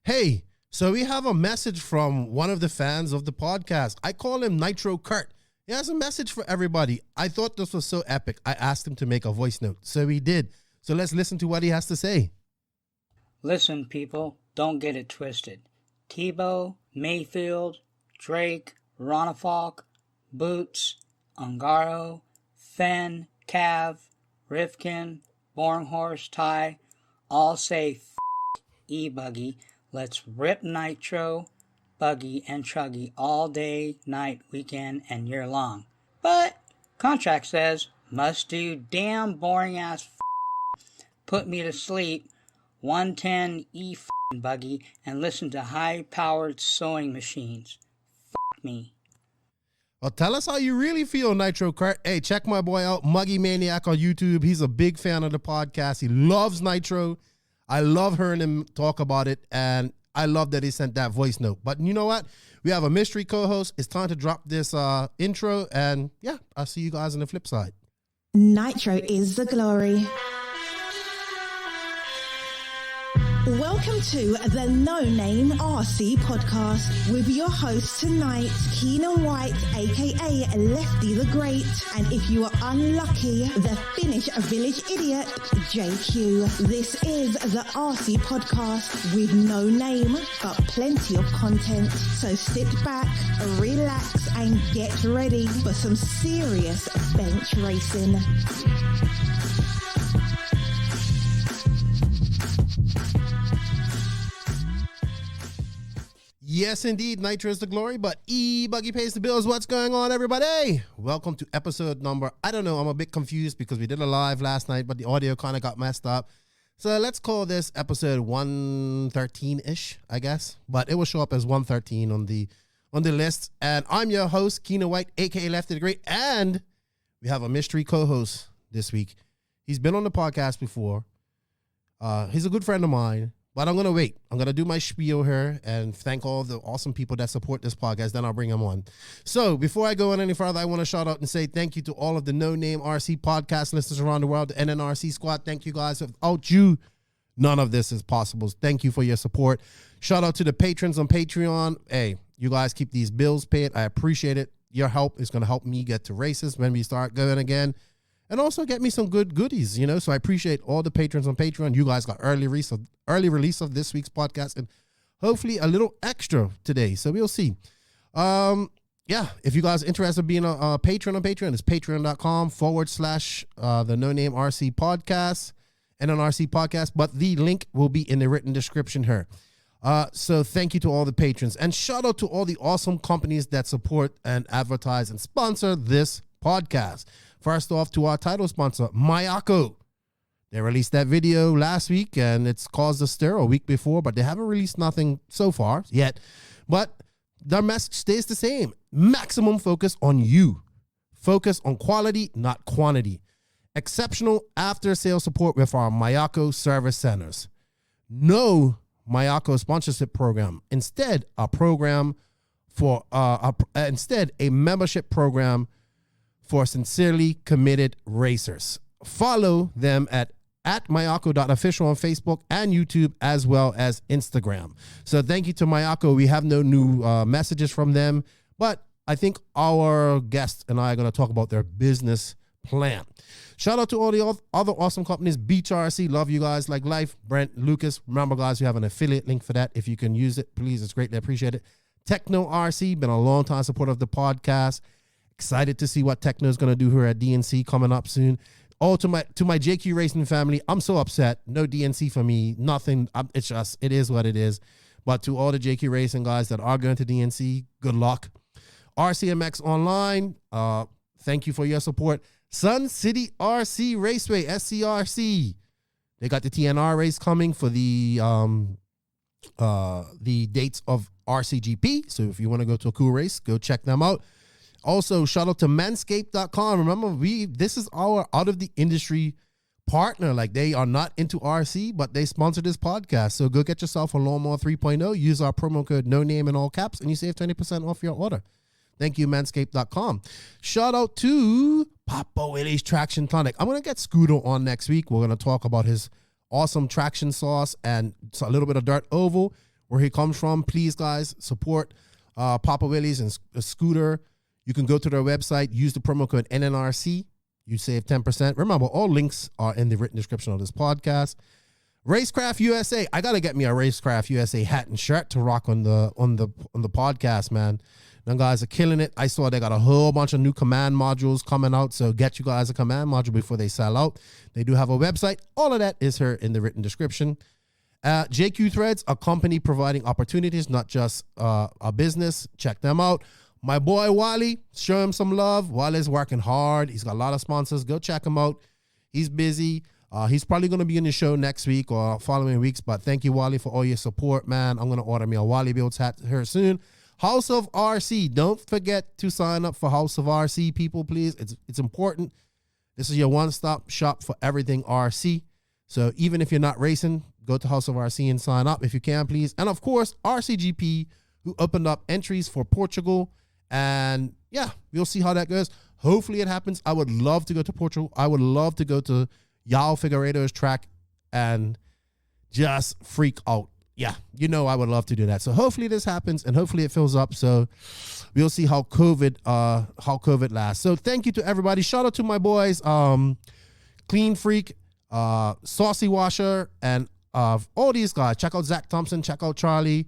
Hey, so we have a message from one of the fans of the podcast. I call him Nitro Kurt. He has a message for everybody. I thought this was so epic. I asked him to make a voice note, so he did. So let's listen to what he has to say. Listen, people, don't get it twisted. Tebow, Mayfield, Drake, Ronafalk, Boots, Ungaro, Fenn, Cav, Rifkin, Bornhorst, Ty, all say f*** E-Buggy. Let's rip Nitro, Buggy, and Chuggy all day, night, weekend, and year long. But contract says, must do damn boring ass put me to sleep, 110 E-Buggy, and listen to high-powered sewing machines. F*** me. Well, tell us how you really feel, Nitro Kurt. Hey, check my boy out, Muggy Maniac on YouTube. He's a big fan of the podcast. He loves Nitro. I love hearing him talk about it, and I love that he sent that voice note. But you know what? We have a mystery co-host. It's time to drop this intro, and yeah, I'll see you guys on the flip side. Nitro is the glory. Welcome to the No Name RC podcast with your host tonight, Keenan White, aka Lefty the Great, and if you are unlucky, the Finnish village idiot, JQ. This is the RC podcast with no name, but plenty of content. So sit back, relax, and get ready for some serious bench racing. Yes, indeed, Nitro is the glory, but E-Buggy pays the bills. What's going on, everybody? Welcome to episode number, I don't know, I'm a bit confused because we did a live last night, but the audio kind of got messed up. So let's call this episode 113-ish, I guess. But it will show up as 113 on the list. And I'm your host, Keenan White, a.k.a. Lefty the Great. And we have a mystery co-host this week. He's been on the podcast before. He's a good friend of mine. But I'm going to wait. I'm going to do my spiel here and thank all the awesome people that support this podcast. Then I'll bring them on. So before I go on any further, I want to shout out and say thank you to all of the No Name RC podcast listeners around the world, the NNRC Squad. Thank you guys. Without you, none of this is possible. Thank you for your support. Shout out to the patrons on Patreon. Hey, you guys keep these bills paid. I appreciate it. Your help is going to help me get to races when we start going again. And also get me some good goodies, you know. So I appreciate all the patrons on Patreon. You guys got early release of this week's podcast and hopefully a little extra today. So we'll see. Yeah, if you guys are interested in being a patron on Patreon, it's patreon.com/ the No Name RC podcast, NNRC podcast. But the link will be in the written description here. So thank you to all the patrons. And shout out to all the awesome companies that support and advertise and sponsor this podcast. First off, to our title sponsor, Mayako. They released that video last week, and it's caused a stir a week before, but they haven't released nothing so far yet. But their message stays the same. Maximum focus on you. Focus on quality, not quantity. Exceptional after-sale support with our Mayako service centers. No Mayako sponsorship program. Instead, a membership program for sincerely committed racers. Follow them at @Mayako.official on Facebook and YouTube, as well as Instagram. So thank you to Mayako. We have no new messages from them, but I think our guest and I are going to talk about their business plan. Shout out to all the other awesome companies. Beach RC, love you guys like life. Brent, Lucas, remember guys, we have an affiliate link for that. If you can use it, please, it's greatly appreciated. Tekno RC, been a long time supporter of the podcast. Excited to see what Tekno is going to do here at DNC coming up soon. Oh, to my JQ Racing family, I'm so upset. No DNC for me. Nothing. It is what it is. But to all the JQ Racing guys that are going to DNC, good luck. RCMX Online, thank you for your support. Sun City RC Raceway, SCRC. They got the TNR race coming for the dates of RCGP. So if you want to go to a cool race, go check them out. Also, shout out to Manscaped.com. Remember, this is our out-of-the-industry partner. Like, they are not into RC, but they sponsor this podcast. So go get yourself a Lawnmower 3.0. Use our promo code NONAME in all caps, and you save 20% off your order. Thank you, Manscaped.com. Shout out to Papa Willie's Traction Tonic. I'm going to get Scooter on next week. We're going to talk about his awesome traction sauce and a little bit of dirt oval. where he comes from. Please, guys, support Papa Willie's and Scooter. You can go to their website, use the promo code NNRC. You save 10%. Remember, all links are in the written description of this podcast. Racecraft USA. I gotta get me a Racecraft USA hat and shirt to rock on the podcast, man. Them guys are killing it. I saw they got a whole bunch of new command modules coming out, so get you guys a command module before they sell out. They do have a website. All of that is here in the written description. JQ Threads, a company providing opportunities, not just a business. Check them out. My boy Wally, show him some love. Wally's working hard. He's got a lot of sponsors. Go check him out. He's busy. He's probably going to be in the show next week or following weeks, but thank you, Wally, for all your support, man. I'm going to order me a Wally Builds hat here soon. House of RC. Don't forget to sign up for House of RC, people, please. It's important. This is your one-stop shop for everything RC. So even if you're not racing, go to House of RC and sign up if you can, please. And, of course, RCGP, who opened up entries for Portugal. And, yeah, we'll see how that goes. Hopefully it happens. I would love to go to Portugal. I would love to go to Yao Figueiredo's track and just freak out. Yeah, you know I would love to do that. So hopefully this happens and hopefully it fills up. So we'll see how COVID lasts. So thank you to everybody. Shout out to my boys, Clean Freak, Saucy Washer, and all these guys. Check out Zach Thompson. Check out Charlie.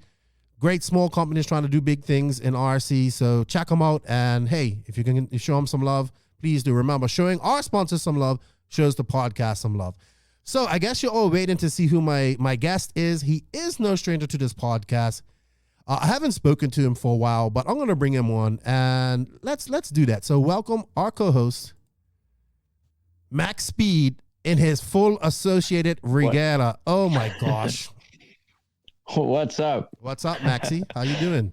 Great small companies trying to do big things in RC. So check them out. And hey, if you can show them some love, please do. Remember, showing our sponsors some love shows the podcast some love. So I guess you're all waiting to see who my guest is. He is no stranger to this podcast. I haven't spoken to him for a while, but I'm going to bring him on and let's do that. So welcome our co-host, Max Speed, in his full associated regatta. Oh my gosh. What's up? What's up, Maxie? How you doing?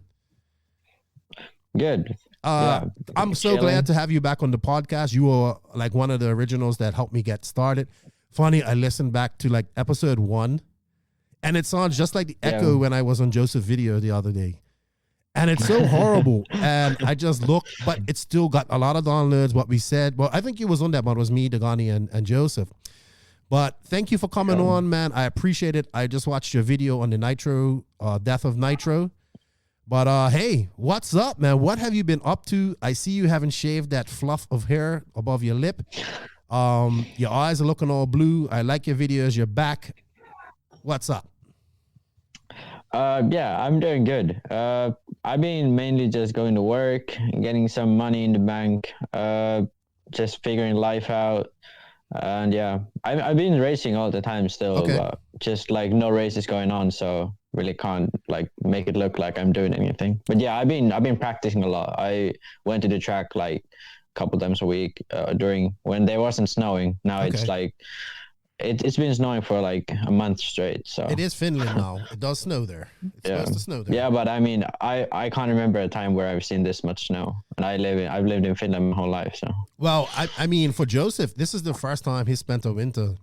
Good. I'm so glad to have you back on the podcast. You were like one of the originals that helped me get started. Funny, I listened back to like episode 1 and it sounds just like the echo when I was on Joseph video the other day. And it's so horrible. And I just looked, but it still got a lot of downloads, what we said. Well, I think it was on that one. It was me, Dagani, and Joseph. But thank you for coming on, man. I appreciate it. I just watched your video on the Nitro, Death of Nitro. But hey, what's up, man? What have you been up to? I see you haven't shaved that fluff of hair above your lip. Your eyes are looking all blue. I like your videos. You're back. What's up? Yeah, I'm doing good. I've been mainly just going to work, getting some money in the bank, just figuring life out. And yeah, I've been racing all the time still, but just like no races going on, so really can't like make it look like I'm doing anything. But yeah, I've been practicing a lot. I went to the track like a couple times a week during when there wasn't snowing. Now it's like it's been snowing for like a month straight. So it is Finland now. It does snow there. It's supposed to snow there. Yeah, but I mean, I can't remember a time where I've seen this much snow, and I've lived in Finland my whole life. So well, I mean, for Joseph, this is the first time he spent a winter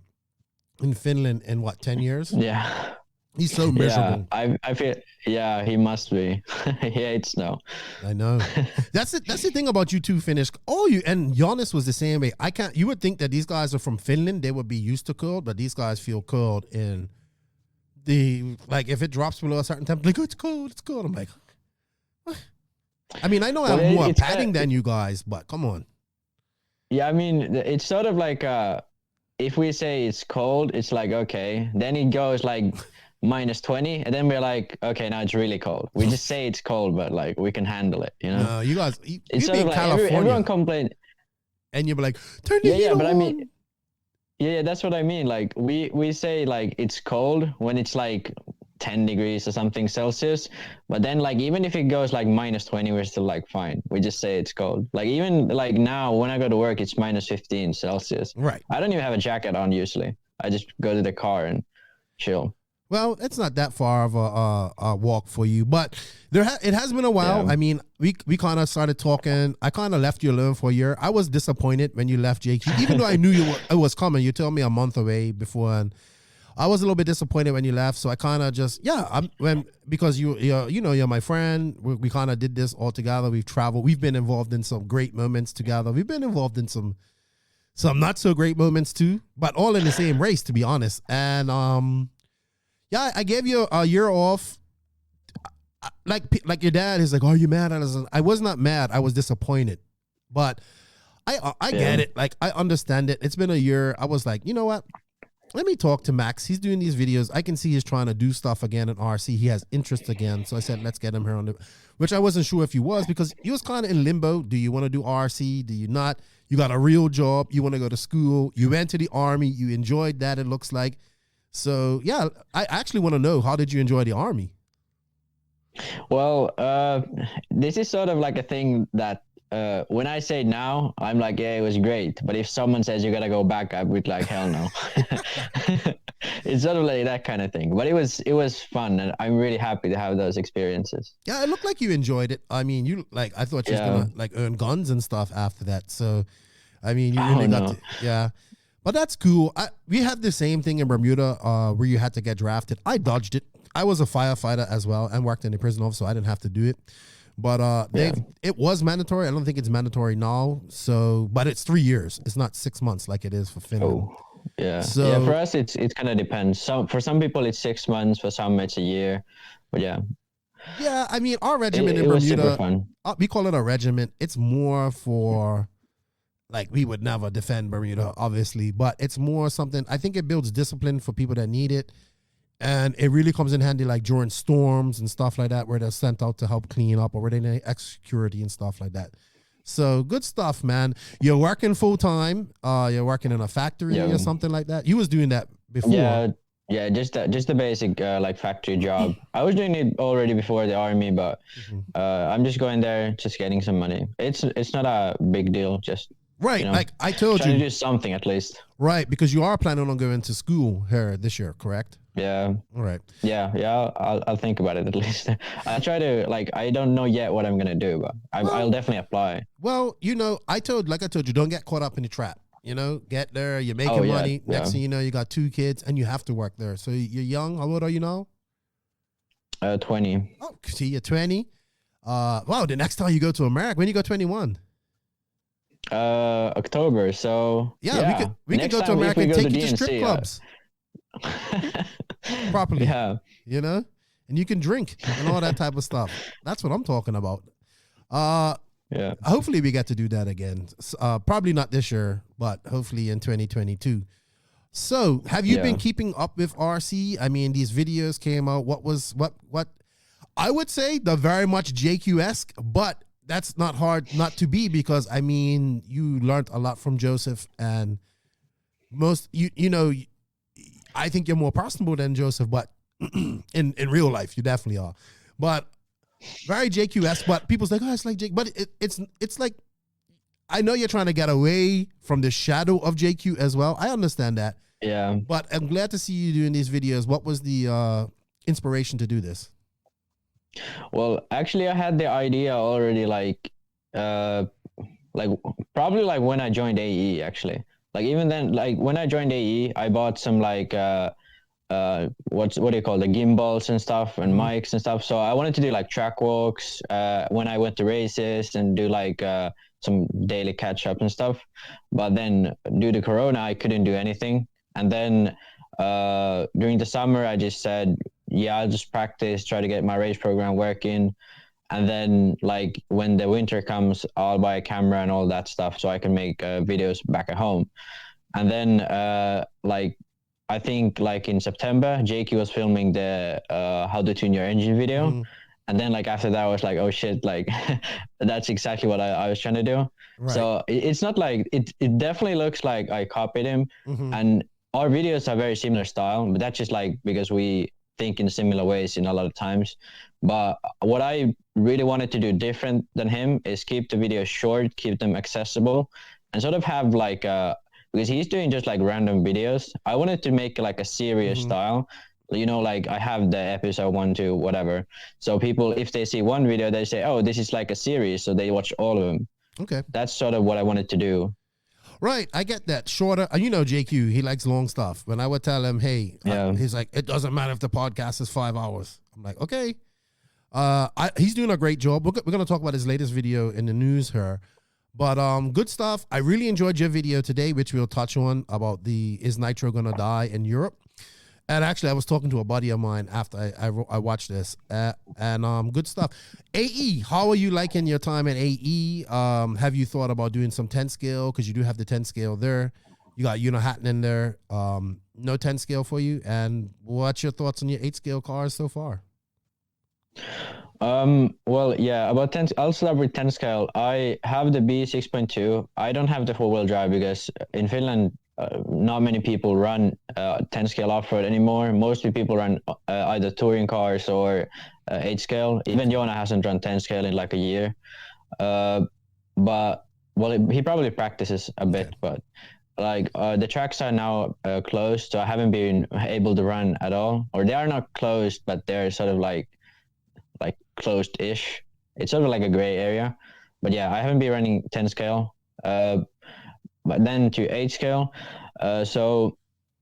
in Finland in what 10 years? Yeah. He's so miserable. Yeah, I feel. Yeah, he must be. He hates snow. I know. That's the thing about you two Finnish. Oh, you and Giannis was the same way. I can't. You would think that these guys are from Finland. They would be used to cold, but these guys feel cold in the like if it drops below a certain temperature. Like, oh, it's cold. It's cold. I'm like, what? I mean, I know I have more padding than you guys, but come on. Yeah, I mean, it's sort of like if we say it's cold, it's like okay. Then it goes like -20, and then we're like, okay, now it's really cold. We just say it's cold, but like we can handle it, you know. No, you guys, it's sort of like everyone complain, and you'll be like, turn the heat on. But I mean, yeah, that's what I mean. Like we say like it's cold when it's like 10 degrees or something Celsius, but then like even if it goes like -20, we're still like fine. We just say it's cold. Like even like now when I go to work, it's -15 Celsius. Right. I don't even have a jacket on usually. I just go to the car and chill. Well, it's not that far of a walk for you, but it has been a while. Yeah. I mean, we kind of started talking. I kind of left you alone for a year. I was disappointed when you left JQ, even though I knew it was coming. You told me a month away before, and I was a little bit disappointed when you left. So I kind of just because you're my friend. We kind of did this all together. We've traveled. We've been involved in some great moments together. We've been involved in some not so great moments too, but all in the same race, to be honest. And yeah, I gave you a year off, like your dad is like, "Are you mad?" I was not mad. I was disappointed, but I get it. Like I understand it. It's been a year. I was like, you know what? Let me talk to Max. He's doing these videos. I can see he's trying to do stuff again in RC. He has interest again. So I said, let's get him here on the, which I wasn't sure if he was, because he was kind of in limbo. Do you want to do RC? Do you not? You got a real job. You want to go to school. You went to the Army. You enjoyed that, it looks like. So yeah, I actually want to know, how did you enjoy the Army? Well, this is sort of like a thing that when I say now, I'm like, yeah, it was great. But if someone says you gotta go back, I would like, hell no. It's sort of like that kind of thing. But it was fun, and I'm really happy to have those experiences. Yeah, it looked like you enjoyed it. I mean, you like, I thought you was gonna like earn guns and stuff after that. So, I mean, you really got to, yeah. But that's cool. We had the same thing in Bermuda where you had to get drafted. I dodged it. I was a firefighter as well and worked in the prison office, so I didn't have to do it. But it was mandatory. I don't think it's mandatory now. So, but it's 3 years. It's not 6 months like it is for Finland. Oh, yeah. So, yeah, for us, it kind of depends. For some people, it's 6 months. For some, it's a year. But yeah. Yeah, I mean, our regiment in was super Bermuda, fun. We call it a regiment. It's more for, like, we would never defend Bermuda, obviously, but it's more something, I think it builds discipline for people that need it. And it really comes in handy, like during storms and stuff like that, where they're sent out to help clean up, or where they need extra security and stuff like that. So good stuff, man. You're working full time. You're working in a factory or something like that. You was doing that before. Yeah, just the basic like factory job. I was doing it already before the Army, but I'm just going there, just getting some money. It's not a big deal. Just right, you know, like I told you, to do something at least. Right, because you are planning on going to school here this year, correct? Yeah. All right. Yeah. I'll think about it at least. I try to, like, I don't know yet what I'm gonna do, but I'll definitely apply. Well, you know, I told you, don't get caught up in the trap. You know, get there, you're making money. Next thing you know, you got 2 kids and you have to work there. So you're young. How old are you now? 20. Oh, see, you're 20. Wow, the next time you go to America, when you go 21? October. So yeah. we could go to America and take you to strip clubs. Properly. Yeah. You know? And you can drink and all that type of stuff. That's what I'm talking about. Yeah. Hopefully we get to do that again. Probably not this year, but hopefully in 2022. So, have you been keeping up with RC? I mean, these videos came out. What I would say the very much JQ-esque, but that's not hard not to be, because I mean, you learned a lot from Joseph, and most you know, I think you're more personable than Joseph, but in real life you definitely are. But very JQ-esque, but people's like, oh, it's like Jake. But it's like, I know you're trying to get away from the shadow of JQ as well. I understand that. Yeah. But I'm glad to see you doing these videos. What was the inspiration to do this? Well, actually, I had the idea already, like probably like when I joined AE, actually. Like even then, like when I joined AE, I bought some like what do you call the gimbals and stuff, and mics and stuff. So I wanted to do like track walks when I went to races, and do like some daily catch up and stuff. But then due to Corona, I couldn't do anything. And then during the summer, I just said, yeah, I'll just practice, try to get my race program working. And then like when the winter comes, I'll buy a camera and all that stuff so I can make videos back at home. And then like I think like in September, Jakey was filming the how to tune your engine video. And then like after that, I was like, oh shit, like that's exactly what I was trying to do. Right. So it's not like, it definitely looks like I copied him. And our videos are very similar style, but that's just like because we think in similar ways in a lot of times. But what I really wanted to do different than him is keep the videos short, keep them accessible, and sort of have like because he's doing just like random videos. I wanted to make like a serious style. You know, like I have the episode 1, 2, whatever. So people, if they see one video, they say, oh, this is like a series. So they watch all of them. Okay. That's sort of what I wanted to do. Right. I get that. Shorter. You know, JQ, he likes long stuff. When I would tell him, hey, he's like, it doesn't matter if the podcast is 5 hours. I'm like, okay. He's doing a great job. We're going to talk about his latest video in the news here. But good stuff. I really enjoyed your video today, which we'll touch on about is Nitro going to die in Europe? And actually, I was talking to a buddy of mine after I watched this, and good stuff. AE, how are you liking your time at AE? Have you thought about doing some 10 scale? Because you do have the 10 scale there. You got Hatton in there. No 10 scale for you. And what's your thoughts on your 8 scale cars so far? Well, yeah, about 10, I'll start with 10 scale. I have the B6.2. I don't have the 4-wheel drive because in Finland, not many people run 10 scale off-road anymore. Mostly people run either touring cars or 8 scale. Even Joona hasn't run 10 scale in like a year. But well, he probably practices a bit, but like the tracks are now closed, so I haven't been able to run at all. Or they are not closed, but they're sort of like closed-ish. It's sort of like a gray area. But yeah, I haven't been running 10 scale. But then to 8 scale. So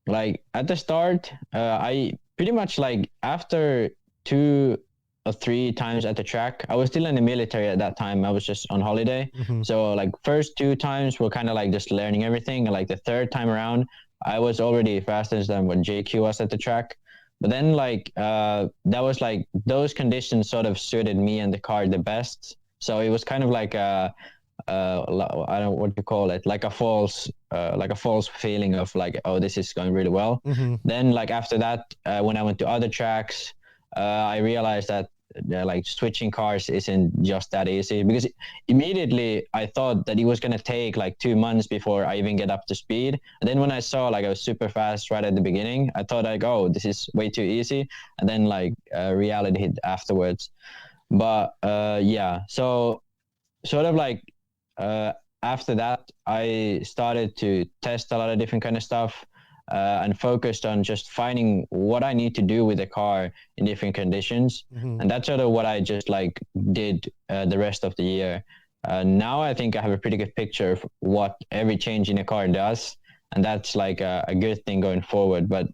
like at the start, I pretty much like after 2 or 3 times at the track, I was still in the military at that time. I was just on holiday. So like first 2 times were kind of like just learning everything. And like the third time around, I was already faster than what JQ was at the track. But then like that was like those conditions sort of suited me and the car the best. So it was kind of like I don't know what you call it, like a false feeling of like, oh, this is going really well. Then like after that, when I went to other tracks, I realized that like switching cars isn't just that easy, because immediately I thought that it was going to take like 2 months before I even get up to speed. And then when I saw like I was super fast right at the beginning, I thought like, oh, this is way too easy. And then like reality hit afterwards. But yeah, so sort of like after that, I started to test a lot of different kind of stuff and focused on just finding what I need to do with the car in different conditions. And that's sort of what I just like did the rest of the year. Now I think I have a pretty good picture of what every change in a car does. And that's like a good thing going forward. But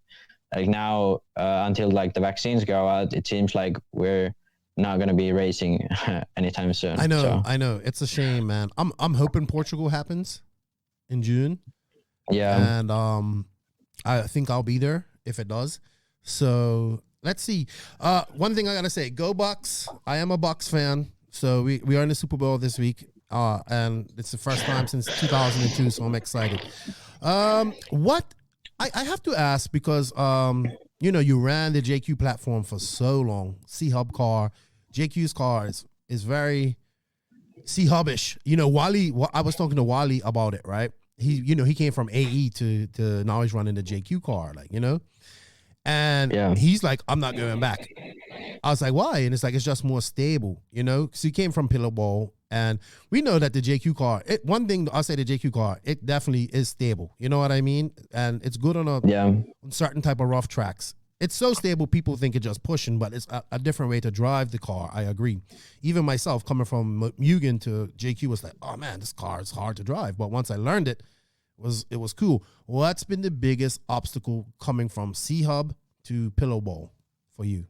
like now, until like the vaccines go out, it seems like we're not going to be racing anytime soon. I know, so. I know. It's a shame, man. I'm hoping Portugal happens in June. Yeah. And I think I'll be there if it does. So let's see. One thing I gotta say, go Bucks. I am a Bucks fan. So we are in the Super Bowl this week. And it's the first time since 2002, so I'm excited. What I have to ask, because you ran the JQ platform for so long, C-Hub car. JQ's car is very C-Hub-ish. Wally, I was talking to Wally about it, right? He came from AE to now he's running the JQ car, and he's like, I'm not going back. I was like, why? And it's like, it's just more stable, because he came from pillow ball, and we know that the JQ car, one thing I'll say, the JQ car, it definitely is stable. You know what I mean? And it's good on on certain type of rough tracks. It's so stable, people think it's just pushing, but it's a different way to drive the car. I agree. Even myself, coming from Mugen to JQ, was like, oh man, this car is hard to drive. But once I learned it, it was cool. What's been the biggest obstacle coming from C-Hub to pillow ball for you?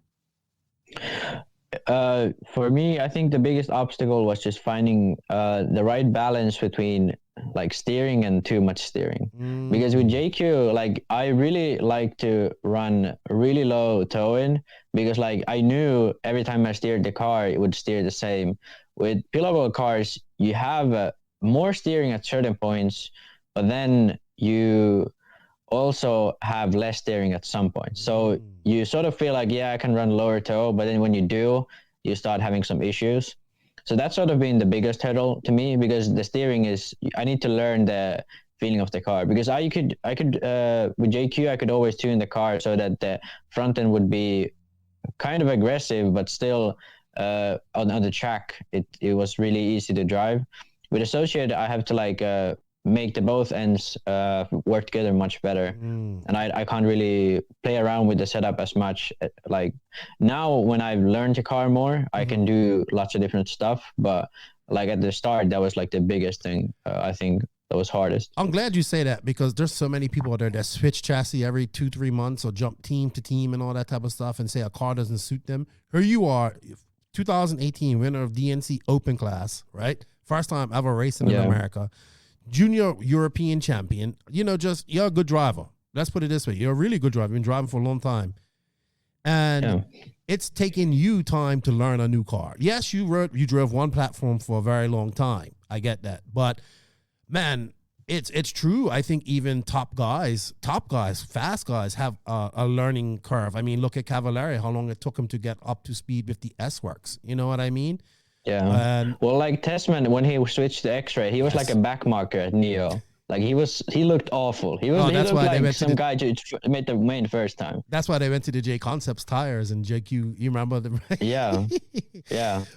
For me, I think the biggest obstacle was just finding the right balance between like steering and too much steering. Because with JQ, like I really like to run really low toe in, because like I knew every time I steered the car, it would steer the same. With pillowable cars, you have more steering at certain points, but then you also have less steering at some point. So you sort of feel like, yeah, I can run lower toe, but then when you do, you start having some issues. So that's sort of been the biggest hurdle to me, because the steering I need to learn the feeling of the car, because I could with JQ, I could always tune the car so that the front end would be kind of aggressive, but still on the track, it was really easy to drive. With Associate, I have to make the both ends work together much better. And I can't really play around with the setup as much. Like now when I've learned the car more, I can do lots of different stuff, but like at the start, that was like the biggest thing. I think that was hardest. I'm glad you say that, because there's so many people out there that switch chassis every 2-3 months or jump team to team and all that type of stuff and say a car doesn't suit them. Here you are, 2018 winner of DNC Open Class, right? First time ever racing in America. Junior European champion, you're a good driver. let's put it this way. You're a really good driver. You've been driving for a long time. And it's taken you time to learn a new car. Yes, you drove one platform for a very long time. I get that. But, man, it's true. I think even top guys, fast guys have a learning curve. I mean, look at Cavallari, how long it took him to get up to speed with the S-Works. You know what I mean? Yeah. Well, like Tessman, when he switched to X-Ray, he was like a backmarker at Neo. Like he looked awful. He looked like some guy made the main first time. That's why they went to the J Concepts tires and JQ. You remember the? Yeah.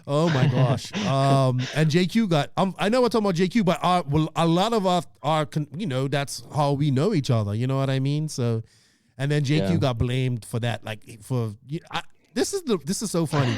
Oh my gosh. And JQ got. I know we're talking about JQ, but a lot of us are. That's how we know each other. You know what I mean? So, and then JQ got blamed for that. Like this is so funny.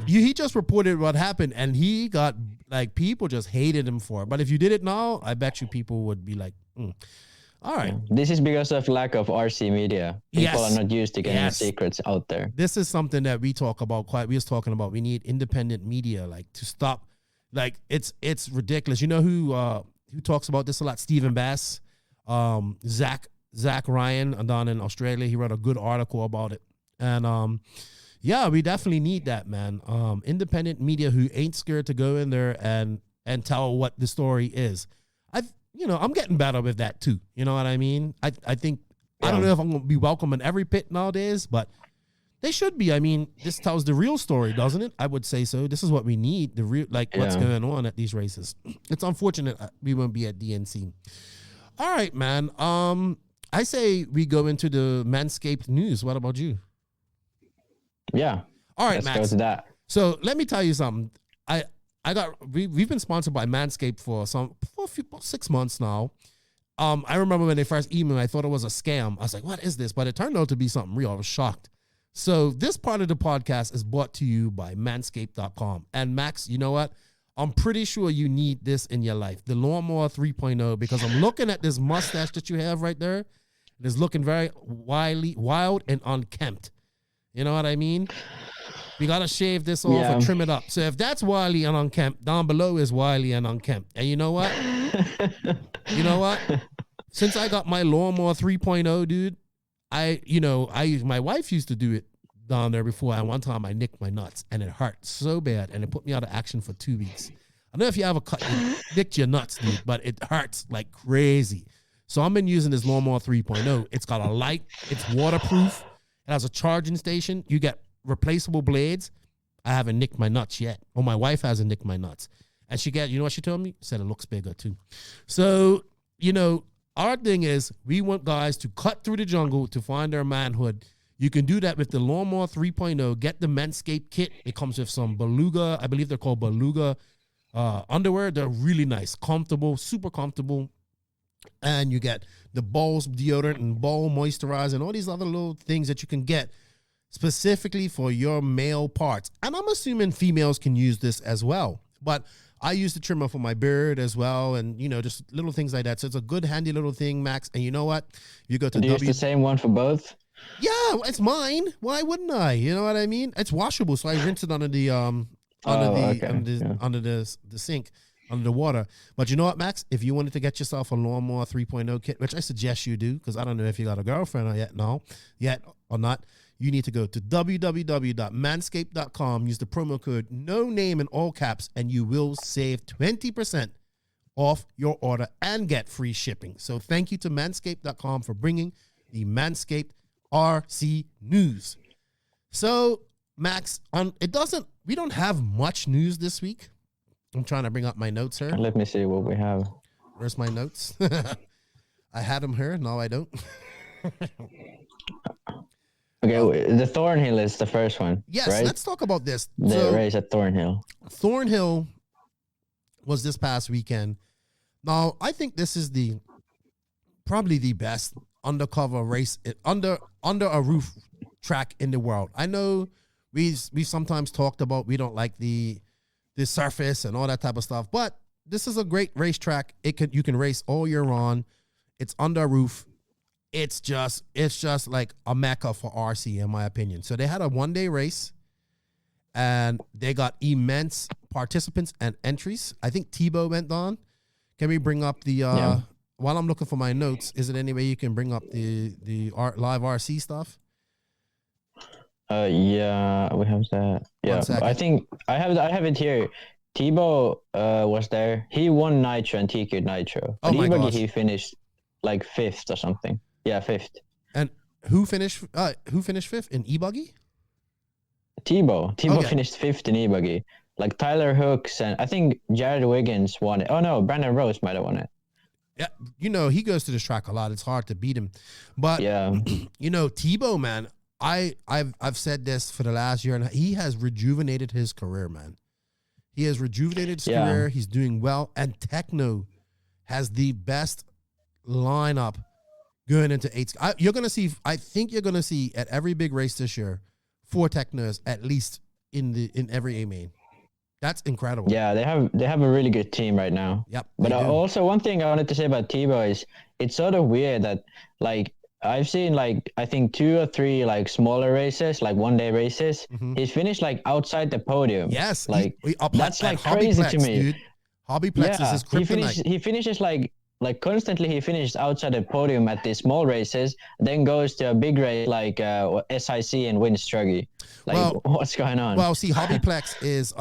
He just reported what happened, and he got like people just hated him for it. But if you did it now, I bet you people would be like, all right. This is because of lack of RC media. People are not used to getting secrets out there. This is something that we talk about quite. We was talking about. We need independent media, like to stop. Like it's ridiculous. You know who talks about this a lot? Stephen Bass, Zach Ryan down in Australia. He wrote a good article about it. And we definitely need that, man. Independent media who ain't scared to go in there and tell what the story is. I'm getting better with that too. You know what I mean? I think I don't know if I'm gonna be welcome in every pit nowadays, but they should be. I mean, this tells the real story, doesn't it? I would say so. This is what we need, the real what's going on at these races. It's unfortunate we won't be at DNC. All right, man. I say we go into the Manscaped news. What about you? Yeah. All right, Max. Let's go to that. So let me tell you something. We've been sponsored by Manscaped for 6 months now. I remember when they first emailed me, I thought it was a scam. I was like, what is this? But it turned out to be something real. I was shocked. So this part of the podcast is brought to you by manscaped.com. And Max, you know what? I'm pretty sure you need this in your life. The Lawnmower 3.0, because I'm looking at this mustache that you have right there. It is looking very wild and unkempt. You know what I mean? We got to shave this off and trim it up. So if that's wily and unkempt, down below is wily and unkempt. And you know what? Since I got my Lawnmower 3.0, dude, my wife used to do it down there before. And one time I nicked my nuts and it hurt so bad. And it put me out of action for 2 weeks. I don't know if you ever nicked your nuts, dude, but it hurts like crazy. So I've been using this Lawnmower 3.0. It's got a light. It's waterproof. It has a charging station. You get replaceable blades. I haven't nicked my nuts yet. Or my wife hasn't nicked my nuts. And you know what she told me? Said it looks bigger too. So, our thing is we want guys to cut through the jungle to find their manhood. You can do that with the Lawnmower 3.0. Get the Manscaped kit. It comes with some Beluga. I believe they're called Beluga underwear. They're really nice, comfortable, super comfortable. And you get the balls deodorant and ball moisturizer and all these other little things that you can get specifically for your male parts. And I'm assuming females can use this as well. But I use the trimmer for my beard as well, and just little things like that. So it's a good, handy little thing, Max. And you know what? You go to use the same one for both? Yeah, it's mine. Why wouldn't I? You know what I mean? It's washable, so I rinse it under the under the sink. Under the water. But you know what, Max? If you wanted to get yourself a Lawnmower 3.0 kit, which I suggest you do, because I don't know if you got a girlfriend yet or not, you need to go to www.manscaped.com, use the promo code NONAME in all caps, and you will save 20% off your order and get free shipping. So thank you to manscaped.com for bringing the Manscaped RC news. So, Max, we don't have much news this week. I'm trying to bring up my notes here. Let me see what we have. Where's my notes? I had them here. No, I don't. Okay, the Thornhill is the first one. Yes, right? Let's talk about this. The race at Thornhill. Thornhill was this past weekend. Now, I think this is probably the best undercover race under a roof track in the world. I know we sometimes talked about we don't like the surface and all that type of stuff, but this is a great racetrack. You can race all year round. It's under a roof. It's just like a mecca for RC, in my opinion. So they had a one-day race, and they got immense participants and entries. I think Tebow went on. Can we bring up the while I'm looking for my notes, is it any way you can bring up the live RC stuff? Yeah, we have that. Yeah, I think I have it here. Tebow was there. He won Nitro and TQ'd Nitro. Oh my gosh. He finished like 5th or something. Yeah, 5th. And who finished 5th in e-buggy? Tebow finished 5th in e-buggy. Like Tyler Hooks and I think Jared Wiggins won it. Oh no, Brandon Rose might have won it. Yeah, you know, he goes to this track a lot. It's hard to beat him. But yeah, you know, Tebow, man, I've said this for the last year, and he has rejuvenated his career, man. He has rejuvenated his career. He's doing well. And Tekno has the best lineup going into 8. You're going to see, I think you're going to see at every big race this year, 4 Teknos at least in every A main. That's incredible. Yeah, they have a really good team right now. Yep. But also one thing I wanted to say about Tebow is it's sort of weird that like I've seen like I think 2 or 3 like smaller races, like one-day races. Mm-hmm. He's finished like outside the podium. Yes, like that's like crazy to me. Dude. Hobbyplex is his kryptonite. He finishes like constantly. He finishes outside the podium at these small races, then goes to a big race like SIC and wins Struggy. Like what's going on? Well, see, Hobbyplex is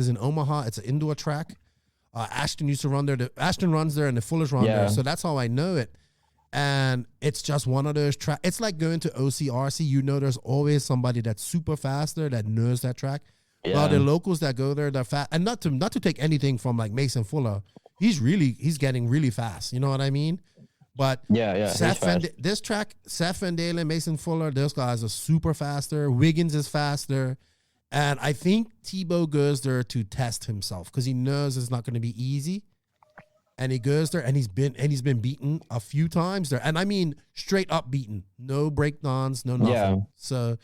in Omaha. It's an indoor track. Ashton used to run there. Ashton runs there, and the Fullers run there. So that's how I know it. And it's just one of those tracks. It's like going to OCRC. You know, there's always somebody that's super fast there that knows that track. Yeah. Well, the locals that go there, they're fast. And not to take anything from like Mason Fuller, he's getting really fast. You know what I mean? But this track, Seth Van Dalen, Mason Fuller, those guys are super faster. Wiggins is faster. And I think Tebow goes there to test himself because he knows it's not going to be easy. And he goes there, and he's been beaten a few times there, and I mean straight up beaten, no breakdowns, no nothing. Yeah. So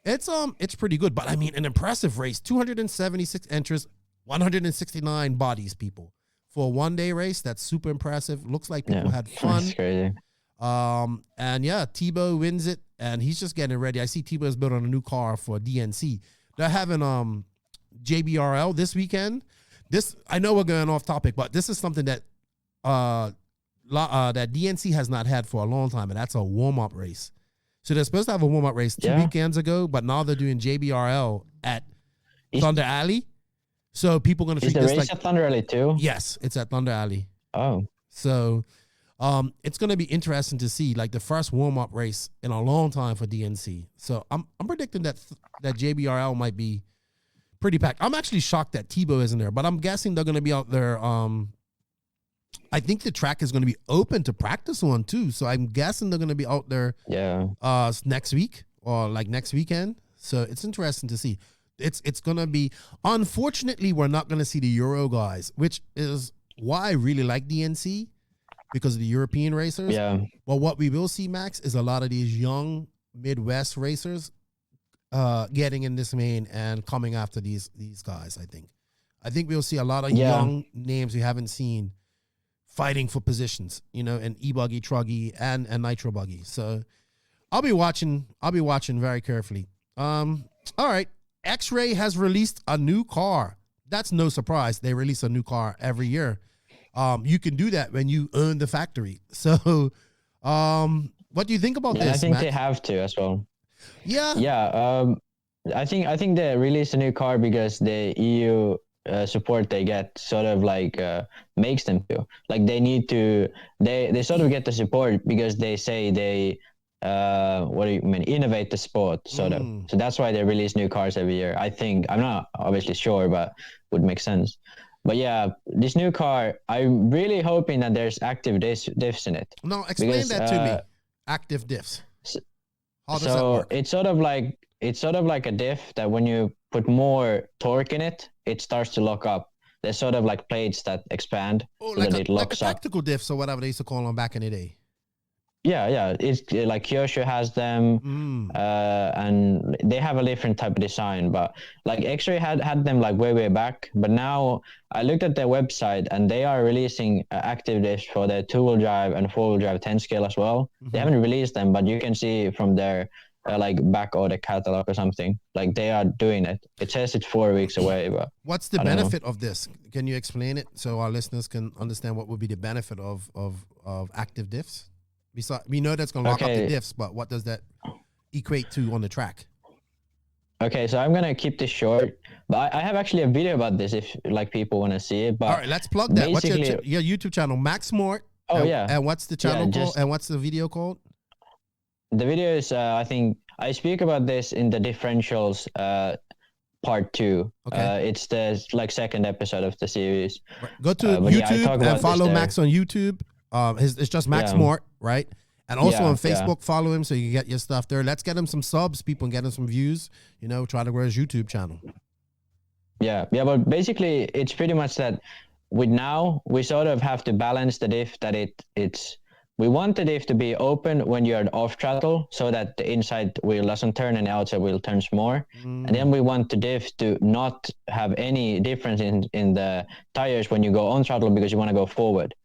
it's pretty good. But I mean, an impressive race: 276 entries, 169 bodies, people for a one-day race. That's super impressive. Looks like people had fun. That's crazy. And yeah, Tebow wins it, and he's just getting ready. I see Tebow's building a new car for DNC. They're having JBRL this weekend. This, I know we're going off topic, but this is something that that DNC has not had for a long time, and that's a warm-up race. So they're supposed to have a warm-up race 2 weekends ago, but now they're doing JBRL at Thunder Alley. So people are going to treat this like... Is the race at Thunder Alley too? Yes, it's at Thunder Alley. Oh. So it's going to be interesting to see, like, the first warm-up race in a long time for DNC. So I'm predicting that JBRL might be pretty packed. I'm actually shocked that Tebow isn't there, but I'm guessing they're going to be out there. I think the track is going to be open to practice on too, so I'm guessing they're going to be out there. Next week or like next weekend. So it's interesting to see. It's going to be. Unfortunately, we're not going to see the Euro guys, which is why I really like DNC because of the European racers. Yeah. Well, what we will see, Max, is a lot of these young Midwest racers getting in this main and coming after these guys. I think we'll see a lot of young names we haven't seen fighting for positions, you know, in e-buggy, truggy, and nitro buggy. So I'll be watching very carefully. All right. X-Ray has released a new car. That's no surprise. They release a new car every year. You can do that when you own the factory. So what do you think about this, I think Max? they have to as well. Yeah. I think they released a new car because the EU support they get sort of like makes them feel like they need to. They sort of get the support because they say they innovate the sport sort of. So that's why they release new cars every year. I think I'm not obviously sure, but would make sense. But yeah, this new car, I'm really hoping that there's active diffs in it. No, explain that to me. Active diffs. How does that work? It's sort of like a diff that when you put more torque in it, it starts to lock up. There's sort of like plates that expand so that it locks up. Tactical diffs or whatever they used to call them back in the day. Yeah. It's like Kyosho has them, and they have a different type of design. But like X-Ray had them like way back. But now I looked at their website and they are releasing active diffs for their 2-wheel drive and 4-wheel drive 10 scale as well. They haven't released them, but you can see from their like back order catalog or something. Like they are doing it. It says it's 4 weeks away, but what's the I don't know. benefit of this? Can you explain it so our listeners can understand what would be the benefit of active diffs? We know that's going to lock up the diffs, but what does that equate to on the track? Okay, so I'm gonna keep this short, but I have actually a video about this if like people want to see it. But all right, let's plug that. What's basically- your YouTube channel? Max Mort. Oh, and, yeah. And what's the channel called? just- And what's the video called? The video is, I think, I speak about this in the differentials part 2. Okay. It's the like second episode of the series. Right. Go to but yeah, I YouTube talk about and follow this there. Max on YouTube. It's just Max Yeah. Mort, right? And also Yeah, on Facebook, follow him so you can get your stuff there. Let's get him some subs, people, and get him some views. You know, try to grow his YouTube channel. Yeah, but basically it's pretty much that with now we sort of have to balance the diff that it's we want the diff to be open when you're off throttle so that the inside wheel doesn't turn and the outside wheel turns more. And then we want the diff to not have any difference in the tires when you go on throttle because you want to go forward.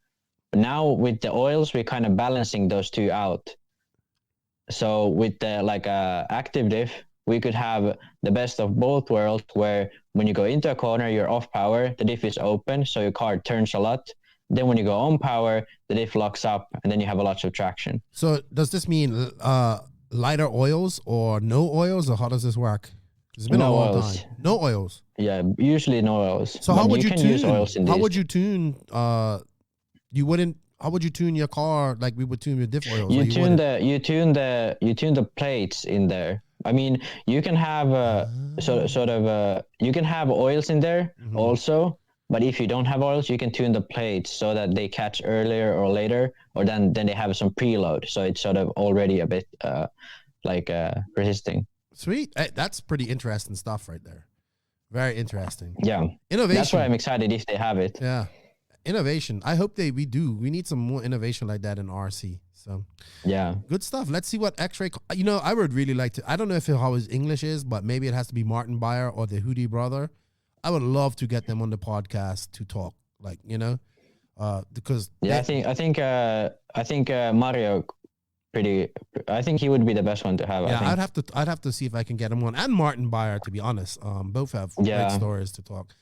But now with the oils, we're kind of balancing those two out. So with the like active diff, we could have the best of both worlds where when you go into a corner, you're off power, the diff is open, so your car turns a lot. Then when you go on power, the diff locks up, and then you have a lot of traction. So does this mean lighter oils or no oils, or how does this work? It's been a No long oils. time. No oils. Yeah, usually no oils. So how But would you can tune? use oils in How these. would you tune? You wouldn't. How would you tune your car like we would tune your diff oils? You or tune wouldn't? you tune the plates in there. I mean, you can have you can have oils in there also. But if you don't have oils, you can tune the plates so that they catch earlier or later, or then they have some preload, so it's sort of already a bit resisting. Sweet. Hey, that's pretty interesting stuff right there. Very interesting. Yeah, Innovation. that's why I'm excited if they have it. Yeah. Innovation. I hope we do. We need some more innovation like that in RC. So Yeah, good stuff. Let's see what X-Ray. You know, I would really like to. I don't know how his English is, but maybe it has to be Martin Beyer or the Hootie brother. I would love to get them on the podcast to talk. Like, you know, because I think Mario I think he would be the best one to have. yeah, I think. I'd have to see if I can get him on, and Martin Beyer, to be honest. Both have Yeah. great stories to talk.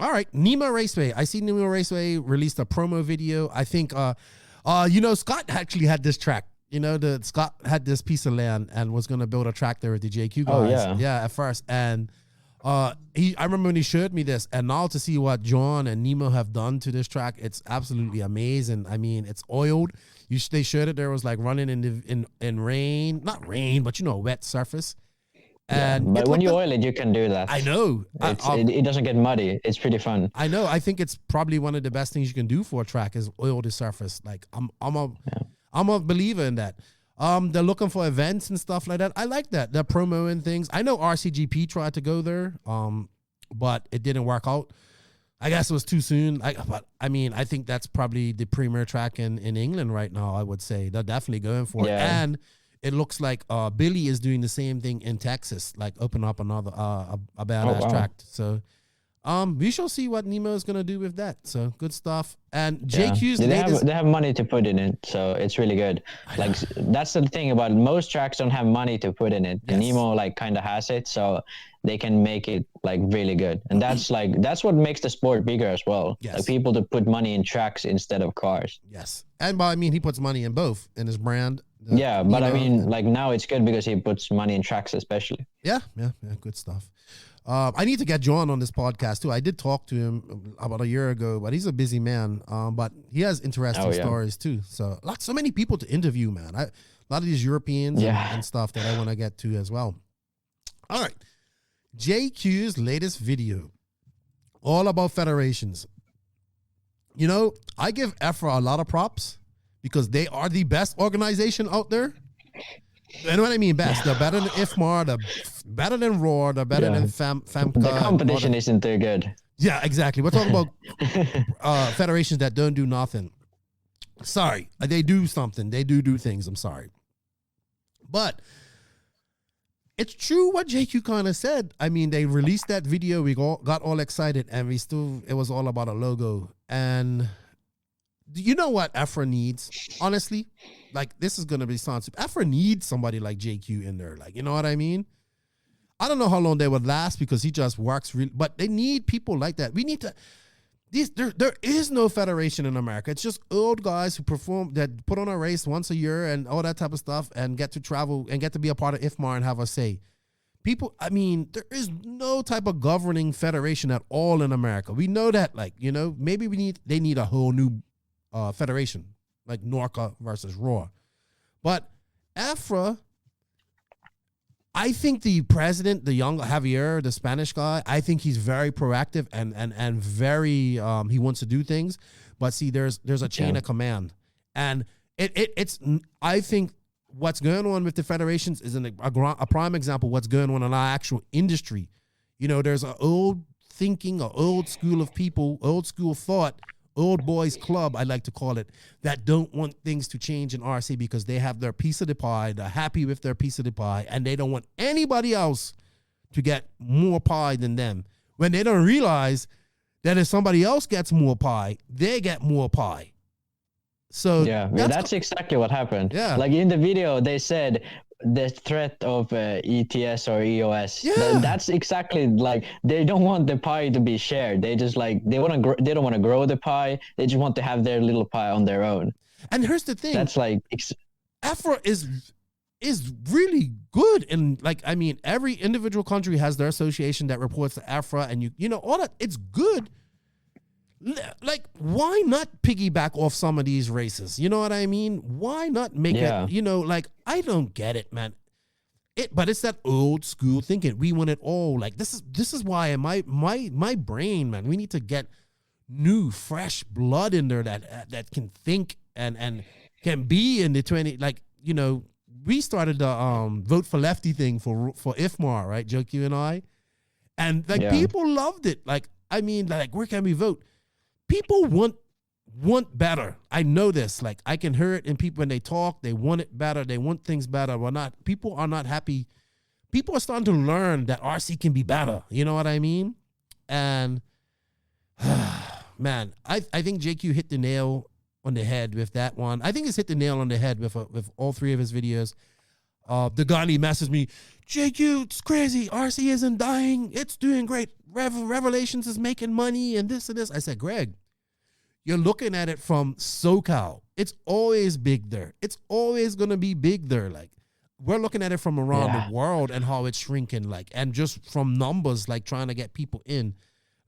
All right, Nemo Raceway. I see Nemo Raceway released a promo video. I think Scott actually had this track. You know, Scott had this piece of land and was gonna build a track there with the JQ guys. Oh, yeah. At first. And I remember when he showed me this, and now to see what John and Nemo have done to this track, it's absolutely amazing. I mean, it's oiled. They showed it. There was like running in rain, not rain, but wet surface. And But when you oil it, you can do that. I know. It doesn't get muddy. It's pretty fun. I know. I think it's probably one of the best things you can do for a track is oil the surface. Like I'm a believer in that. They're looking for events and stuff like that. I like that. They're promoting things. I know RCGP tried to go there, but it didn't work out. I guess it was too soon. But I mean, I think that's probably the premier track in England right now, I would say. They're definitely going for it. And it looks like Billy is doing the same thing in Texas, like open up another a badass track. So we shall see what Nemo is gonna do with that. So good stuff. And JQ's latest. They have money to put in it, so it's really good. Like that's the thing about most tracks don't have money to put in it. Yes. And Nemo like kind of has it, so they can make it like really good. And that's what makes the sport bigger as well. Yes. Like people to put money in tracks instead of cars. Yes, and by I mean he puts money in both in his brand. Yeah, but I Nemo mean, and- like now it's good because he puts money in tracks, especially. Yeah, good stuff. I need to get John on this podcast too. I did talk to him about a year ago, but he's a busy man. But he has interesting stories too. So so many people to interview, man. A lot of these Europeans and stuff that I want to get to as well. All right, JQ's latest video, all about federations. You know, I give EFRA a lot of props because they are the best organization out there. And what I mean best, they're better than IFMAR, they're better than ROAR, they're better than FAMCA. The competition isn't too good. Yeah, exactly. We're talking about federations that don't do nothing. Sorry, they do something. They do things. I'm sorry. But it's true what JQ kind of said. I mean, they released that video. We got all excited, and it was all about a logo. And Do you know what Afra needs? Honestly, like this is gonna be sound. Afra needs somebody like JQ in there. Like, you know what I mean? I don't know how long they would last because he just works really, but they need people like that. We need to. There is no federation in America. It's just old guys who perform, that put on a race once a year and all that type of stuff, and get to travel and get to be a part of IFMAR and have a say. People, I mean, there is no type of governing federation at all in America. We know that, like, you know, maybe they need a whole new federation, like NORCA versus RAW. But AFRA, I think the president, the young Javier, the Spanish guy, I think he's very proactive and very he wants to do things. But see, there's a chain of command, and it's I think what's going on with the federations is a prime example of what's going on in our actual industry. You know, there's an old thinking, an old school of people, old school thought, old boys club, I like to call it, that don't want things to change in RC because they have their piece of the pie, they're happy with their piece of the pie, and they don't want anybody else to get more pie than them. When they don't realize that if somebody else gets more pie, they get more pie. So that's exactly what happened. Yeah. Like in the video, they said the threat of ETS or EOS. Yeah. That's exactly like they don't want the pie to be shared. They just like they don't want to grow the pie. They just want to have their little pie on their own. And here's the thing. That's like AFRA is really good, and like I mean, every individual country has their association that reports to AFRA, and you know all that. It's good. Like, why not piggyback off some of these races? You know what I mean? Why not make it, you know, like, I don't get it, man. But it's that old school thinking. We want it all. Like, this is why in my brain, man, we need to get new, fresh blood in there that can think and can be in the 20, like, you know, we started the vote for Lefty thing for IFMAR, right? JQ and I. And like people loved it. Like, I mean, like, where can we vote? People want better. I know this. Like, I can hear it in people when they talk. They want it better. They want things better. People are not happy. People are starting to learn that RC can be better. You know what I mean? And man, I think JQ hit the nail on the head with that one. I think he's hit the nail on the head with all three of his videos. The guy he messaged me, JQ, it's crazy. RC isn't dying. It's doing great. Revelations is making money and this and this. I said, Greg, you're looking at it from SoCal. It's always big there. It's always going to be big there. Like, we're looking at it from around the world and how it's shrinking, like, and just from numbers, like trying to get people in.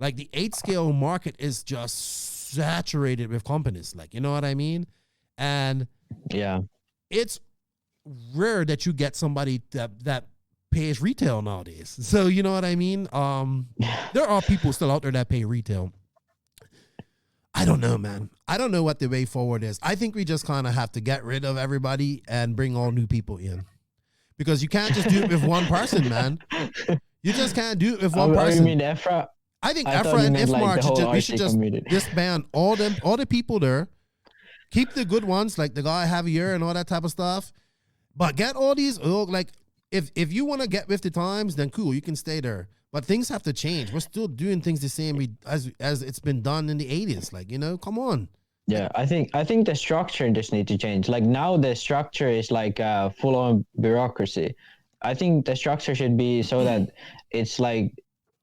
Like, the 8-scale market is just saturated with companies. Like, you know what I mean? And it's rare that you get somebody that pays retail nowadays. So, you know what I mean? There are people still out there that pay retail. I don't know, man. I don't know what the way forward is. I think we just kind of have to get rid of everybody and bring all new people in. Because you can't just do it with one person, man. You just can't do it with one person. You mean EFRA? I think EFRA and IFMAR we should just disband all the people there. Keep the good ones, like the guy Javier and all that type of stuff. But get all these, like, if you want to get with the times, then cool, you can stay there. But things have to change. We're still doing things the same as it's been done in the 80s. Like, you know, come on. Yeah, I think the structure just needs to change. Like, now the structure is like full-on bureaucracy. I think the structure should be so that it's like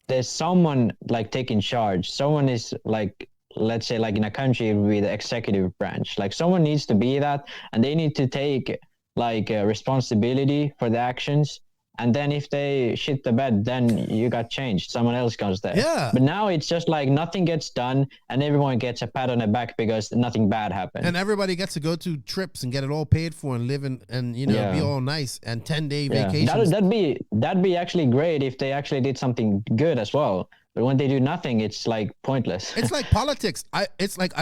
there's someone like taking charge. Someone is like, let's say like in a country it would be the executive branch. Like, someone needs to be that, and they need to take like responsibility for the actions. And then if they shit the bed, then you got changed. Someone else comes there. Yeah. But now it's just like nothing gets done and everyone gets a pat on the back because nothing bad happened. And everybody gets to go to trips and get it all paid for and live and you know, be all nice and 10-day vacations. That'd be actually great if they actually did something good as well. But when they do nothing, it's like pointless. It's like politics. I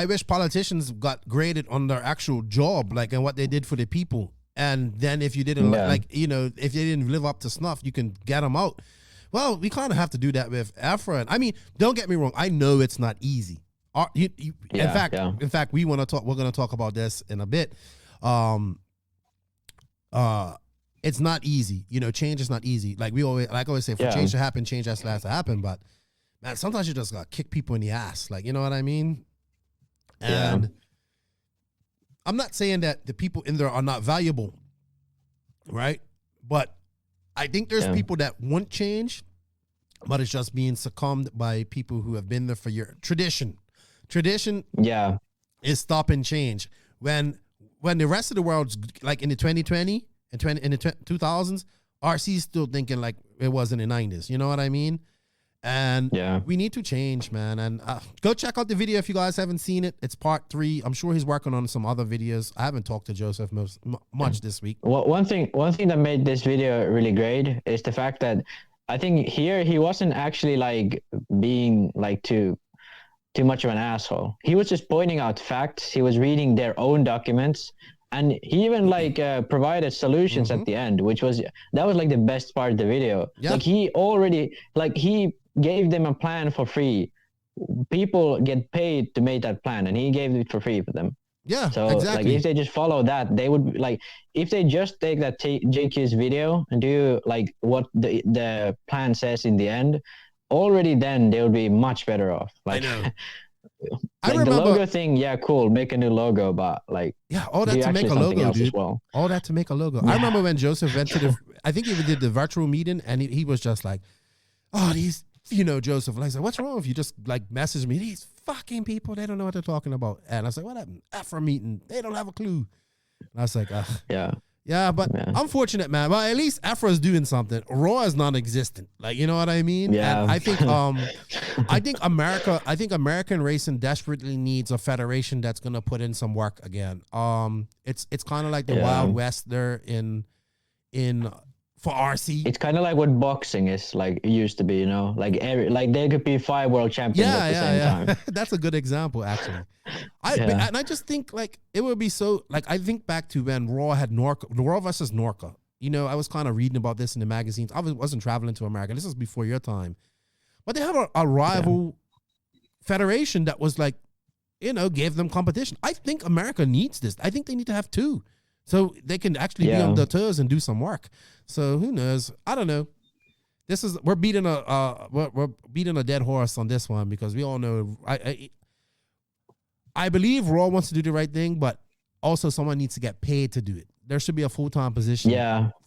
wish politicians got graded on their actual job, like, and what they did for the people. And then if you didn't, like, you know, if they didn't live up to snuff, you can get them out. Well, we kind of have to do that with AFRA. I mean, don't get me wrong. I know it's not easy. In fact, we're going to talk about this in a bit. It's not easy. You know, change is not easy. Like I always say, for change to happen, change has to happen. But man, sometimes you just got to kick people in the ass. Like, you know what I mean? And I'm not saying that the people in there are not valuable, right? But I think there's people that want change, but it's just being succumbed by people who have been there for years. Tradition is stopping change. When the rest of the world's like in the 2020 and in the 2000s, RC is still thinking like it was in the 90s. You know what I mean? And we need to change, man. And go check out the video if you guys haven't seen it. It's part 3. I'm sure he's working on some other videos. I haven't talked to Joseph much this week. Well, one thing that made this video really great is the fact that I think here he wasn't actually like being like too much of an asshole. He was just pointing out facts. He was reading their own documents, and he even like provided solutions at the end, which was like the best part of the video. Like he already he gave them a plan for free. People get paid to make that plan, and he gave it for free for them. Yeah, so exactly. Like if they just follow that, they would like if they just take that JQ's video and do like what the plan says in the end, already then they would be much better off. Like, I know. Like I remember, the logo thing, cool, make a new logo, but like all that to make a logo, dude. Well. All that to make a logo. I remember when Joseph went to I think he did the virtual meeting, and he was just like, "Oh, these, Joseph." And I said, "What's wrong with you? Just like message me. These fucking people, they don't know what they're talking about." And I said, "What happened? Afro meeting, they don't have a clue." And I was like, Yeah, but unfortunate, man. Well, at least Afro's doing something. Raw is non-existent. Like, you know what I mean? Yeah. And I think American racing desperately needs a federation that's gonna put in some work again. It's kind of like the Wild West there in for RC. It's kind of like what boxing is like it used to be, like there could be 5 world champions at the same time. That's a good example, actually. And I just think like it would be so like I think back to when Raw had Raw versus Norca. I was kind of reading about this in the magazines. I wasn't traveling to America. This was before your time, but they had a rival federation that was like, gave them competition. I think America needs this. I think they need to have 2. So they can actually be on their toes and do some work. So who knows? I don't know. We're beating a dead horse on this one because we all know. I believe Raw wants to do the right thing, but also someone needs to get paid to do it. There should be a full-time position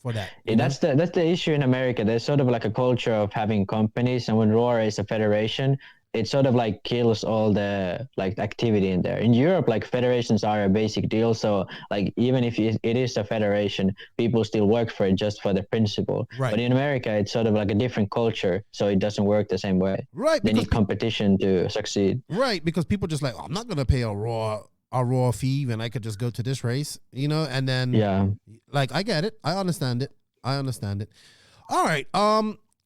for that. That's the issue in America. There's sort of like a culture of having companies, and when Raw is a federation, it sort of like kills all the like activity in there. In Europe, like federations are a basic deal. So like even if it is a federation, people still work for it just for the principle. Right. But in America, it's sort of like a different culture. So it doesn't work the same way. Right. They need competition to succeed. Right. Because people just like, I'm not going to pay a raw fee when I could just go to this race, and then like, I get it. I understand it. All right.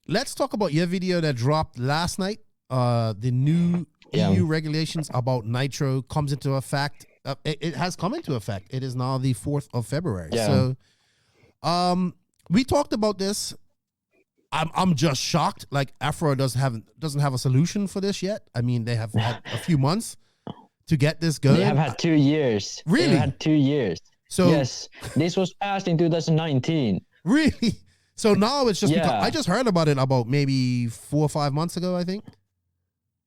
Let's talk about your video that dropped last night. The new EU regulations about nitro comes into effect. It has come into effect. It is now the 4th of February. Yeah. So, we talked about this. I'm just shocked. Like Afro doesn't have a solution for this yet. I mean, they have had a few months to get this going. They have had 2 years. Really? They had 2 years. So yes, this was passed in 2019. Really? So now it's just because Yeah. I just heard about it about maybe 4 or 5 months ago, I think.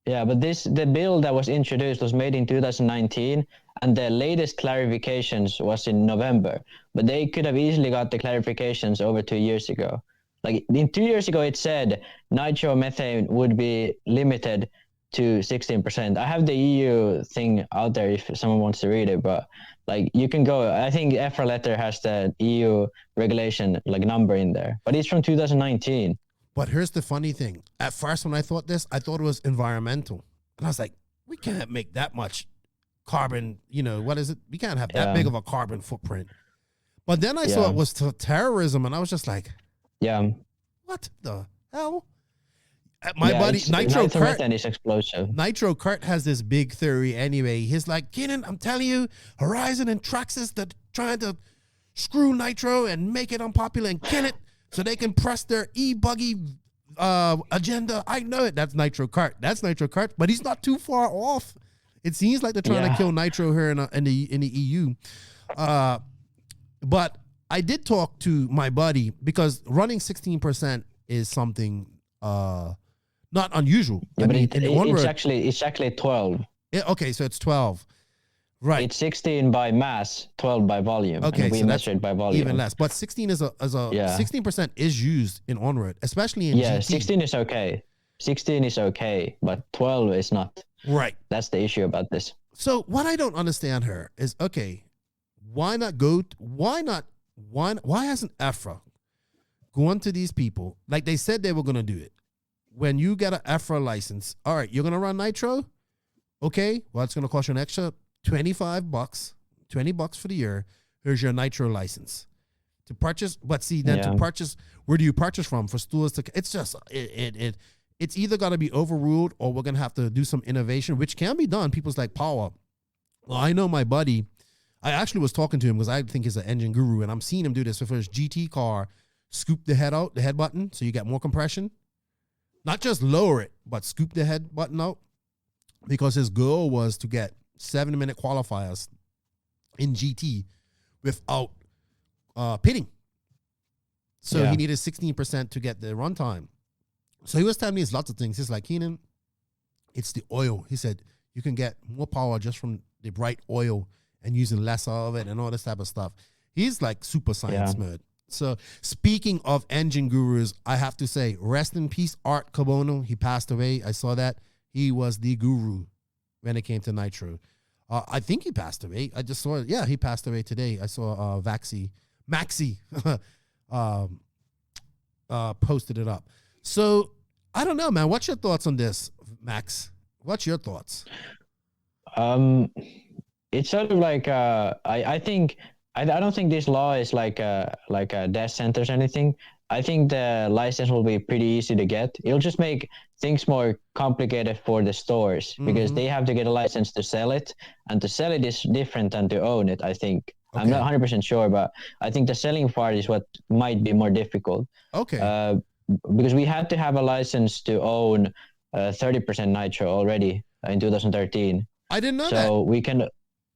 Yeah, but the bill that was introduced was made in 2019, and the latest clarifications was in November. But they could have easily got the clarifications over 2 years ago. Like in 2 years ago, it said nitromethane would be limited to 16%. I have the EU thing out there if someone wants to read it, but like you can go. I think EFRA letter has the EU regulation like number in there, but it's from 2019. But here's the funny thing. At first, when I thought it was environmental. And I was like, we can't make that much carbon, what is it? We can't have that big of a carbon footprint. But then I saw it was terrorism, and I was just like, what the hell? My buddy, Nitro Kurt. Is explosive. Nitro Kurt has this big theory anyway. He's like, Keenan, I'm telling you, Horizon and Traxxas, they're trying to screw Nitro and make it unpopular and kill it, so they can press their e-buggy agenda. I know it. That's Nitro Kart. But he's not too far off. It seems like they're trying to kill Nitro here in the EU. But I did talk to my buddy because running 16% is something not unusual. Yeah, but it's actually 12. Okay, so it's 12. Right. It's 16 by mass, 12 by volume. Okay, and we so measure it by volume. even less. But 16 is a Yeah. 16% is used in on-road, especially in Yeah, GT. 16 is okay. 16 is okay, but 12 is not. Right. That's the issue about this. So what I don't understand here is, okay, why hasn't EFRA gone to these people like they said they were going to do it? When you get an EFRA license, all right, you're going to run nitro? Okay, well, it's going to cost you an extra $25, $20 for the year. Here's your nitro license to purchase. But see, then to purchase, where do you purchase from? For stores to, it's just, it's either got to be overruled or we're going to have to do some innovation, which can be done. People's like Power. Well, I know my buddy, I actually was talking to him because I think he's an engine guru, and I'm seeing him do this for his GT car. Scoop the head out, the head button, so you get more compression. Not just lower it, but scoop the head button out, because his goal was to get 7-minute qualifiers in GT without pitting. So he needed 16% to get the runtime. So he was telling me it's lots of things. He's like, Keenan, it's the oil. He said you can get more power just from the right oil and using less of it and all this type of stuff. He's like super science nerd. So speaking of engine gurus, I have to say, rest in peace, Art Kabono. He passed away. I saw that. He was the guru when it came to nitro. I think he passed away. I just saw it. Yeah, he passed away today. I saw Maxi posted it up. So I don't know, man. What's your thoughts on this, Max? What's your thoughts? It's sort of like I think I don't think this law is like a death sentence or anything. I think the license will be pretty easy to get. It'll just make things more complicated for the stores because they have to get a license to sell it, and to sell it is different than to own it, I think. Okay. I'm not 100% sure, but I think the selling part is what might be more difficult. Okay. Because we had to have a license to own 30% nitro already in 2013. I didn't know that. So we can,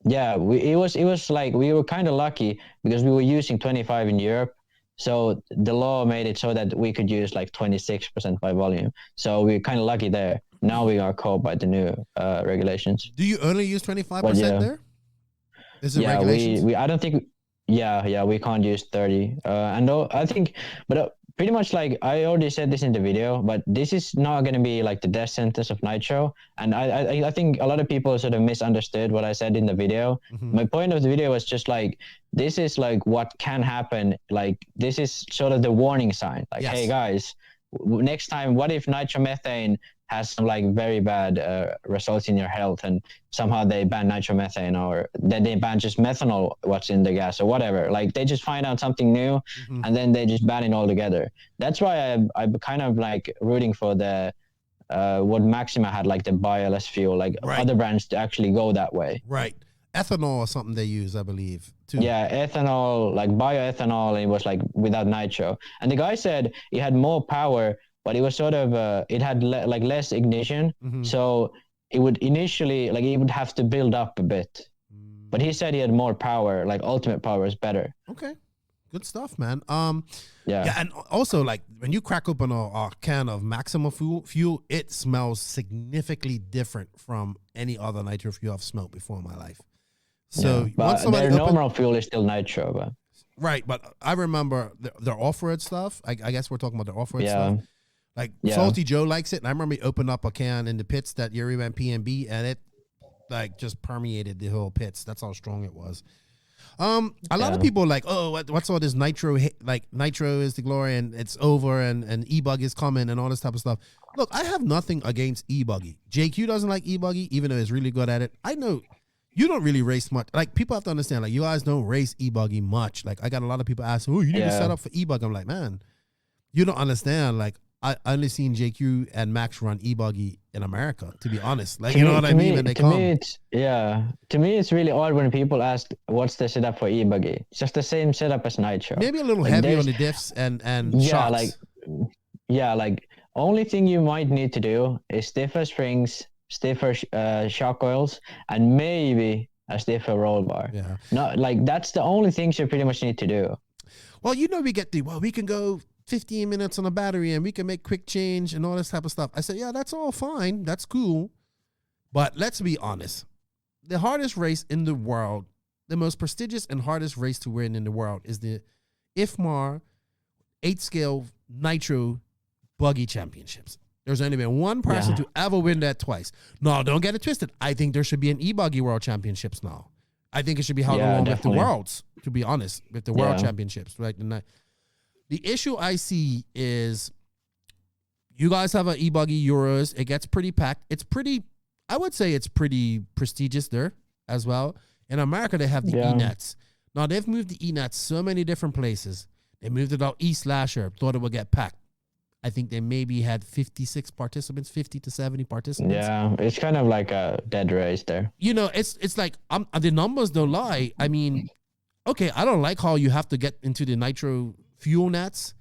it was like we were kind of lucky because we were using 25 in Europe. So the law made it so that we could use like 26% by volume. So we're kind of lucky there. Now we are caught by the new regulations. Do you only use 25% there? Is it regulations? I don't think. We can't use 30. I think, but pretty much like I already said this in the video, but this is not going to be like the death sentence of nitro. And I think a lot of people sort of misunderstood what I said in the video. My point of the video was just like, this is like what can happen. Like this is sort of the warning sign. Like, hey guys, next time, what if nitromethane has some like very bad results in your health, and somehow they ban nitromethane, or then they ban just methanol, what's in the gas or whatever. Like they just find out something new and then they just ban it altogether. That's why I'm kind of like rooting for the what Maxima had, like the bio-less fuel, like other brands to actually go that way. Right. Ethanol or something they use, I believe, too. Yeah, ethanol, like bioethanol, it was like without nitro. And the guy said it had more power, but it was sort of, it had like less ignition. So it would initially, like it would have to build up a bit. But he said he had more power, like ultimate power is better. Okay. Good stuff, man. Yeah, and also like when you crack open a can of Maxima fuel, it smells significantly different from any other nitro fuel I've smelled before in my life. So but their normal fuel is still nitro, but right. But I remember their off-road stuff. I guess we're talking about their off-road stuff. Like Salty Joe likes it, and I remember he opened up a can in the pits that Yuri went PNB, and it like just permeated the whole pits. That's how strong it was. A lot of people are like, oh, what's all this nitro? Like nitro is the glory, and it's over, and e-bug is coming, and all this type of stuff. Look, I have nothing against e-buggy. JQ doesn't like e-buggy, even though he's really good at it. I know you don't really race much. Like people have to understand, like you guys don't race e-buggy much. Like I got a lot of people asking, oh, you need to set up for e-bug. I'm like, man, you don't understand. Like I only seen JQ and Max run e-buggy in America, to be honest. Like, you know what I mean? When they come. To me, it's really odd when people ask, what's the setup for e-buggy? It's just the same setup as nitro. Maybe a little like heavy on the diffs and shocks. Like only thing you might need to do is stiffer springs, stiffer shock coils, and maybe a stiffer roll bar. Yeah. Not like that's the only things you pretty much need to do. Well, you know, we can go 15 minutes on a battery and we can make quick change and all this type of stuff. I said, yeah, that's all fine. That's cool. But let's be honest. the hardest race in the world, the most prestigious and hardest race to win in the world is the IFMAR 8-scale Nitro Buggy Championships. There's only been one person to ever win that twice. No, don't get it twisted. I think there should be an e-buggy World Championships now. I think it should be held along with the Worlds, to be honest, with the World Championships. Right? The issue I see is you guys have an e-buggy Euros. It gets pretty packed. I would say it's pretty prestigious there as well. In America, they have the E-Nets. Now, they've moved the E-Nets so many different places. They moved it out east last year, thought it would get packed. I think they maybe had 56 participants, 50 to 70 participants. Yeah, it's kind of like a dead race there. You know, it's like the numbers don't lie. I mean, okay, I don't like how you have to get into the nitro fuel nets,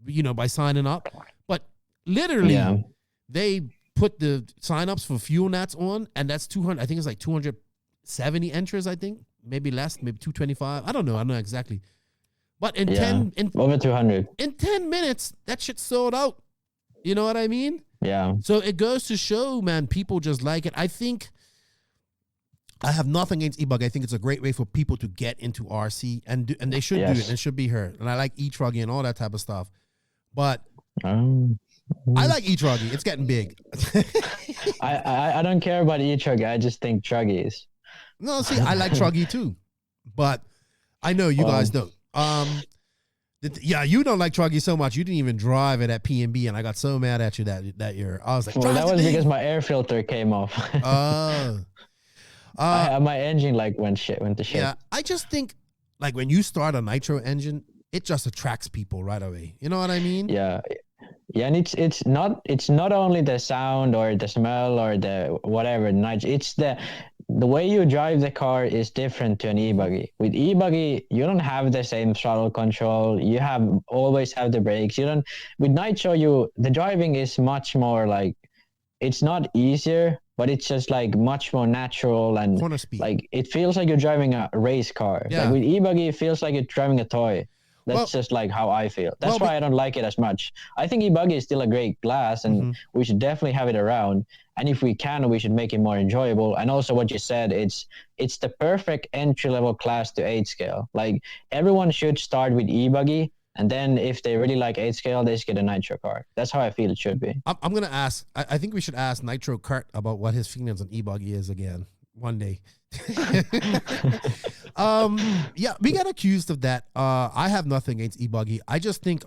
you know, by signing up. But literally, they put the signups for fuel nets on, and that's 200. I think it's like 270 entries. I think maybe less, maybe 225. I don't know exactly. But over 200. In 10 minutes, that shit sold out. You know what I mean? Yeah. So it goes to show, man, people just like it. I think I have nothing against e-bug. I think it's a great way for people to get into RC, and they should do it. It should be heard. And I like e-truggy and all that type of stuff. But I like e-truggy. It's getting big. I don't care about e-truggy. I just think truggies. No, see, I like truggy too. But I know you guys don't. You don't like truggy so much. You didn't even drive it at P&B, and I got so mad at you that year. I was like, well, that was because my air filter came off. My engine went to shit. Yeah, I just think like when you start a nitro engine, it just attracts people right away. You know what I mean? Yeah, and it's not only the sound or the smell or the whatever nitro. It's the way you drive the car is different to an e-buggy. With e-buggy, you don't have the same throttle control. You always have the brakes. With nitro, the driving is much more like, it's not easier, but it's just like much more natural, and corner speed. Like it feels like you're driving a race car. Yeah. Like with e-buggy, it feels like you're driving a toy. That's just like how I feel. That's why I don't like it as much. I think e-buggy is still a great class, and we should definitely have it around. And if we can, we should make it more enjoyable. And also what you said, it's the perfect entry-level class to 8-scale. Like everyone should start with e-buggy, and then if they really like 8-scale, they just get a nitro car. That's how I feel it should be. I'm going to ask, I think we should ask Nitro Kurt about what his feelings on e-buggy is again one day. We got accused of that. I have nothing against e-buggy. I just think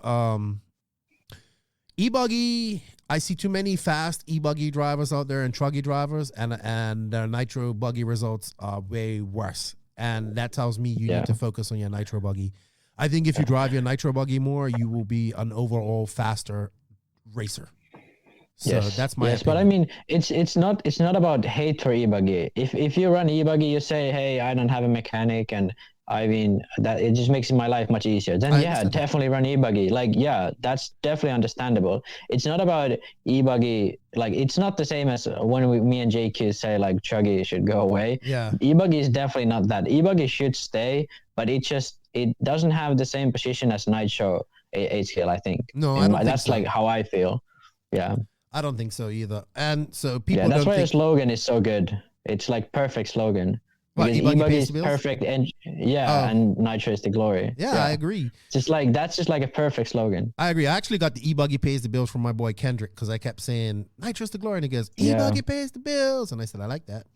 e-buggy, I see too many fast e-buggy drivers out there and truggy drivers, and their nitro buggy results are way worse. And that tells me you need to focus on your nitro buggy. I think if you drive your nitro buggy more, you will be an overall faster racer. So that's my opinion. But I mean, it's not about hate for e-buggy. If you run e-buggy, you say, hey, I don't have a mechanic, and I mean that it just makes my life much easier. Then definitely run e-buggy. Like that's definitely understandable. It's not about e-buggy. Like it's not the same as when me and JQ say like truggy should go away. Yeah, e-buggy is definitely not that. E-buggy should stay, but it doesn't have the same position as nitro 8-scale. I think. No, I don't. That's think so. like how I feel. Yeah. I don't think so either. And so people. Yeah, that's why the slogan is so good. It's like perfect slogan. Because e-buggy is perfect, and and nitro is the glory. Yeah, I agree. That's just like a perfect slogan. I agree. I actually got the e-buggy pays the bills from my boy Kendrick, because I kept saying nitro's the glory, and he goes, e-buggy pays the bills, and I said I like that.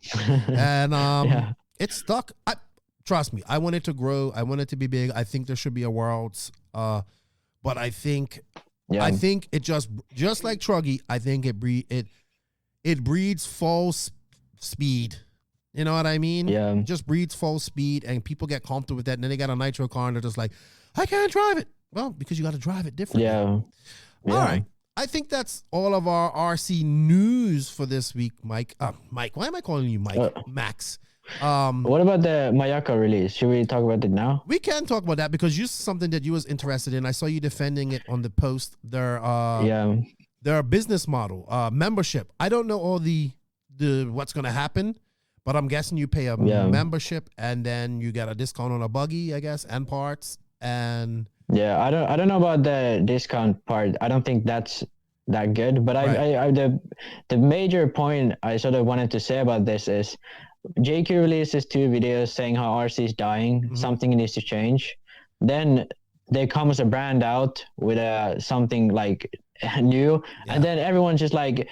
And it's stuck. Trust me, I want it to grow. I want it to be big. I think there should be a Worlds, but I think. Yeah. I think it just like truggy. I think it breeds false speed. You know what I mean? Yeah. It just breeds false speed, and people get comfortable with that. And then they got a nitro car, and they're just like, I can't drive it. Well, because you got to drive it differently. Yeah. All right. I think that's all of our RC news for this week, Mike. Mike, why am I calling you Mike? Max. What about the Mayako release? Should we talk about it now? We can talk about that, because something that you was interested in. I saw you defending it on the post. Their business model, membership. I don't know all the what's gonna happen, but I'm guessing you pay a membership, and then you get a discount on a buggy, I guess, and parts. And I don't know about the discount part. I don't think that's that good. But the major point I sort of wanted to say about this is, JQ releases 2 videos saying how RC is dying, something needs to change. Then there comes a brand out with something like new, and then everyone just like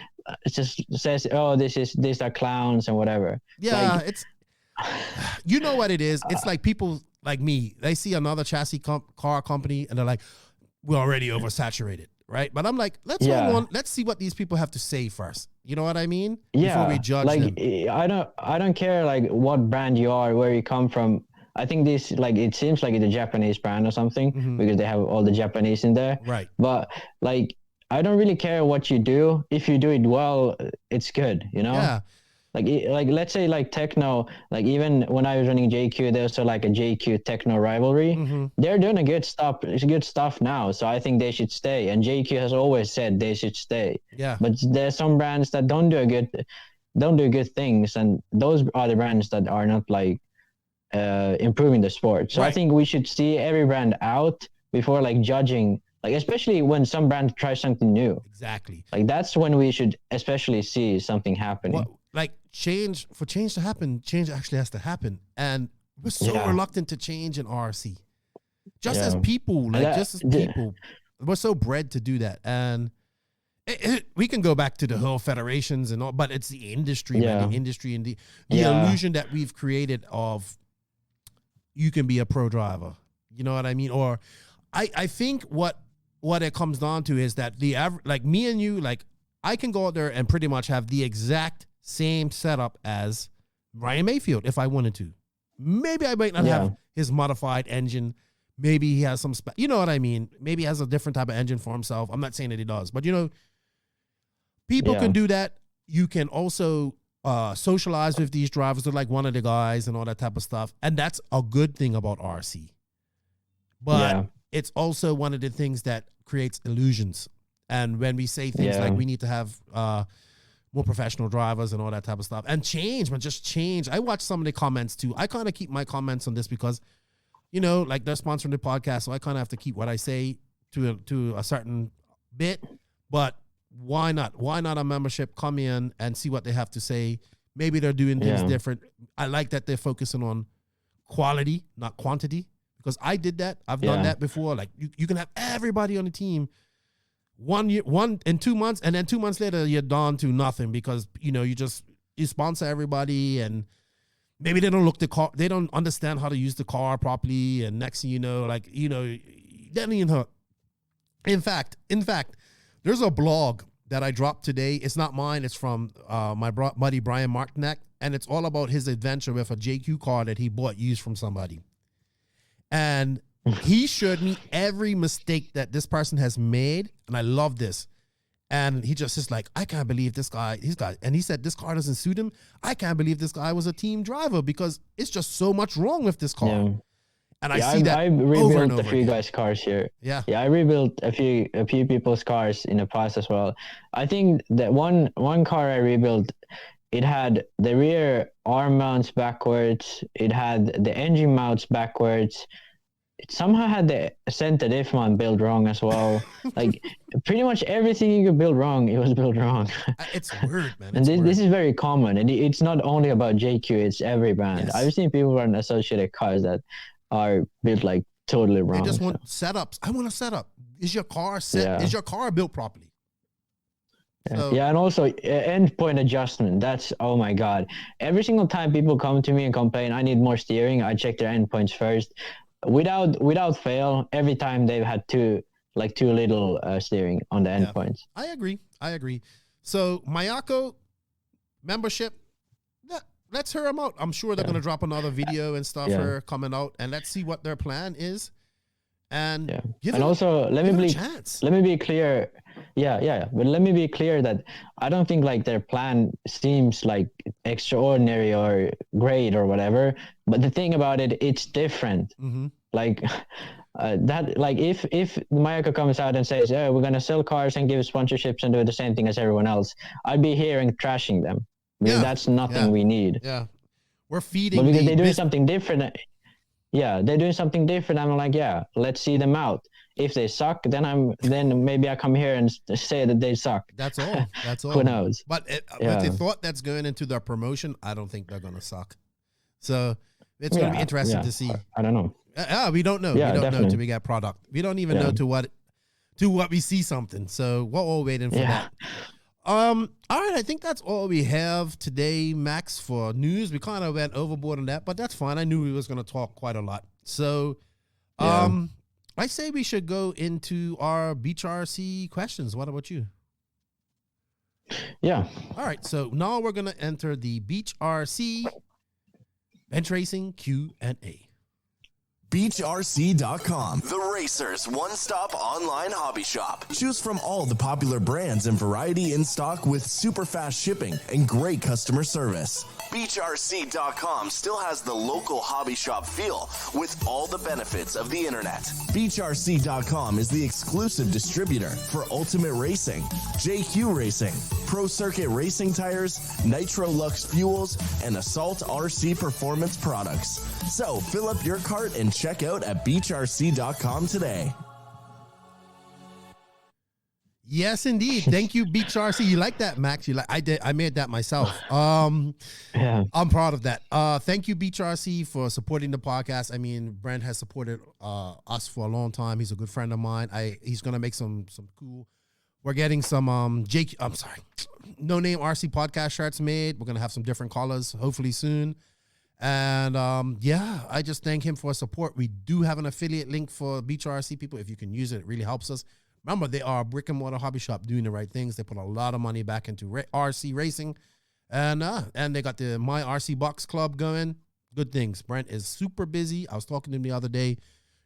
just says, "Oh, these are clowns and whatever." Yeah, like, it's you know what it is. It's like people like me. They see another chassis car company and they're like, "We're already oversaturated." Right, but I'm like, let's see what these people have to say first. You know what I mean? Yeah, before we judge like them. I don't care like what brand you are, where you come from. I think this like it seems like it's a Japanese brand or something because they have all the Japanese in there. Right. But like I don't really care what you do. If you do it well, it's good. You know. Yeah. Like let's say like Tekno, like even when I was running JQ, there's also like a JQ Tekno rivalry. They're doing good stuff now, so I think they should stay. And JQ has always said they should stay. Yeah. But there's some brands that don't do good things, and those are the brands that are not like improving the sport. So I think we should see every brand out before like judging. Like especially when some brand tries something new. Exactly. Like that's when we should especially see something happening. Like change to happen, change actually has to happen, and we're so reluctant to change in RC. Just as people, we're so bred to do that, and we can go back to the whole federations and all, but it's the industry, man, the industry and the illusion that we've created of you can be a pro driver. You know what I mean? Or I think what it comes down to is that like me and you, like I can go out there and pretty much have the exact same setup as Ryan Mayfield if I wanted to. Maybe I might not have his modified engine. Maybe he has some, you know what I mean? Maybe he has a different type of engine for himself. I'm not saying that he does, but you know, people can do that. You can also socialize with these drivers. They're like one of the guys and all that type of stuff. And that's a good thing about RC. But it's also one of the things that creates illusions. And when we say things like we need to have more professional drivers and all that type of stuff, and change, man, just change. I watch some of the comments too. I kind of keep my comments on this because, you know, like they're sponsoring the podcast, so I kind of have to keep what I say to a certain bit. But why not? Why not a membership come in and see what they have to say? Maybe they're doing things different. I like that they're focusing on quality, not quantity, because I did that. I've done that before. Like you can have everybody on the team 1 year, 1 and 2 months, and then 2 months later you're down to nothing because you know you sponsor everybody and maybe they don't look the car, they don't understand how to use the car properly, and next thing you know, like then in fact, there's a blog that I dropped today. It's not mine. It's from my buddy Brian Martinek, and it's all about his adventure with a JQ car that he bought used from somebody, and he showed me every mistake that this person has made, and I love this. And he just is like, I can't believe this guy, and he said this car doesn't suit him. I can't believe this guy was a team driver because it's just so much wrong with this car. Yeah. And I see that I rebuilt over and over a few again. guys' cars here. Yeah, I rebuilt a few people's cars in the past as well. I think that one car I rebuilt, it had the rear arm mounts backwards. It had the engine mounts backwards. It somehow had the center diff mount built wrong as well. Like pretty much everything you could build wrong, it was built wrong. It's weird, man. And this is very common. And it's not only about JQ, it's every brand. Yes. I've seen people run associated cars that are built like totally wrong. They just want setups. I want a setup. Is your car set? Yeah. Is your car built properly? So, and also endpoint adjustment. That's, oh my God. Every single time people come to me and complain, I need more steering, I check their endpoints first. Without fail, every time they've had too little steering on the endpoints. I agree. So Mayako membership, let's hear them out. I'm sure they're gonna drop another video and stuff here coming out, and let's see what their plan is. And let me be clear. But let me be clear that I don't think like their plan seems like extraordinary or great or whatever. But the thing about it, it's different. Mm-hmm. Like that. Like if Mayako comes out and says, "Oh, we're gonna sell cars and give sponsorships and do the same thing as everyone else," I'd be here and trashing them. Because that's nothing we need. Yeah, we're feeding. But because they're doing something different. Yeah, they're doing something different. I'm like, let's see them out. If they suck, then maybe I come here and say that they suck. That's all. That's all. Who knows? But with the thought that's going into their promotion, I don't think they're going to suck. So it's going to be interesting to see. I don't know. We don't know. Yeah, we don't definitely. know till we get product. We don't even know to what we see something. So we're all waiting for that. All right, I think that's all we have today, Max, for news. We kind of went overboard on that, but that's fine. I knew we was going to talk quite a lot. So I say we should go into our Beach RC questions. What about you? Yeah. All right, so now we're going to enter the Beach RC bench racing Q&A. BeachRC.com, the racers' one-stop online hobby shop. Choose from all the popular brands and variety in stock with super fast shipping and great customer service. BeachRC.com still has the local hobby shop feel with all the benefits of the internet. BeachRC.com is the exclusive distributor for Ultimate Racing, JQ Racing, Pro Circuit Racing Tires, Nitro Lux Fuels, and Assault RC Performance products. So fill up your cart and check out at BeachRC.com today. Yes, indeed. Thank you, Beach RC. You like that, Max? I made that myself. I'm proud of that. Thank you, Beach RC, for supporting the podcast. I mean, Brent has supported us for a long time. He's a good friend of mine. He's gonna make some cool. We're getting some No Name RC podcast shirts made. We're gonna have some different colors, hopefully soon. And I just thank him for support. We do have an affiliate link for Beach RC people. If you can use it, it really helps us. Remember, they are a brick and mortar hobby shop doing the right things. They put a lot of money back into RC racing, and they got the My RC Box Club going. Good things. Brent is super busy. I was talking to him the other day.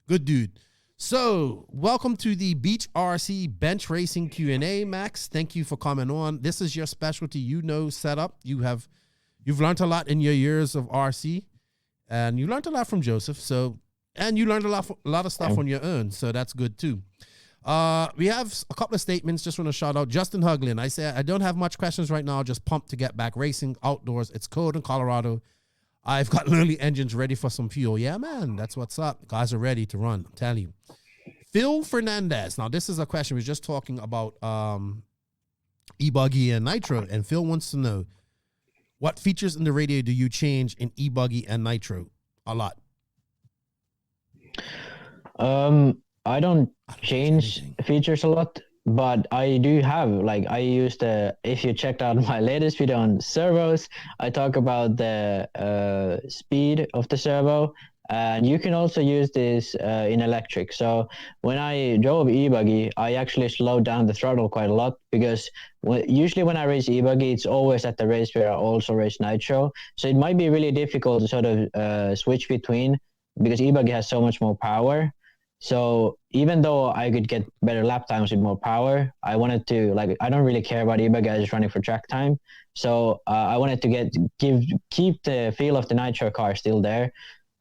Good dude. So, welcome to the Beach RC Bench Racing Q&A, Max. Thank you for coming on. This is your specialty, setup. You've learned a lot in your years of RC, and you learned a lot from Joseph. And you learned a lot of stuff on your own. So that's good too. We have a couple of statements. Just want to shout out Justin Huglin. I say I don't have much questions right now. Just pumped to get back racing outdoors. It's cold in Colorado. I've got literally engines ready for some fuel. Yeah, man, that's what's up. Guys are ready to run. I'm telling you. Phil Fernandez. Now, this is a question. We're just talking about e-buggy and nitro, and Phil wants to know, what features in the radio do you change in e-buggy and nitro? A lot. I don't change features a lot, but I do have, I used if you checked out my latest video on servos, I talk about the speed of the servo, and you can also use this in electric. So when I drove e-buggy, I actually slowed down the throttle quite a lot, because usually when I race e-buggy, it's always at the race where I also race nitro. So it might be really difficult to sort of switch between, because e-buggy has so much more power. So even though I could get better lap times with more power, I wanted to, I don't really care about e-buggy, I just running for track time. So I wanted to keep the feel of the nitro car still there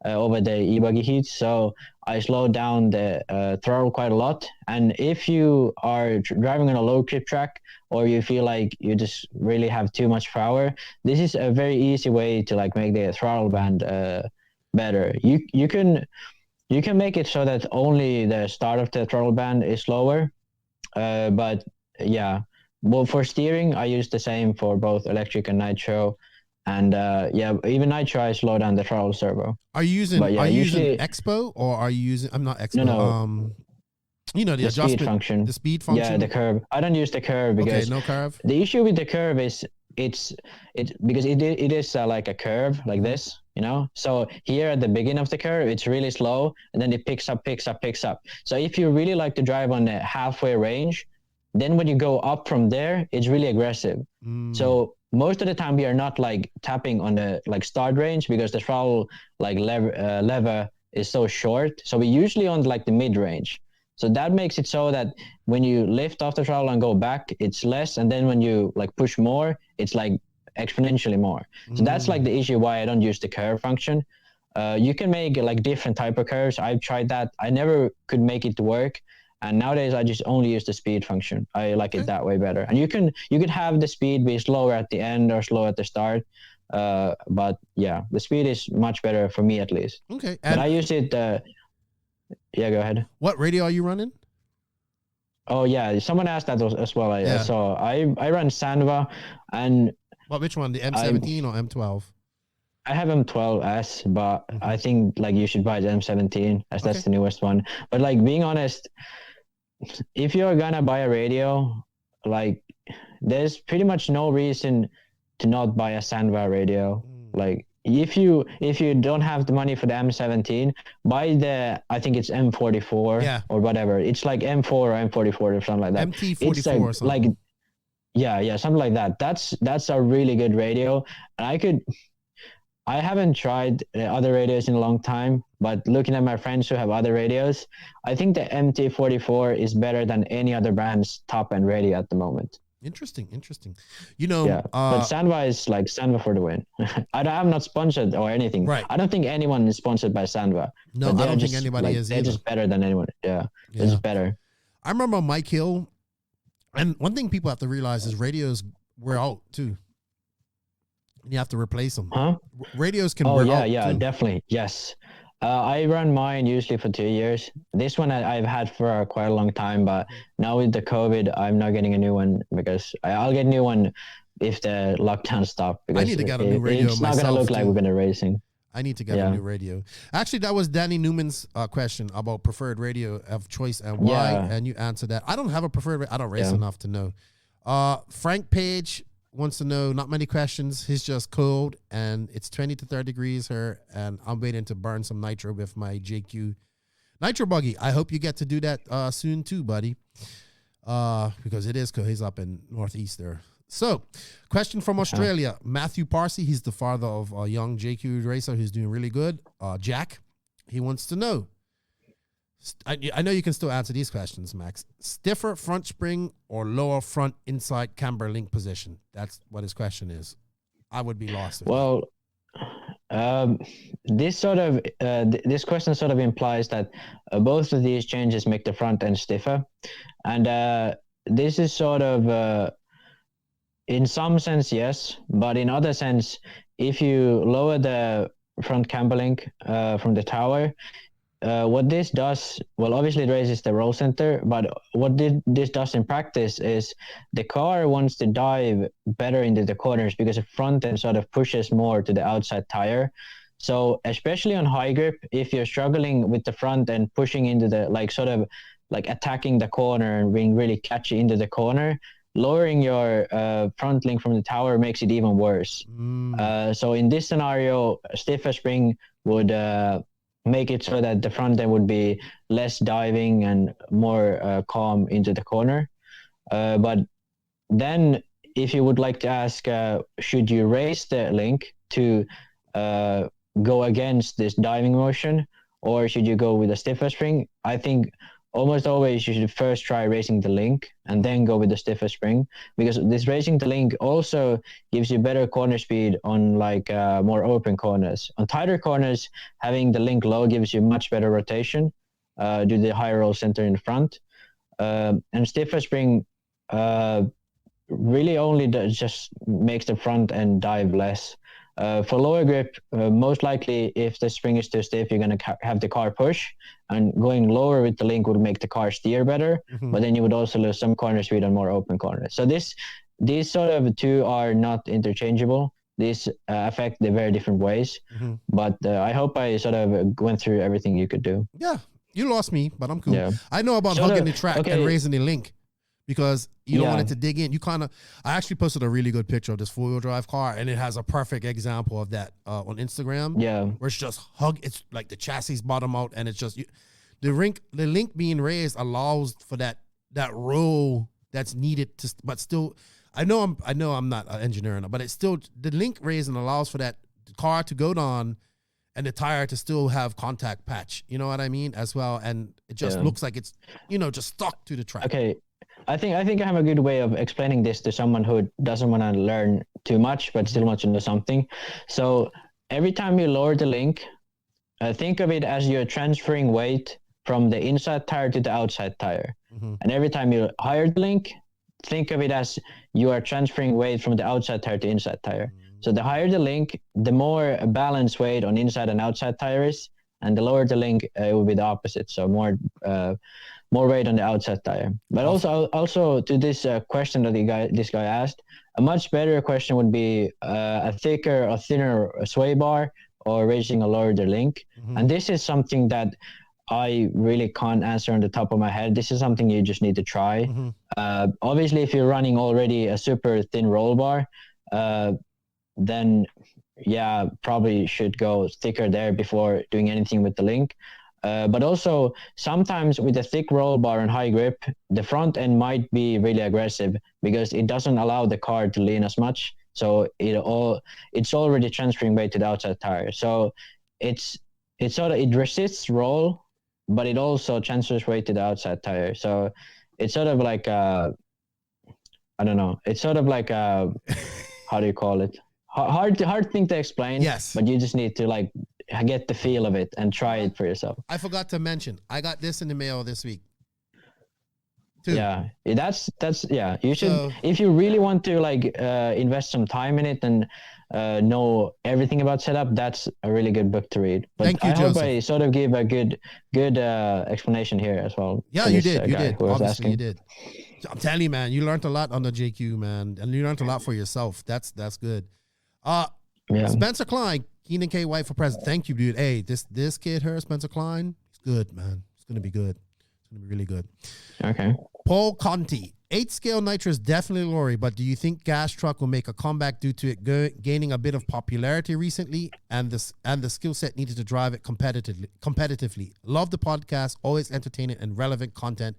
over the e-buggy heats. So I slowed down the throttle quite a lot. And if you are driving on a low grip track, or you feel like you just really have too much power, this is a very easy way to make the throttle band better. You can make it so that only the start of the throttle band is slower. But yeah, well, for steering, I use the same for both electric and nitro. And even nitro, I slow down the throttle servo. Are you using using Expo, or are you using, I'm not Expo. No. The adjustment speed function. The speed function. Yeah, the curve. I don't use the curve because no curve. The issue with the curve is it's because it is like a curve like this, So here at the beginning of the curve, it's really slow, and then it picks up. So if you really like to drive on the halfway range, then when you go up from there, it's really aggressive. So most of the time we are not tapping on the start range, because the throttle lever is so short. So we usually on the mid range. So that makes it so that when you lift off the throttle and go back, it's less. And then when you push more, it's exponentially more. So that's the issue why I don't use the curve function. You can make different type of curves. I've tried that. I never could make it to work. And nowadays I just only use the speed function. I like it that way better. And you can have the speed be slower at the end or slower at the start. But yeah, the speed is much better for me at least. Okay. But I use it Yeah, go ahead. What radio are you running? Oh yeah, someone asked that as well. Yeah. So I run Sanva, and Which one? The M17 or M12? I have M12S, but I think like you should buy the M17 as that's the newest one. But like being honest, if you're gonna buy a radio, like there's pretty much no reason to not buy a Sanva radio. Like if you don't have the money for the M17, buy I think it's M44 or whatever. It's like M4 or M44 or something like that. MT44 it's like, or something. Like, yeah, something like that. That's a really good radio. And I haven't tried other radios in a long time, but looking at my friends who have other radios, I think the MT44 is better than any other brand's top-end radio at the moment. Interesting. You know, but Sanva is like Sanva for the win. I'm not sponsored or anything. Right. I don't think anyone is sponsored by Sanva. No, I don't think anybody is They're either. just better than anyone. Yeah, they're just better. I remember Mike Hill, and one thing people have to realize is radios wear out too. You have to replace them. Huh? Radios can wear out. Yeah, too. definitely. Yes. I run mine usually for 2 years. This one I've had for quite a long time, but now with the COVID, I'm not getting a new one because I'll get a new one if the lockdown stop. Because I need to get a new radio It's not going to look like we're going to racing. I need to get a new radio. Actually, that was Danny Newman's question about preferred radio of choice and why, and you answered that. I don't have a preferred. I don't race enough to know. Frank Page wants to know, not many questions. He's just cold, and it's 20 to 30 degrees here, and I'm waiting to burn some nitro with my JQ nitro buggy. I hope you get to do that soon too, buddy, because it is cold. He's up in Northeast there. So, question from Australia. Matthew Parsi, he's the father of a young JQ racer who's doing really good. Jack, he wants to know. I know you can still answer these questions, Max. Stiffer front spring or lower front inside camber link position? That's what his question is. I would be lost. Well, this question sort of implies that both of these changes make the front end stiffer. And this is sort of, in some sense, yes. But in other sense, if you lower the front camber link from the tower, what this does, well, obviously it raises the roll center, but what this does in practice is the car wants to dive better into the corners because the front end sort of pushes more to the outside tire. So especially on high grip, if you're struggling with the front end pushing into the, like attacking the corner and being really catchy into the corner, lowering your front link from the tower makes it even worse. So in this scenario, stiffer spring would make it so that the front end would be less diving and more calm into the corner. But then if you would like to ask, should you raise the link to go against this diving motion, or should you go with a stiffer spring? I think almost always you should first try raising the link and then go with the stiffer spring, because this raising the link also gives you better corner speed on more open corners. On tighter corners, having the link low gives you much better rotation due to the higher roll center in front. And stiffer spring really only just makes the front end dive less. For lower grip, most likely if the spring is too stiff, you're going to have the car push, and going lower with the link would make the car steer better, but then you would also lose some corner speed on more open corners. So these sort of two are not interchangeable. These affect the very different ways, but I hope I sort of went through everything you could do. Yeah, you lost me, but I'm cool. Yeah. I know about hugging the track and raising the link, because you don't want it to dig in. I actually posted a really good picture of this 4-wheel drive car, and it has a perfect example of that on Instagram. Yeah, where it's just it's like the chassis bottom out, and it's just the link being raised allows for that roll that's needed to, but still, I know I'm not an engineer, but it's still the link raising allows for that car to go down and the tire to still have contact patch. You know what I mean, as well, and it just looks like it's just stuck to the track. Okay. I think I have a good way of explaining this to someone who doesn't want to learn too much but still wants to know something. So every time you lower the link, think of it as you're transferring weight from the inside tire to the outside tire. And every time you higher the link, think of it as you are transferring weight from the outside tire to inside tire. So the higher the link, the more balanced weight on inside and outside tire is, and the lower the link, it will be the opposite. So more weight on the outside tire. But also to this question that this guy asked, a much better question would be a thicker or thinner sway bar or racing a lower the link. And this is something that I really can't answer on the top of my head. This is something you just need to try. Obviously, if you're running already a super thin roll bar, then yeah, probably should go thicker there before doing anything with the link. But also sometimes with a thick roll bar and high grip, the front end might be really aggressive because it doesn't allow the car to lean as much. So it's already transferring weight to the outside tire. So it resists roll, but it also transfers weight to the outside tire. So it's sort of like I don't know. It's sort of like how do you call it? Hard thing to explain. Yes. But you just need to like get the feel of it and try it for yourself. I forgot to mention, I got this in the mail this week. Too. Yeah, that's yeah. You should, if you really want to like invest some time in it and know everything about setup, that's a really good book to read. But Thank you, I Joseph. hope I sort of gave a good explanation here as well. Yeah, you did. Obviously, asking. you did. I'm telling you, man, you learned a lot on the JQ, man, and you learned a lot for yourself. That's good. Yeah. Spencer Klein, Keenan K. White for president. Thank you, dude. Hey, this kid here, Spencer Klein, he's good, man. It's gonna be good. It's gonna be really good. Okay. Paul Conti, 8-scale nitrous definitely lorry, but do you think gas truck will make a comeback due to it gaining a bit of popularity recently and the skill set needed to drive it competitively? Love the podcast, always entertaining and relevant content.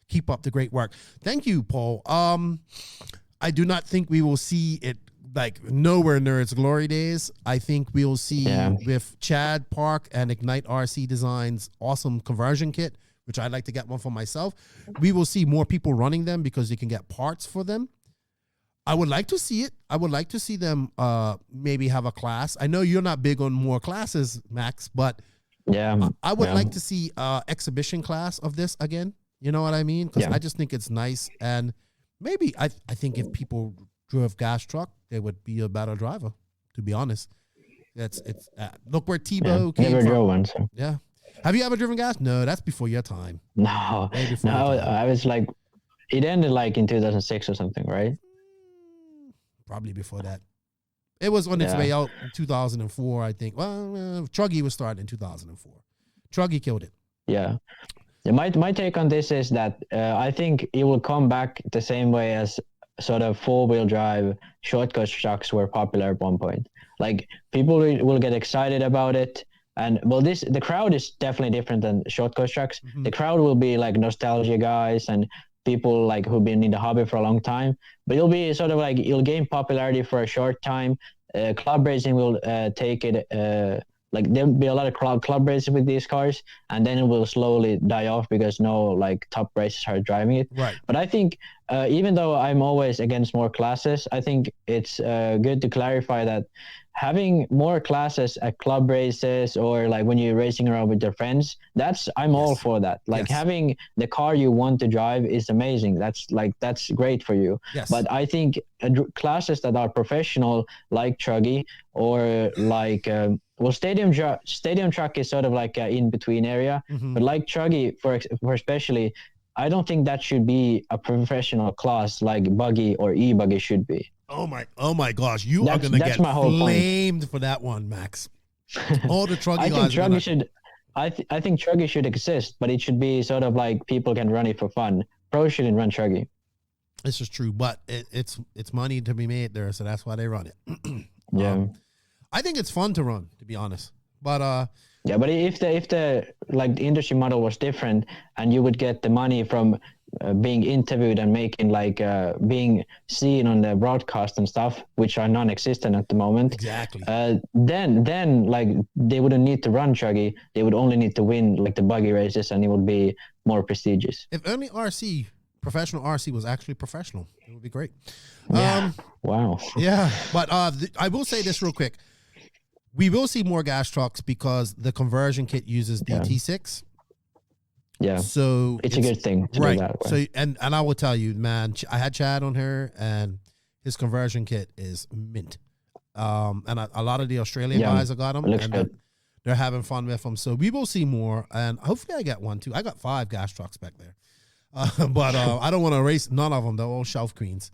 Keep up the great work. Thank you, Paul. I do not think we will see it like nowhere near its glory days. I think we will see with Chad Park and Ignite RC Designs awesome conversion kit, which I'd like to get one for myself. We will see more people running them because you can get parts for them. I would like to see it. I would like to see them maybe have a class. I know you're not big on more classes, Max, but yeah, I would like to see exhibition class of this again. You know what I mean? Because I just think it's nice. And maybe I think if people drove gas truck, they would be a better driver, to be honest. Look where Tebow came never from. drove one, so. Yeah. Have you ever driven gas? No, that's before your time. No, I was like, it ended like in 2006 or something, right? Probably before that. It was on its way out in 2004, I think. Well, Truggy was started in 2004. Truggy killed it. Yeah. My take on this is that I think it will come back the same way as sort of four-wheel drive short course trucks were popular at one point. Like people will get excited about it. And well, the crowd is definitely different than short course trucks. Mm-hmm. The crowd will be like nostalgia guys and people like who've been in the hobby for a long time. But you'll be sort of like, you'll gain popularity for a short time. Club racing will take it. Like there'll be a lot of club races with these cars, and then it will slowly die off because no like top races are driving it. Right. But I think even though I'm always against more classes, I think it's good to clarify that having more classes at club races or like when you're racing around with your friends, I'm all for that. Like having the car you want to drive is amazing. That's great for you. Yes. But I think classes that are professional, like Truggy or like stadium truck is sort of like an in-between area. Mm-hmm. But like Truggy, for especially, I don't think that should be a professional class like buggy or e-buggy should be. Oh my gosh, you are gonna get flamed for that one, Max. All the Truggy guys. I think Truggy should exist, but it should be sort of like people can run it for fun. Pros shouldn't run Truggy. This is true, but it's money to be made there, so that's why they run it. Yeah, I think it's fun to run, to be honest. But yeah, but if the like the industry model was different, and you would get the money from being interviewed and making like being seen on the broadcast and stuff, which are non-existent at the moment. Exactly. Then like they wouldn't need to run Truggy. They would only need to win like the buggy races, and it would be more prestigious. If only professional RC was actually professional, it would be great. Yeah. Wow. Yeah, but I will say this real quick. We will see more gas trucks because the conversion kit uses DT6. Yeah. So it's a good thing to do that way. So and I will tell you, man, I had Chad on here and his conversion kit is mint. And a lot of the Australian guys have got them. It looks good. they're having fun with them. So we will see more, and hopefully I get one too. I got 5 gas trucks back there, but I don't want to race none of them. They're all shelf queens.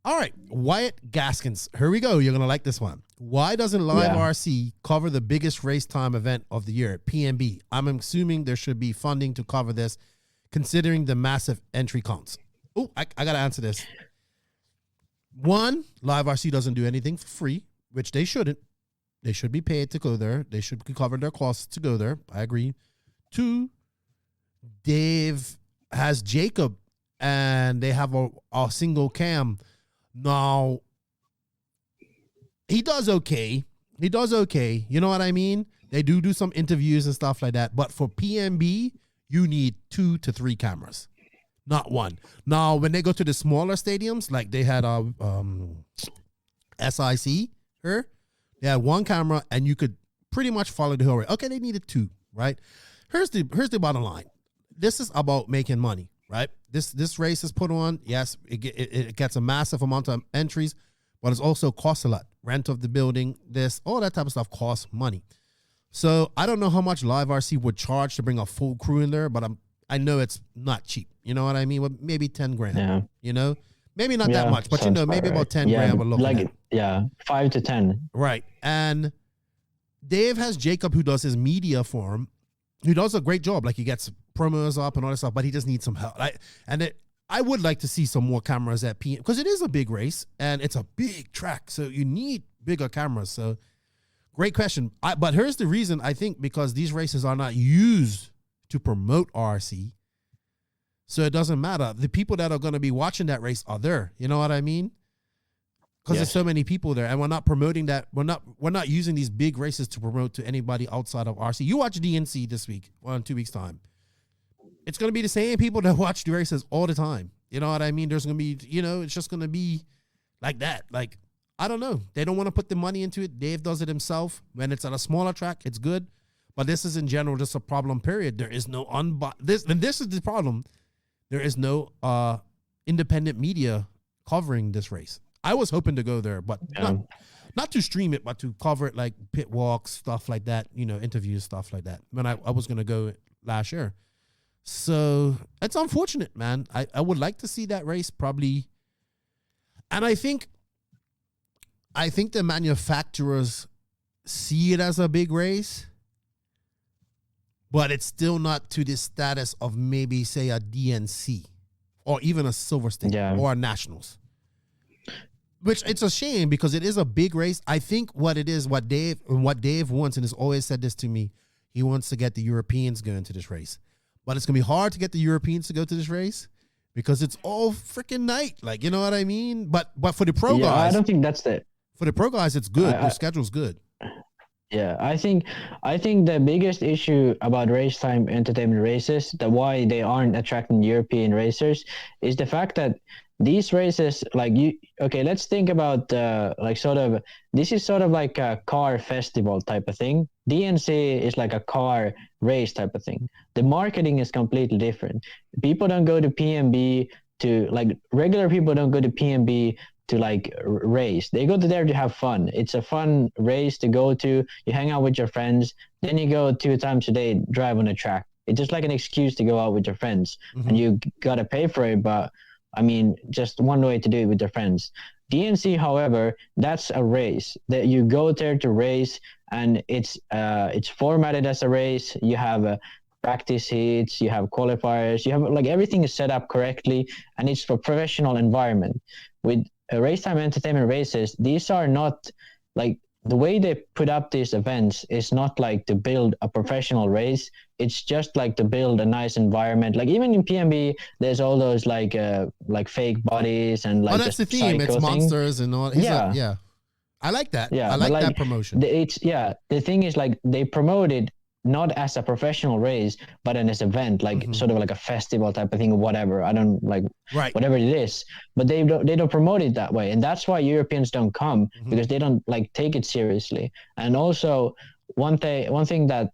All right, Wyatt Gaskins. Here we go. You're gonna like this one. Why doesn't Live RC cover the biggest race time event of the year, PMB? I'm assuming there should be funding to cover this, considering the massive entry counts. Oh, I got to answer this. One, Live RC doesn't do anything for free, which they shouldn't. They should be paid to go there. They should cover their costs to go there. I agree. 2, Dave has Jacob, and they have a single cam. Now, he does okay. He does okay. You know what I mean? They do some interviews and stuff like that. But for PMB, you need 2 to 3 cameras, not 1. Now, when they go to the smaller stadiums, like they had SIC here, they had 1 camera, and you could pretty much follow the whole way. Okay, they needed 2, right? Here's the bottom line. This is about making money, right? This race is put on. Yes, it gets a massive amount of entries, but it also costs a lot. Rent of the building, all that type of stuff costs money. So I don't know how much Live RC would charge to bring a full crew in there, but I know it's not cheap. You know what I mean? Well, maybe 10 grand. Yeah. You know, maybe not that much, but maybe about 10 grand. We're looking at. 5 to 10. Right, and Dave has Jacob, who does his media for him, who does a great job. Like, he gets promos up and all that stuff, but he just needs some help. I would like to see some more cameras at PM, because it is a big race and it's a big track, so you need bigger cameras. So, great question. But here's the reason, I think, because these races are not used to promote RC, so it doesn't matter. The people that are going to be watching that race are there. You know what I mean? Because there's so many people there, and we're not promoting that. We're not using these big races to promote to anybody outside of RC. You watch DNC this week, or in 2 weeks' time. It's going to be the same people that watch the races all the time. You know what I mean? There's going to be, it's just going to be like that. Like, I don't know. They don't want to put the money into it. Dave does it himself. When it's at a smaller track, it's good. But this is, in general, just a problem, period. There is no this is the problem. There is no independent media covering this race. I was hoping to go there, but not to stream it, but to cover it, like pit walks, stuff like that, interviews, stuff like that. When I was going to go last year. So it's unfortunate, man. I would like to see that race probably. And I think the manufacturers see it as a big race, but it's still not to the status of maybe, say, a DNC or even a Silver State or a Nationals. Which, it's a shame, because it is a big race. I think what it is, what Dave wants, and has always said this to me, he wants to get the Europeans going to this race. But it's going to be hard to get the Europeans to go to this race because it's all freaking night. Like, you know what I mean? But for the pro guys, I don't think that's it. For the pro guys, it's good. Their schedule's good. Yeah, I think the biggest issue about race time entertainment races, why they aren't attracting European racers, is the fact that these races, let's think about this is sort of like a car festival type of thing. DNC is like a car race type of thing. The marketing is completely different. People don't go to PMB regular people don't go to PMB to race. They go to there to have fun. It's a fun race to go to. You hang out with your friends. Then you go 2 times a day, drive on a track. It's just like an excuse to go out with your friends. Mm-hmm. And you got to pay for it, but just one way to do it with your friends. DNC, however, that's a race that you go there to race, and it's formatted as a race. You have practice heats, you have qualifiers, you have everything is set up correctly, and it's for professional environment. With race time entertainment races, these are not the way they put up these events is not to build a professional race. It's just to build a nice environment. Even in PMB, there's all those fake bodies and that's the theme. It's monsters and all. Yeah. I like that. Yeah, I like that promotion. The thing is they promote it not as a professional race, but as an event, sort of like a festival type of thing or whatever. I don't whatever it is, but they don't promote it that way. And that's why Europeans don't come, because they don't take it seriously. And also one thing that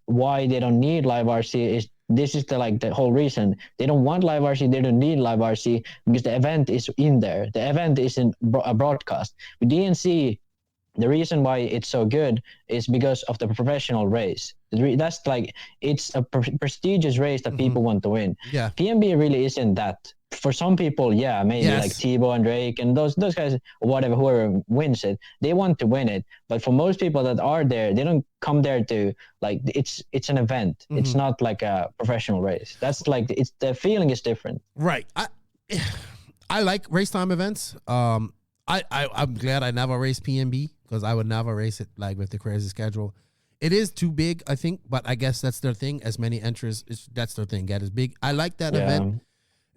why they don't need Live RC is this is the whole reason. They don't want Live RC. They don't need Live RC because the event is in there. The event is in a broadcast. With DNC, the reason why it's so good is because of the professional race. That's like, it's a prestigious race that people want to win. Yeah. PMB really isn't that. For some people, yeah, maybe like Tebow and Drake and those guys, or whatever, whoever wins it, they want to win it. But for most people that are there, they don't come there to, like, it's an event. It's not like a professional race. That's like, it's, the feeling is different. Right. I like race time events. I'm glad I never raced PMB, because I would never race it like with the crazy schedule. It is too big, I think, but I guess that's their thing. As many entries, that's their thing. Get as big. I like that event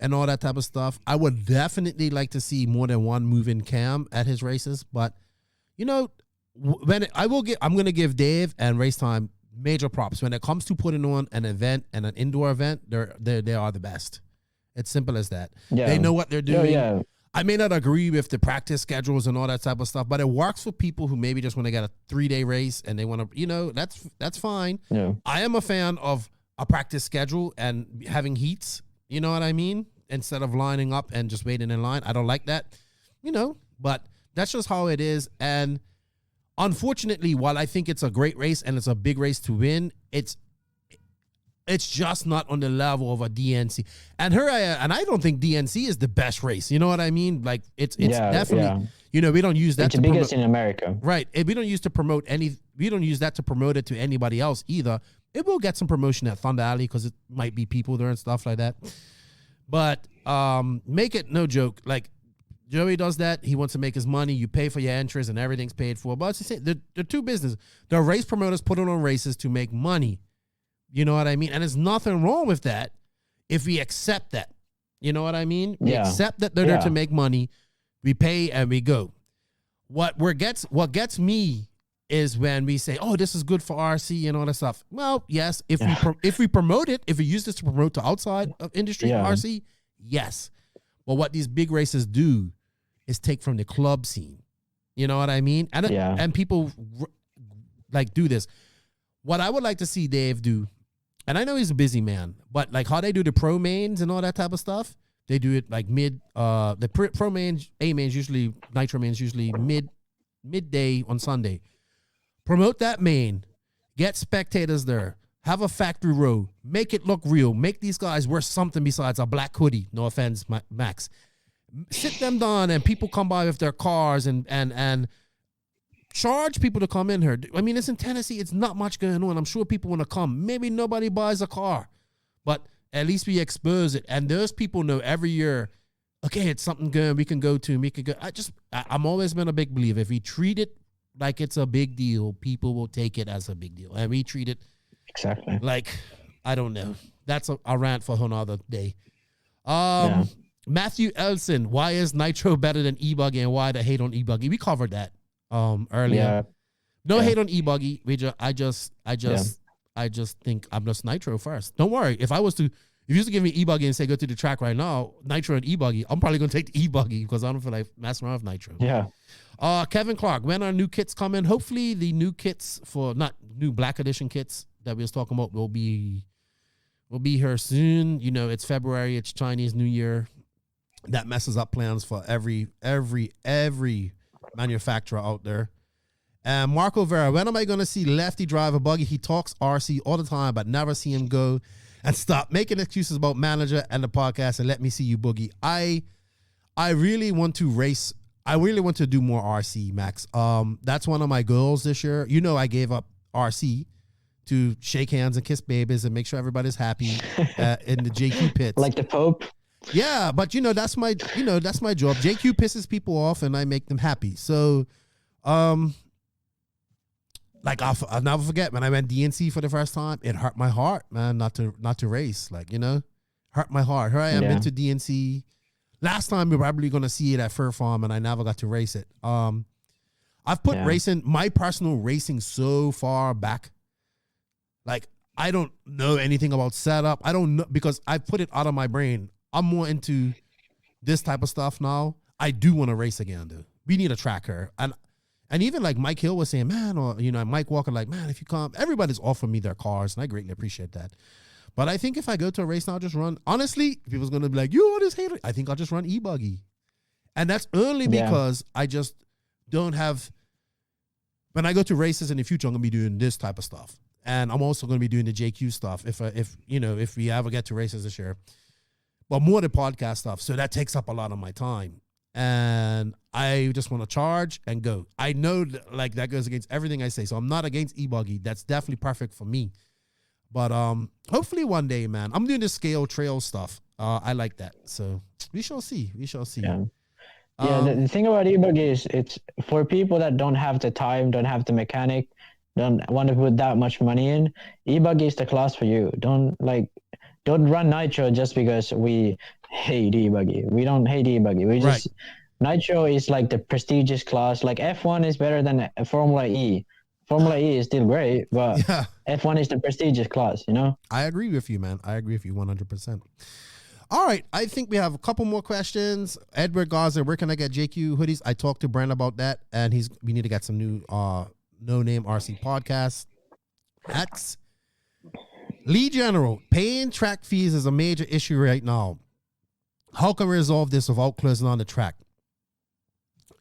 and all that type of stuff. I would definitely like to see more than one moving cam at his races, but you know, I'm going to give Dave and Race Time major props when it comes to putting on an event and an indoor event. They are the best. It's simple as that. Yeah. They know what they're doing. Yeah. I may not agree with the practice schedules and all that type of stuff, but it works for people who maybe just want to get a 3-day race and they want to, you know, that's fine. Yeah. I am a fan of a practice schedule and having heats, you know what I mean? Instead of lining up and just waiting in line. I don't like that, you know, but that's just how it is. And unfortunately, while I think it's a great race and it's a big race to win, it's just not on the level of a DNC. And I don't think DNC is the best race. You know what I mean? Like it's definitely, you know, we don't use that. It's the biggest in America. Right. We don't use that to promote it to anybody else either. It will get some promotion at Thunder Alley because it might be people there and stuff like that. But make it no joke. Like Joey does that. He wants to make his money. You pay for your entries and everything's paid for. But it's the same. They're two business. The race promoters put it on races to make money. You know what I mean? And there's nothing wrong with that if we accept that. You know what I mean? We accept that they're there to make money. We pay and we go. What gets me is when we say, "Oh, this is good for RC and all that stuff." Well, yes, if we promote it, if we use this to promote to outside of industry RC, yes. But what these big races do is take from the club scene. You know what I mean? And people like do this. What I would like to see Dave do, and I know he's a busy man, but like how they do the pro mains and all that type of stuff, they do it like pro mains, A mains usually, nitro mains usually midday on Sunday. Promote that main, get spectators there, have a factory row, make it look real, make these guys wear something besides a black hoodie. No offense, Max. Sit them down and people come by with their cars and charge people to come in here. I mean, it's in Tennessee. It's not much going on. I'm sure people want to come. Maybe nobody buys a car, but at least we expose it. And those people know every year, okay, it's something good we can go to. We can go. I'm always been a big believer. If we treat it like it's a big deal, people will take it as a big deal. And we treat it exactly like, I don't know. That's a rant for another day. Matthew Elson, why is Nitro better than e-buggy and why the hate on e-buggy? We covered that earlier. Hate on e-buggy. I just think I'm just Nitro first. Don't worry. If you used to give me e-buggy and say go to the track right now, Nitro and e-buggy, I'm probably gonna take the e-buggy because I don't feel like messing around with Nitro. Yeah. Kevin Clark, when are new kits coming? Hopefully the new kits for not new Black Edition kits that we was talking about will be here soon. You know, it's February, it's Chinese New Year. That messes up plans for every manufacturer out there. And Marco Vera, when am I going to see Lefty drive a buggy? He talks RC all the time, but never see him go. And stop making excuses about manager and the podcast and let me see you boogie. I really want to race. I really want to do more RC, Max. That's one of my goals this year. You know, I gave up RC to shake hands and kiss babies and make sure everybody's happy in the JQ pits. Like the Pope. Yeah, but that's my job. JQ pisses people off and I make them happy. So, like I'll never forget when I went DNC for the first time. It hurt my heart, man, not to race. Like, you know, hurt my heart. Here I am into DNC. Last time we were probably gonna see it at Fur Farm, and I never got to race it. I've put racing, my personal racing, so far back. Like, I don't know anything about setup. I don't know because I put it out of my brain. I'm more into this type of stuff now. I do want to race again, dude. We need a tracker. And even like Mike Hill was saying, man, or, you know, Mike Walker, like, man, if you come, everybody's offering me their cars, and I greatly appreciate that. But I think if I go to a race now, I'll just run. Honestly, people's going to be like, you are this hater. I think I'll just run e-buggy. And that's only because I just don't have when I go to races in the future, I'm going to be doing this type of stuff. And I'm also going to be doing the JQ stuff if we ever get to races this year. But more the podcast stuff. So that takes up a lot of my time. And I just want to charge and go. I know that goes against everything I say. So I'm not against e-buggy. That's definitely perfect for me. But hopefully one day, man. I'm doing the scale trail stuff. I like that. So we shall see. Yeah. The thing about e-buggy is it's for people that don't have the time, don't have the mechanic, don't want to put that much money in. E-buggy is the class for you. Don't run nitro just because we hate e-buggy. We don't hate e-buggy. Nitro is like the prestigious class. Like F1 is better than Formula E. Formula E is still great, but F1 is the prestigious class, you know? I agree with you, man. I agree with you 100%. All right, I think we have a couple more questions. Edward Gaza, where can I get JQ hoodies? I talked to Brent about that, and we need to get some new No Name RC podcasts. That's Lee General. Paying track fees is a major issue right now. How can we resolve this without closing on the track?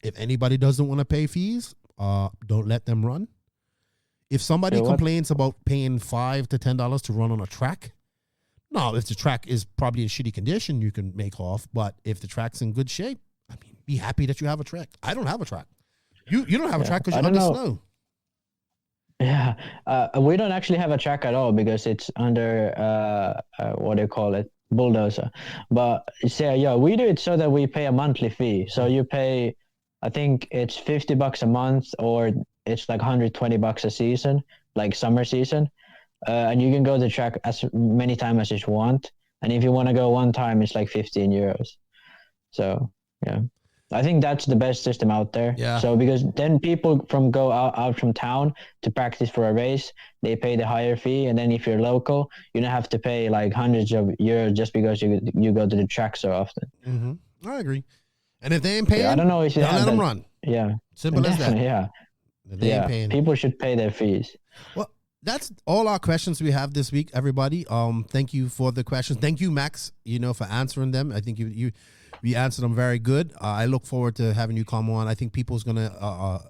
If anybody doesn't want to pay fees, don't let them run. If somebody complains about paying $5 to $10 to run on a track, no, if the track is probably in shitty condition, you can make off. But if the track's in good shape, I mean, be happy that you have a track. I don't have a track. You don't have a track because you're under snow. Yeah, we don't actually have a track at all because it's under what do you call it, bulldozer. But we do it so that we pay a monthly fee. So you pay, I think it's $50 a month, or it's like $120 a season, like summer season. And you can go to the track as many times as you want. And if you want to go one time, it's like 15 euros. So, yeah. I think that's the best system out there. Yeah. So because then people go out from town to practice for a race, they pay the higher fee. And then if you're local, you don't have to pay like hundreds of euros just because you go to the track so often. Mm-hmm. I agree. And if they ain't paying, I don't know if you let them run. Yeah. Simple as that. Yeah. If they ain't paying. People should pay their fees. Well, that's all our questions we have this week, everybody. Thank you for the questions. Thank you, Max, for answering them. I think we answered them very good. I look forward to having you come on. I think people's going to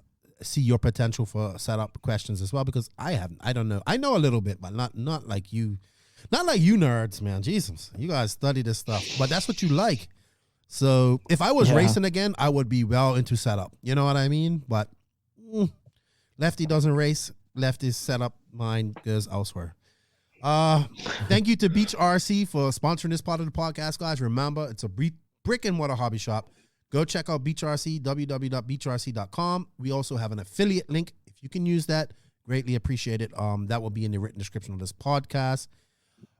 see your potential for setup questions as well, because I don't know. I know a little bit, but not like you. Not like you nerds, man. Jesus. You guys study this stuff, but that's what you like. So if I was racing again, I would be well into setup. You know what I mean? But Lefty doesn't race. Lefty's setup, mine goes elsewhere. Thank you to Beach RC for sponsoring this part of the podcast, guys. Remember, it's a brick and mortar hobby shop. Go check out Beach RC, www.beachrc.com. We also have an affiliate link. If you can use that, greatly appreciate it. That will be in the written description of this podcast.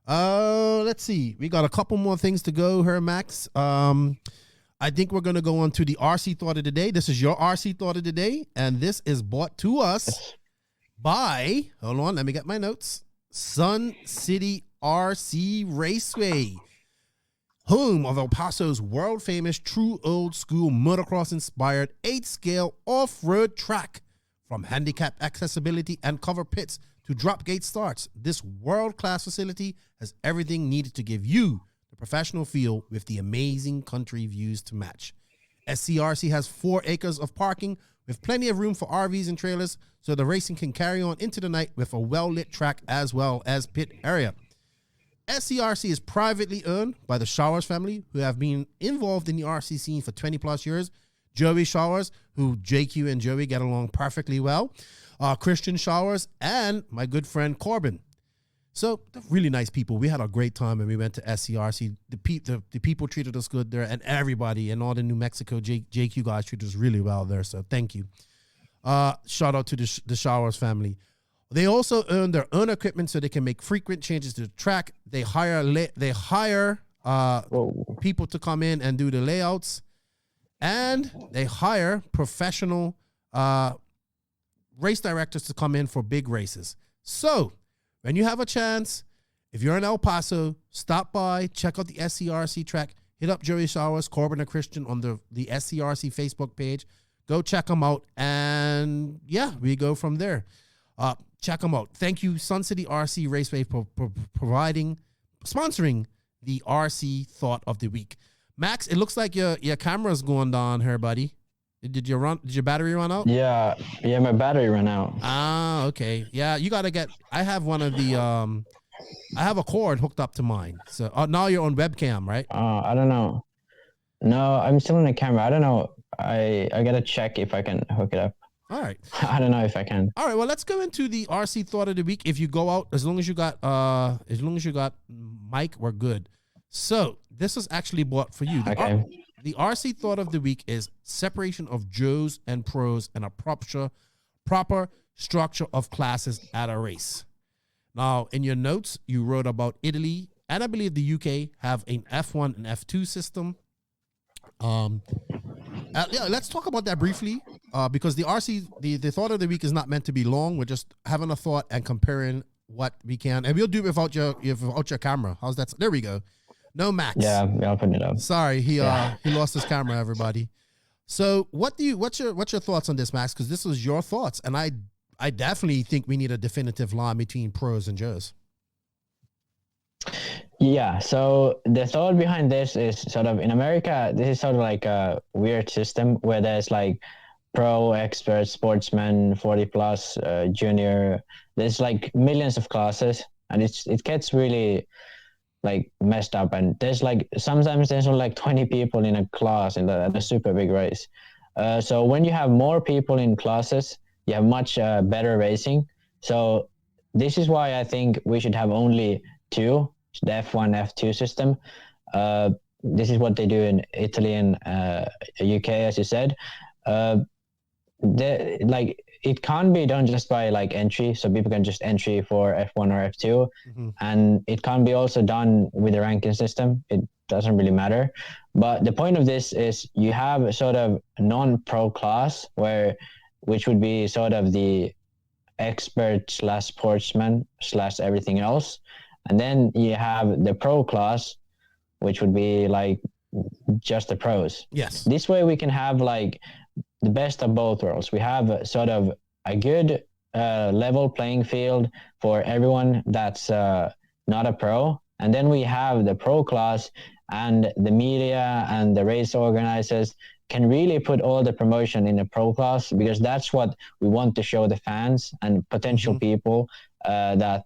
Let's see. We got a couple more things to go here, Max. I think we're going to go on to the RC thought of the day. This is your RC thought of the day, and this is brought to us by, hold on, let me get my notes, Sun City RC Raceway, home of El Paso's world-famous, true old-school motocross-inspired 8-scale off-road track. From handicap accessibility and cover pits to drop gate starts, this world-class facility has everything needed to give you the professional feel with the amazing country views to match. SCRC has 4 acres of parking with plenty of room for RVs and trailers, so the racing can carry on into the night with a well-lit track as well as pit area. SCRC is privately owned by the Showers family, who have been involved in the RC scene for 20 plus years. Joey Showers, who JQ and Joey get along perfectly well. Christian Showers, and my good friend Corbin. So, they're really nice people. We had a great time when we went to SCRC. The people treated us good there, and everybody and all the New Mexico JQ guys treated us really well there. So, thank you. Shout out to the Showers family. They also own their own equipment so they can make frequent changes to the track. They hire people to come in and do the layouts, and they hire professional race directors to come in for big races. So, when you have a chance, if you're in El Paso, stop by, check out the SCRC track, hit up Joey Showers, Corbin, and Christian on the SCRC Facebook page. Go check them out, and we go from there. Check them out. Thank you, Sun City RC Raceway, for sponsoring the RC Thought of the Week. Max, it looks like your camera's going down here, buddy. Did your battery run out? Yeah, my battery ran out. Ah, okay. Yeah, you gotta get. I have one of the I have a cord hooked up to mine. So now you're on webcam, right? I don't know. No, I'm still on the camera. I don't know. I gotta check if I can hook it up. All right. I don't know if I can. All right. Well, let's go into the RC thought of the week. If you go out, as long as you got mic, we're good. So this is actually bought for you. Okay. The RC thought of the week is separation of Joes and pros and a proper structure of classes at a race. Now, in your notes, you wrote about Italy and I believe the UK have an F1 and F2 system. Yeah, let's talk about that briefly because the RC, the thought of the week is not meant to be long. We're just having a thought and comparing what we can, and we'll do it without your camera. How's that? There we go. No Max. Yeah, I'll put it up. Sorry, he lost his camera. Everybody. So what's your thoughts on this, Max? Because this was your thoughts, and I definitely think we need a definitive line between pros and Joes. Yeah, so the thought behind this is sort of in America, this is sort of like a weird system where there's like pro, expert, sportsman, 40 plus, junior. There's like millions of classes, and it gets really like messed up. And there's like sometimes there's only like 20 people in a class in a super big race. So when you have more people in classes, you have much better racing. So this is why I think we should have only two. The F1, F2 system. This is what they do in Italy and UK, as you said. It can't be done just by like entry, so people can just entry for F1 or F2, and it can be also done with a ranking system. It doesn't really matter. But the point of this is you have a sort of non-pro class which would be sort of the expert / sportsman / everything else. And then you have the pro class, which would be like just the pros. Yes. This way we can have like the best of both worlds. We have sort of a good level playing field for everyone that's not a pro. And then we have the pro class, and the media and the race organizers can really put all the promotion in the pro class, because that's what we want to show the fans and potential people that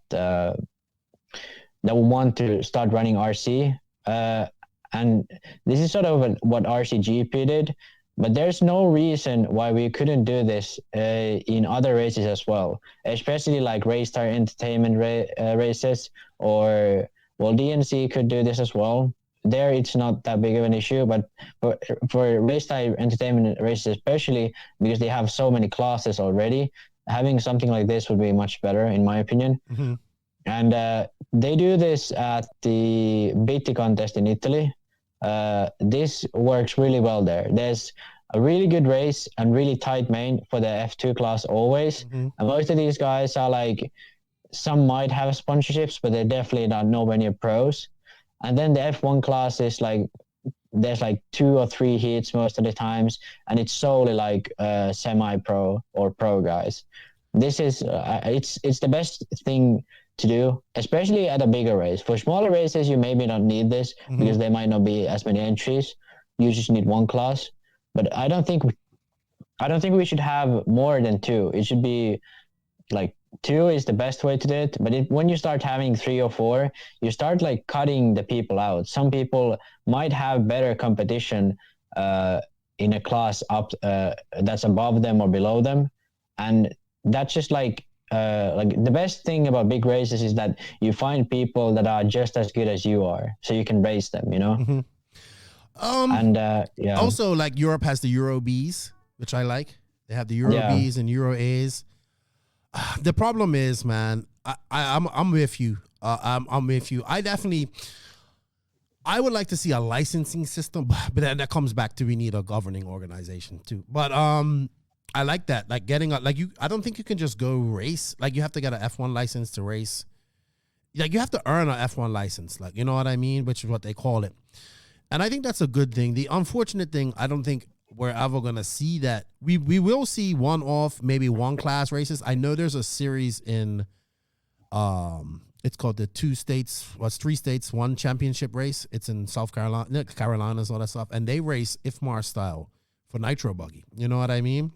want to start running RC. And this is sort of what RCGP did, but there's no reason why we couldn't do this in other races as well, especially like Raystar Entertainment races, or DNC could do this as well. There it's not that big of an issue, but for Raystar Entertainment races especially, because they have so many classes already, having something like this would be much better in my opinion. And they do this at the Bitti contest in Italy. This works really well there. There's a really good race and really tight main for the F2 class always. And most of these guys are like, some might have sponsorships, but they're definitely not nowhere near pros. And then the F1 class is like, there's like 2 or 3 heats most of the times, and it's solely like semi-pro or pro guys. This is, it's the best thing to do, especially at a bigger race. For smaller races, you maybe not need this because there might not be as many entries. You just need one class. But I don't think we should have more than 2. It should be like 2 is the best way to do it. But when you start having 3 or 4, you start like cutting the people out. Some people might have better competition in a class up that's above them or below them, and that's just like the best thing about big races is that you find people that are just as good as you are, so you can race them, you know. Also, like Europe has the Euro Bs, which I like. They have the Euro Bs and Euro A's. The problem is, man, I'm with you. I'm with you. I would like to see a licensing system, but then that comes back to we need a governing organization too. But I like that. Like getting I don't think you can just go race. Like you have to get an F1 license to race. Like you have to earn an F1 license. Like, you know what I mean? Which is what they call it. And I think that's a good thing. The unfortunate thing, I don't think we're ever going to see that. We will see one-off, maybe one class races. I know there's a series in, it's called the 3 states, 1 championship race. It's in South Carolina, Carolinas, all that stuff. And they race IFMAR style for nitro buggy. You know what I mean?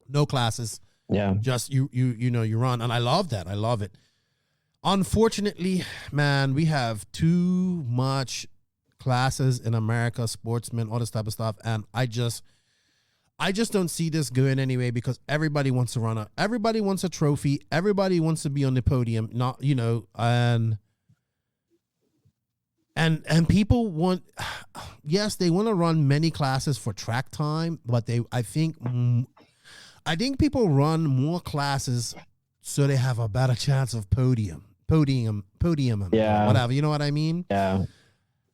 No classes. Yeah. Just you run, and I love that. I love it. Unfortunately, man, we have too much classes in America, sportsmen, all this type of stuff, and I just don't see this going anyway because everybody wants to run everybody wants a trophy, everybody wants to be on the podium, not and people want, yes, they want to run many classes for track time, but I think people run more classes so they have a better chance of podium, yeah, whatever. You know what I mean? Yeah.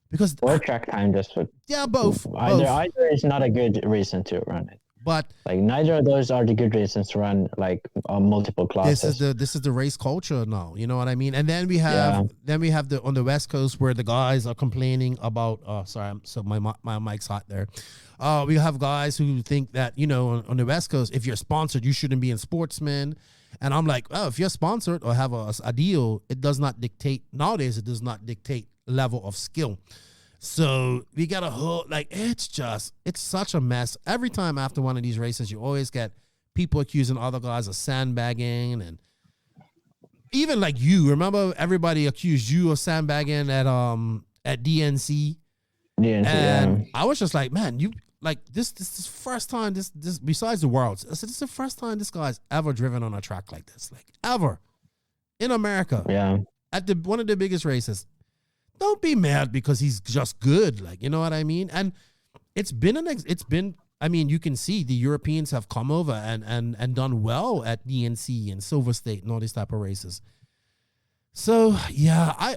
Because or track time, just for both. Either is not a good reason to run it. But like neither of those are the good reasons to run like multiple classes. This is the race culture now. You know what I mean? And then we have the on the West Coast where the guys are complaining about. So my mic's hot there. We have guys who think that on the West Coast, if you're sponsored, you shouldn't be in sportsman. And I'm like, if you're sponsored or have a deal, it does not dictate nowadays. It does not dictate level of skill. So we got a whole, it's such a mess. Every time after one of these races, you always get people accusing other guys of sandbagging, and even like you, remember everybody accused you of sandbagging at DNC. And I was just like, man, you this is the first time this besides the Worlds, I said this is the first time this guy's ever driven on a track like this, ever in America. Yeah, at one of the biggest races. Don't be mad because he's just good. You know what I mean? And I mean, you can see the Europeans have come over and done well at DNC and Silver State and all these type of races. So, yeah,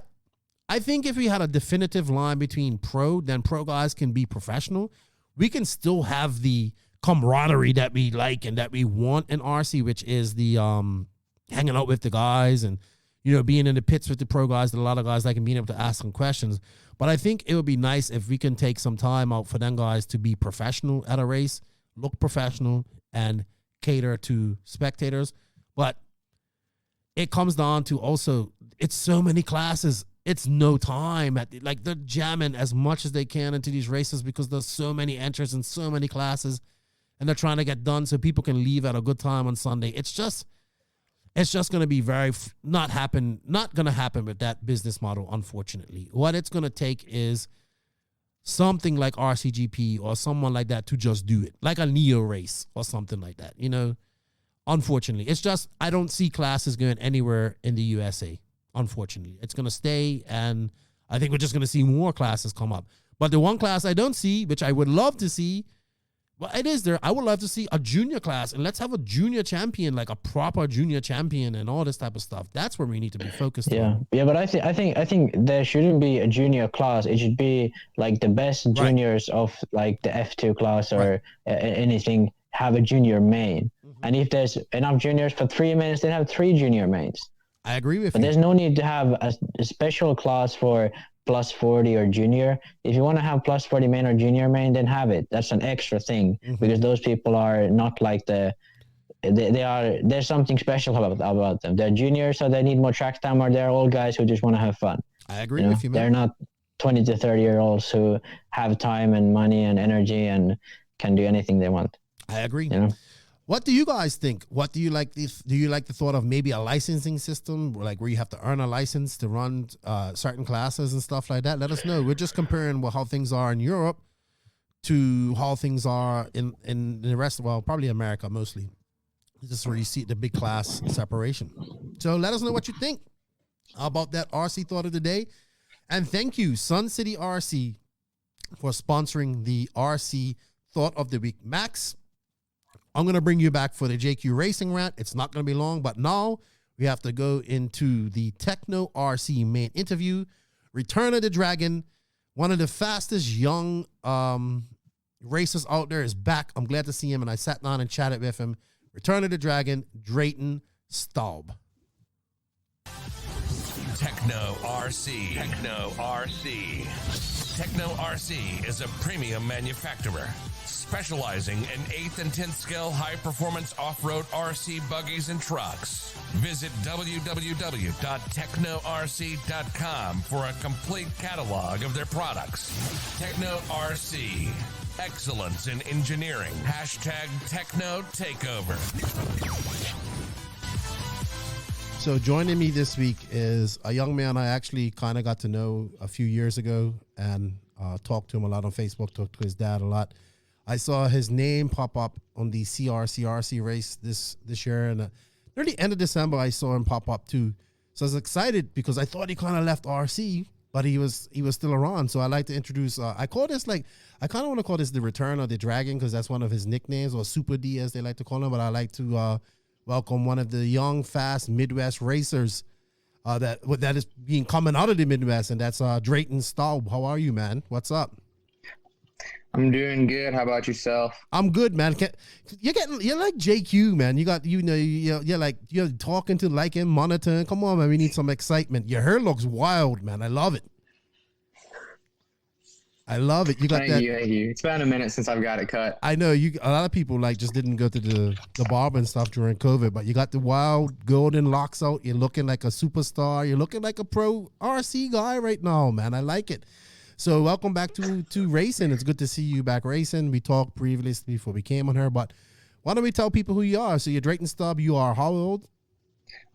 I think if we had a definitive line between then pro guys can be professional. We can still have the camaraderie that we like and that we want in RC, which is the hanging out with the guys and being in the pits with the pro guys, that a lot of guys like, and being able to ask them questions. But I think it would be nice if we can take some time out for them guys to be professional at a race, look professional, and cater to spectators. But it comes down to also, it's so many classes. It's no time. They're jamming as much as they can into these races because there's so many entrants and so many classes, and they're trying to get done so people can leave at a good time on Sunday. It's just going to be not going to happen with that business model, unfortunately. What it's going to take is something like RCGP or someone like that to just do it, like a Neo race or something like that, Unfortunately, it's just, I don't see classes going anywhere in the USA, unfortunately. It's going to stay, and I think we're just going to see more classes come up. But the one class I don't see, which I would love to see, well, it is there. I would love to see a junior class, and let's have a junior champion, like a proper junior champion, and all this type of stuff. That's where we need to be focused on. Yeah, but I think there shouldn't be a junior class. It should be like the best juniors of like the F2 class or anything have a junior main. Mm-hmm. And if there's enough juniors for 3 mains, then have 3 junior mains. I agree with you. But there's no need to have a special class for plus 40 or junior. If you want to have plus 40 main or junior main, then have it. That's an extra thing because those people are not like there's something special about them. They're juniors, so they need more track time, or they're old guys who just want to have fun. I agree with you, man. They're not 20 to 30-year-olds who have time and money and energy and can do anything they want. I agree. What do you guys think? What do you like? Do you like the thought of maybe a licensing system, like where you have to earn a license to run certain classes and stuff like that? Let us know. We're just comparing how things are in Europe to how things are in the rest of, well, probably America mostly. This is where you see the big class separation. So let us know what you think about that RC thought of the day. And thank you, Sun City RC, for sponsoring the RC thought of the week. Max, I'm going to bring you back for the JQ Racing Rant. It's not going to be long, but now we have to go into the Tekno RC main interview. Return of the Dragon, one of the fastest young racers out there, is back. I'm glad to see him, and I sat down and chatted with him. Return of the Dragon, Dreighton Stoub. Tekno RC. Tekno RC. Tekno RC is a premium manufacturer specializing in 8th and 10th scale high-performance off-road RC buggies and trucks. Visit www.teknorc.com for a complete catalog of their products. Tekno RC. excellence in engineering. Hashtag Tekno Takeover. So joining me this week is a young man I actually kind of got to know a few years ago and talked to him a lot on Facebook, talked to his dad a lot. I saw his name pop up on the RC race this year, and near the end of December, I saw him pop up too. So I was excited because I thought he kind of left RC, but he was still around. So I like to introduce, I kind of want to call this the Return of the Dragon because that's one of his nicknames, or Super D as they like to call him, but I like to welcome one of the young, fast Midwest racers that is being coming out of the Midwest, and that's Dreighton Stoub. How are you, man? What's up? I'm doing good. How about yourself? I'm good, man. You're like JQ, man. You're talking to like him, monitoring. Come on, man. We need some excitement. Your hair looks wild, man. I love it. You got Thank you. It's been a minute since I've got it cut. I know a lot of people just didn't go to the barber and stuff during COVID, but you got the wild golden locks out. You're looking like a superstar. You're looking like a pro RC guy right now, man. I like it. So welcome back to racing. It's good to see you back racing. We talked previously before we came on here, but why don't we tell people who you are? So you're Dreighton Stoub. You are how old?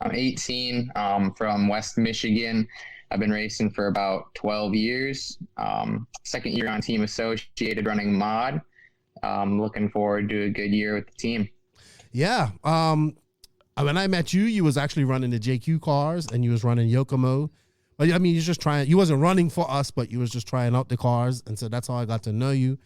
I'm 18, from West Michigan. I've been racing for about 12 years. Second year on Team Associated running mod. Looking forward to a good year with the team. Yeah. When I met you, you was actually running the JQ cars and you was running Yokomo. But I mean, you're just trying. You wasn't running for us, but you was just trying out the cars, and so that's how I got to know you.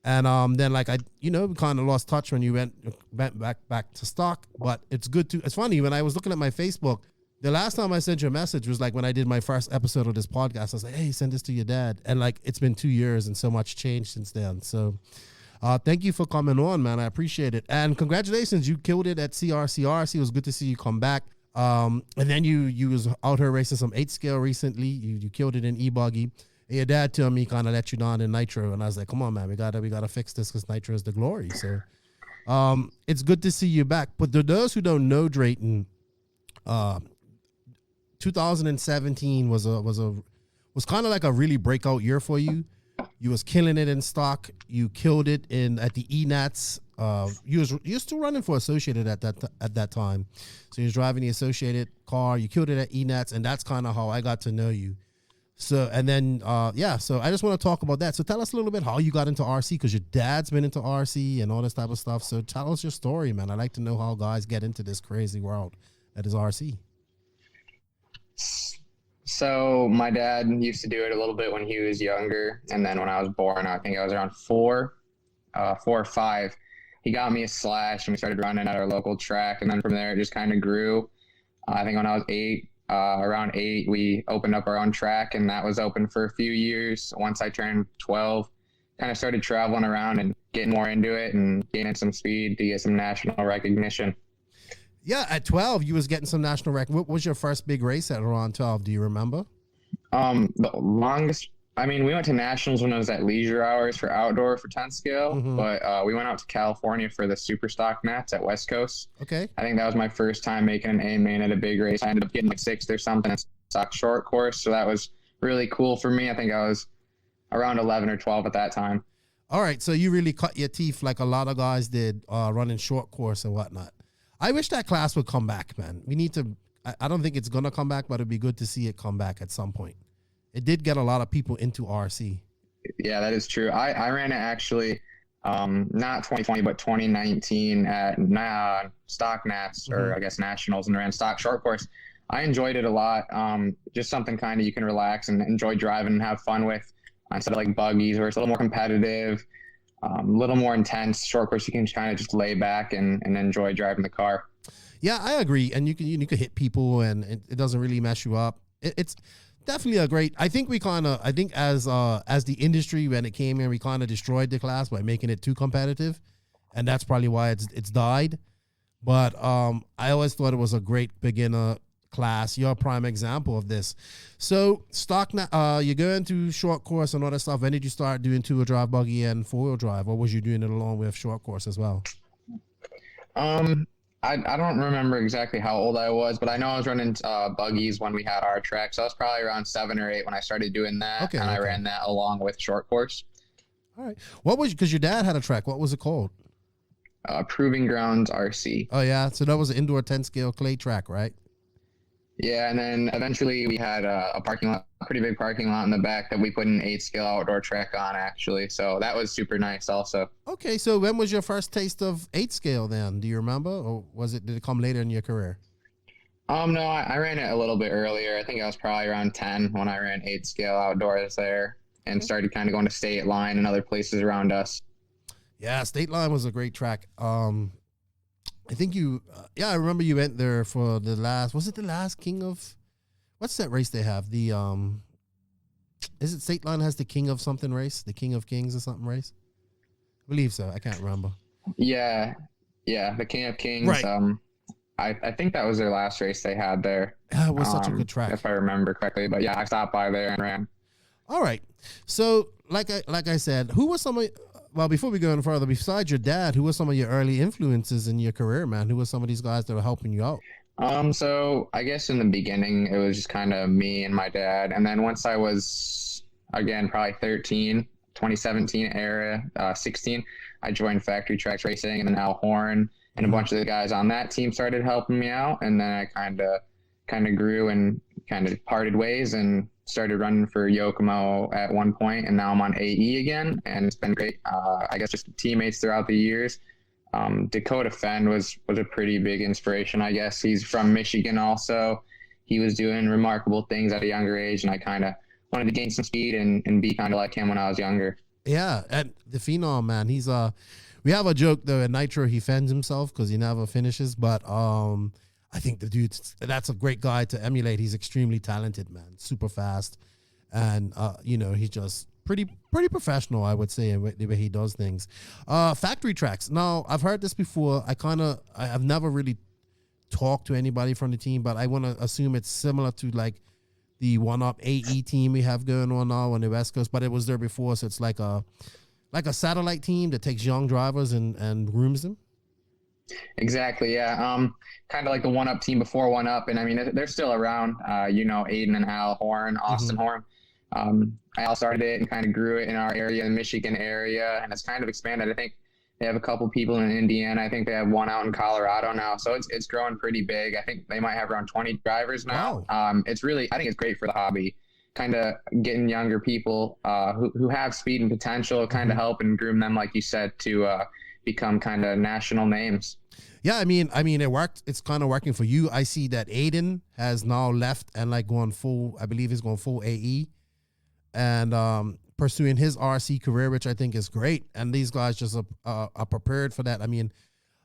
And then we kind of lost touch when you went back to stock. But it's good to. It's funny when I was looking at my Facebook. The last time I sent you a message was like when I did my first episode of this podcast. I was like, "Hey, send this to your dad," and it's been 2 years, and so much changed since then. So, thank you for coming on, man. I appreciate it, and congratulations, you killed it at RC. It was good to see you come back. And then you was out here racing some 8-scale recently. You killed it in e-buggy. And your dad told me kind of let you down in Nitro, and I was like, come on, man, we gotta fix this because Nitro is the glory. So, it's good to see you back. But to those who don't know Dreighton, 2017 was kind of like a really breakout year for you. You was killing it in stock. You killed it at the ENATs. You're still running for Associated at that time, so you was driving the Associated car. You killed it at ENATs, and that's kind of how I got to know you. So and then so I just want to talk about that. So tell us a little bit how you got into RC, because your dad's been into RC and all this type of stuff. So tell us your story, man. I like to know how guys get into this crazy world that is RC. So my dad used to do it a little bit when he was younger, and then when I was born, I think I was around 4 or 5. He got me a Slash, and we started running at our local track, and then from there it just kind of grew. I think when I was around 8, we opened up our own track, and that was open for a few years. Once I turned 12, kind of started traveling around and getting more into it and gaining some speed to get some national recognition. Yeah, at 12, you was getting some national rec. What was your first big race at around 12? Do you remember? The longest, we went to nationals when I was at leisure hours for outdoor for 10 scale, but we went out to California for the super stock mats at West Coast. Okay. I think that was my first time making an A main at a big race. I ended up getting 6th or something in stock short course, so that was really cool for me. I think I was around 11 or 12 at that time. All right, so you really cut your teeth like a lot of guys did running short course and whatnot. I wish that class would come back, man. We need to, I don't think it's going to come back, but it'd be good to see it come back at some point. It did get a lot of people into RC. Yeah, that is true. I ran it actually, not 2020, but 2019 at stock nats, or I guess nationals, and ran stock short course. I enjoyed it a lot. Just something kind of you can relax and enjoy driving and have fun with, instead of like buggies where it's a little more competitive. A little more intense. Short course, you can kind of just lay back and enjoy driving the car. Yeah, I agree. And you can hit people, and it doesn't really mess you up. It's definitely a great. I think as the industry, when it came in, we kind of destroyed the class by making it too competitive, and that's probably why it's died. But I always thought it was a great beginner class. You're a prime example of this. So you go into short course and all that stuff. When did you start doing 2-wheel drive buggy and 4-wheel drive, or was you doing it along with short course as well? I don't remember exactly how old I was, but I know I was running buggies when we had our track. So I was probably around 7 or 8 when I started doing that, I ran that along with short course. All right. What was, because your dad had a track, what was it called? Proving Grounds RC. Oh yeah, so that was an indoor 10 scale clay track, right? Yeah, and then eventually we had a parking lot, a pretty big parking lot in the back that we put an 8 scale outdoor track on, actually. So that was super nice also. Okay, so when was your first taste of 8 scale then? Do you remember? Or did it come later in your career? No, I ran it a little bit earlier. I think I was probably around 10 when I ran 8 scale outdoors there and started kind of going to State Line and other places around us. Yeah, State Line was a great track. I think I remember you went there for the last, was it the last King of, what's that race they have? The, is it State Line has the King of something race? The King of Kings or something race? I believe so. I can't remember. Yeah, the King of Kings. Right. I think that was their last race they had there. Yeah, it was such a good track. If I remember correctly. But yeah, I stopped by there and ran. All right. So like I said, who was some of, well, before we go any further, besides your dad, who were some of your early influences in your career, man? Who were some of these guys that were helping you out? So I guess in the beginning, it was just kind of me and my dad. And then once I was, again, probably 13, 2017 era, 16, I joined Factory Tracks Racing, and then Al Horn and a bunch of the guys on that team started helping me out. And then I kind of grew and kind of parted ways and started running for Yokomo at one point, and now I'm on AE again, and it's been great. I guess just teammates throughout the years. Dakota Fenn was a pretty big inspiration, I guess. He's from Michigan also. He was doing remarkable things at a younger age, and I kind of wanted to gain some speed and be kind of like him when I was younger. Yeah, and the Phenom, man, he's we have a joke though at Nitro, he fends himself because he never finishes, but I think the dude, that's a great guy to emulate. He's extremely talented, man, super fast, and he's just pretty professional, I would say, in the way he does things. Factory Tracks. Now, I've heard this before. I've never really talked to anybody from the team, but I want to assume it's similar to like the one-up AE team we have going on now on the West Coast, but it was there before, so it's like a satellite team that takes young drivers and grooms them. Exactly, yeah. Kind of like the one-up team before one-up, and I mean they're still around. Aiden and Al Horn, Austin Horn. I started it and kind of grew it in our area, the Michigan area, and it's kind of expanded. I think they have a couple people in Indiana. I think they have one out in Colorado now, so it's growing pretty big. I think they might have around 20 drivers now. Wow. I think it's great for the hobby, kind of getting younger people who have speed and potential, kind of help and groom them, like you said, to become kind of national names. Yeah, I mean, it worked. It's kind of working for you. I see that Aiden has now left and like going full. I believe he's going full AE, and pursuing his RC career, which I think is great. And these guys just are prepared for that. I mean,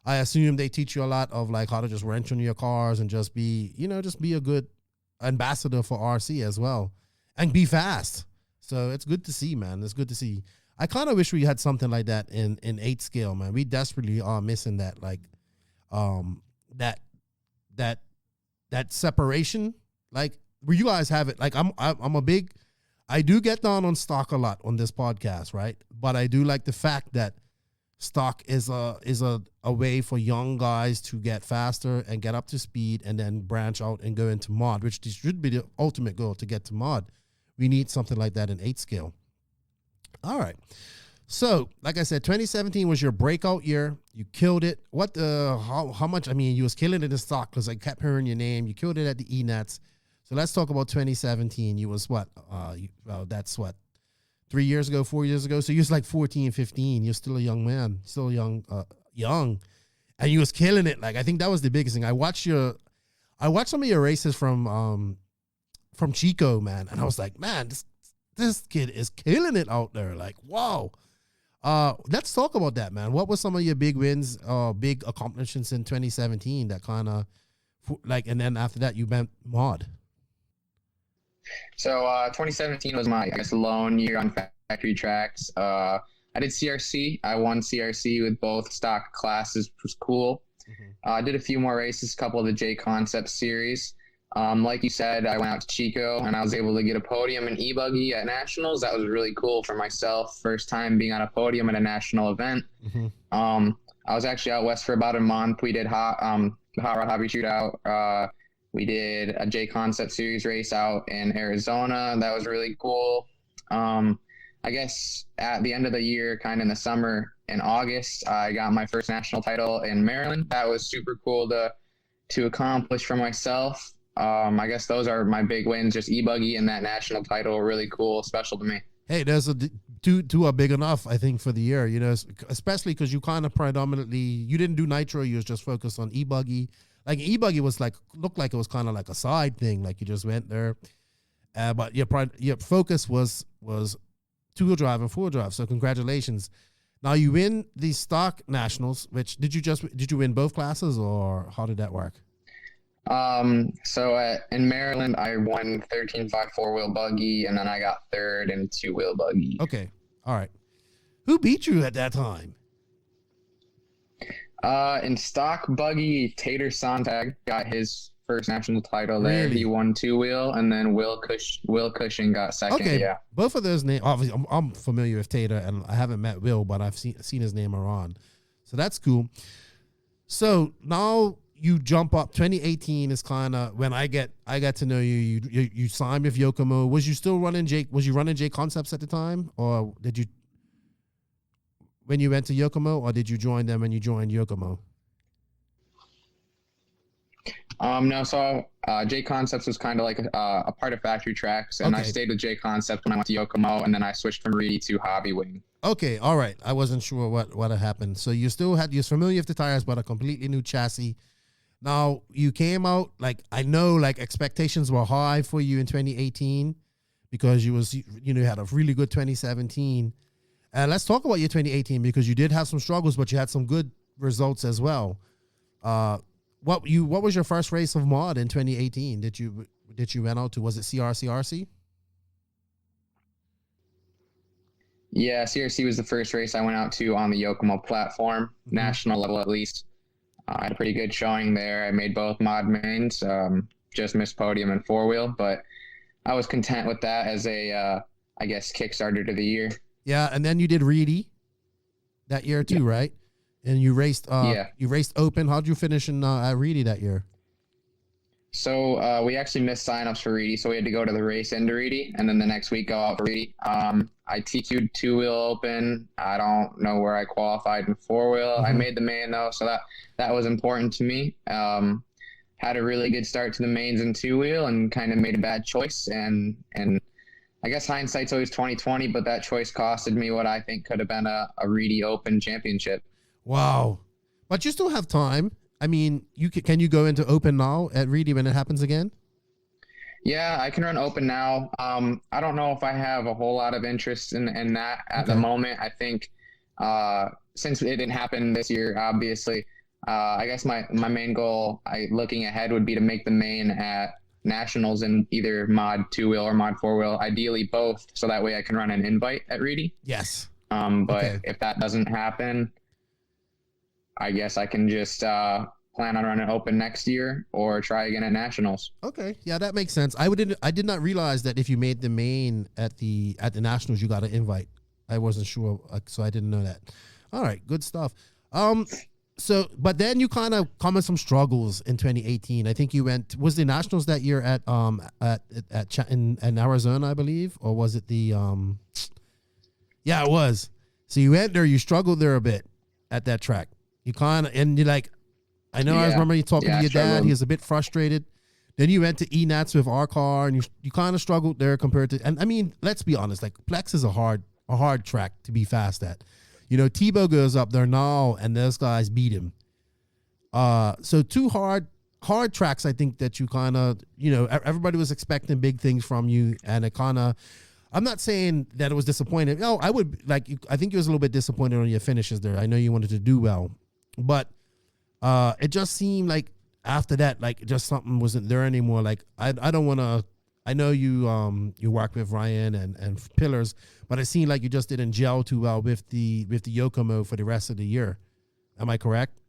I assume they teach you a lot of like how to just wrench on your cars and just be a good ambassador for RC as well, and be fast. So it's good to see, man. It's good to see. I kind of wish we had something like that in 8 scale, man. We desperately are missing that, like, that separation, like where you guys have it. Like I do get down on stock a lot on this podcast, right? But I do like the fact that stock is a way for young guys to get faster and get up to speed and then branch out and go into mod, which should be the ultimate goal, to get to mod. We need something like that in 8 scale. All right. So, like I said, 2017 was your breakout year. You killed it. How much? I mean, you was killing it in stock because I kept hearing your name. You killed it at the E-Nets. So let's talk about 2017. You was what? That's what? 3 years ago, 4 years ago. So you was like 14, 15. You're still a young man, still young, and you was killing it. Like, I think that was the biggest thing. I watched some of your races from Chico, man, and I was like, man, this kid is killing it out there. Like, wow. Let's talk about that, man. What were some of your big wins, big accomplishments in 2017 that kind of like, and then after that you went mod? So 2017 was my, I guess, lone year on Factory Tracks. I did CRC. I won CRC with both stock classes, which was cool. I did a few more races, a couple of the J Concept series. Like you said, I went out to Chico and I was able to get a podium in e-buggy at nationals. That was really cool for myself. First time being on a podium at a national event. I was actually out west for about a month. We did the Hot Rod Hobby Shootout. We did a J Concept series race out in Arizona. That was really cool. I guess at the end of the year, kind of in the summer, in August, I got my first national title in Maryland. That was super cool to accomplish for myself. I guess those are my big wins, just e-buggy and that national title. Really cool, special to me. Hey, there's two are big enough, I think, for the year, you know, especially because you kind of predominantly, you didn't do nitro, you was just focused on e-buggy. Like e-buggy was looked like it was kind of like a side thing, like you just went there. But your focus was two-wheel drive and four-wheel drive. So congratulations. Now you win the stock nationals, which did you win both classes, or how did that work? In Maryland, I won 13.5 four-wheel buggy, and then I got third in two-wheel buggy. Okay. All right. Who beat you at that time? In stock buggy, Tater Sontag got his first national title there. Really? He won two-wheel, and then Will Cushing got second. Okay. Yeah. Both of those names, obviously, I'm familiar with Tater, and I haven't met Will, but I've seen his name around. So that's cool. So now you jump up. 2018 is kind of when I got to know you. You signed with Yokomo. Was you still running J? Was you running J Concepts at the time, or did you when you went to Yokomo, or did you join them when you joined Yokomo? No. So J Concepts was kind of like a part of Factory Tracks, and I stayed with J Concepts when I went to Yokomo, and then I switched from Reedy to Hobby Wing. Okay, all right. I wasn't sure what had happened. So you're familiar with the tires, but a completely new chassis. Now, you came out, like, I know, like, expectations were high for you in 2018 because you had a really good 2017. Let's talk about your 2018 because you did have some struggles, but you had some good results as well. What was your first race of mod in 2018? Did you went out to, was it CRC? Yeah, CRC was the first race I went out to on the Yokomo platform, national level at least. I had a pretty good showing there. I made both mod mains, just missed podium and four-wheel, but I was content with that as a, I guess, Kickstarter to the year. Yeah, and then you did Reedy that year too, right? And you raced you raced open. How'd you finish in at Reedy that year? So we actually missed signups for Reedy, so we had to go to the race into Reedy, and then the next week go out for Reedy. I TQ'd two-wheel open. I don't know where I qualified in four-wheel. I made the main though, so that was important to me. Had a really good start to the mains and two-wheel, and kind of made a bad choice. And I guess hindsight's always 20/20, but that choice costed me what I think could have been a Reedy Open championship. Wow, but you still have time. I mean, can you go into open now at Reedy when it happens again? Yeah, I can run open now. I don't know if I have a whole lot of interest in that at the moment. I think since it didn't happen this year, obviously, I guess my main goal, looking ahead, would be to make the main at nationals in either mod two-wheel or mod four-wheel, ideally both, so that way I can run an invite at Reedy. Yes. But if that doesn't happen, I guess I can just plan on running open next year or try again at nationals. Okay, yeah, that makes sense. I did not realize that if you made the main at the nationals, you got an invite. I wasn't sure, so I didn't know that. All right, good stuff. So, but then you kind of come in some struggles in 2018. I think you was the nationals that year in Arizona, I believe, or was it the yeah, it was. So you went there, you struggled there a bit at that track. You kind of, and you're like, I know, I remember you talking to your dad. He was a bit frustrated. Then you went to ENATS with our car, and you kind of struggled there compared to, and I mean, let's be honest, like Plex is a hard track to be fast at. You know, Tebow goes up there now, and those guys beat him. So two hard tracks, I think that you kind of, you know, everybody was expecting big things from you, and it kind of, I'm not saying that it was disappointing. No, I think you was a little bit disappointed on your finishes there. I know you wanted to do well, but it just seemed like after that, like just something wasn't there anymore. Like I don't want to. I know you work with Ryan and Pillars, but it seemed like you just didn't gel too well with the Yokomo for the rest of the year. Am I correct?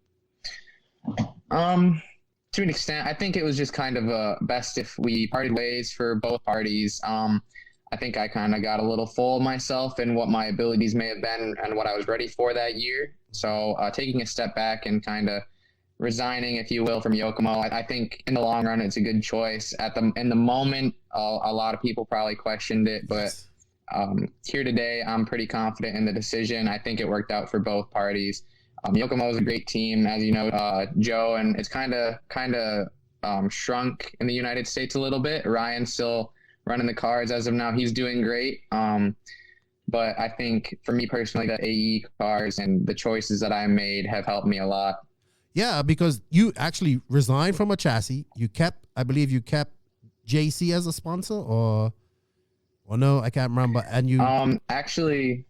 To an extent, I think it was just kind of best if we parted ways for both parties. I think I kind of got a little full of myself and what my abilities may have been and what I was ready for that year. So taking a step back and kind of resigning, if you will, from Yokomo, I think in the long run it's a good choice. In the moment, a lot of people probably questioned it, but here today, I'm pretty confident in the decision. I think it worked out for both parties. Yokomo is a great team, as you know, Joe, and it's kind of shrunk in the United States a little bit. Ryan's still running the cars as of now. He's doing great. But I think for me personally, the AE cars and the choices that I made have helped me a lot. Yeah, because you actually resigned from a chassis. I believe you kept JC as a sponsor, or no, I can't remember. And you actually,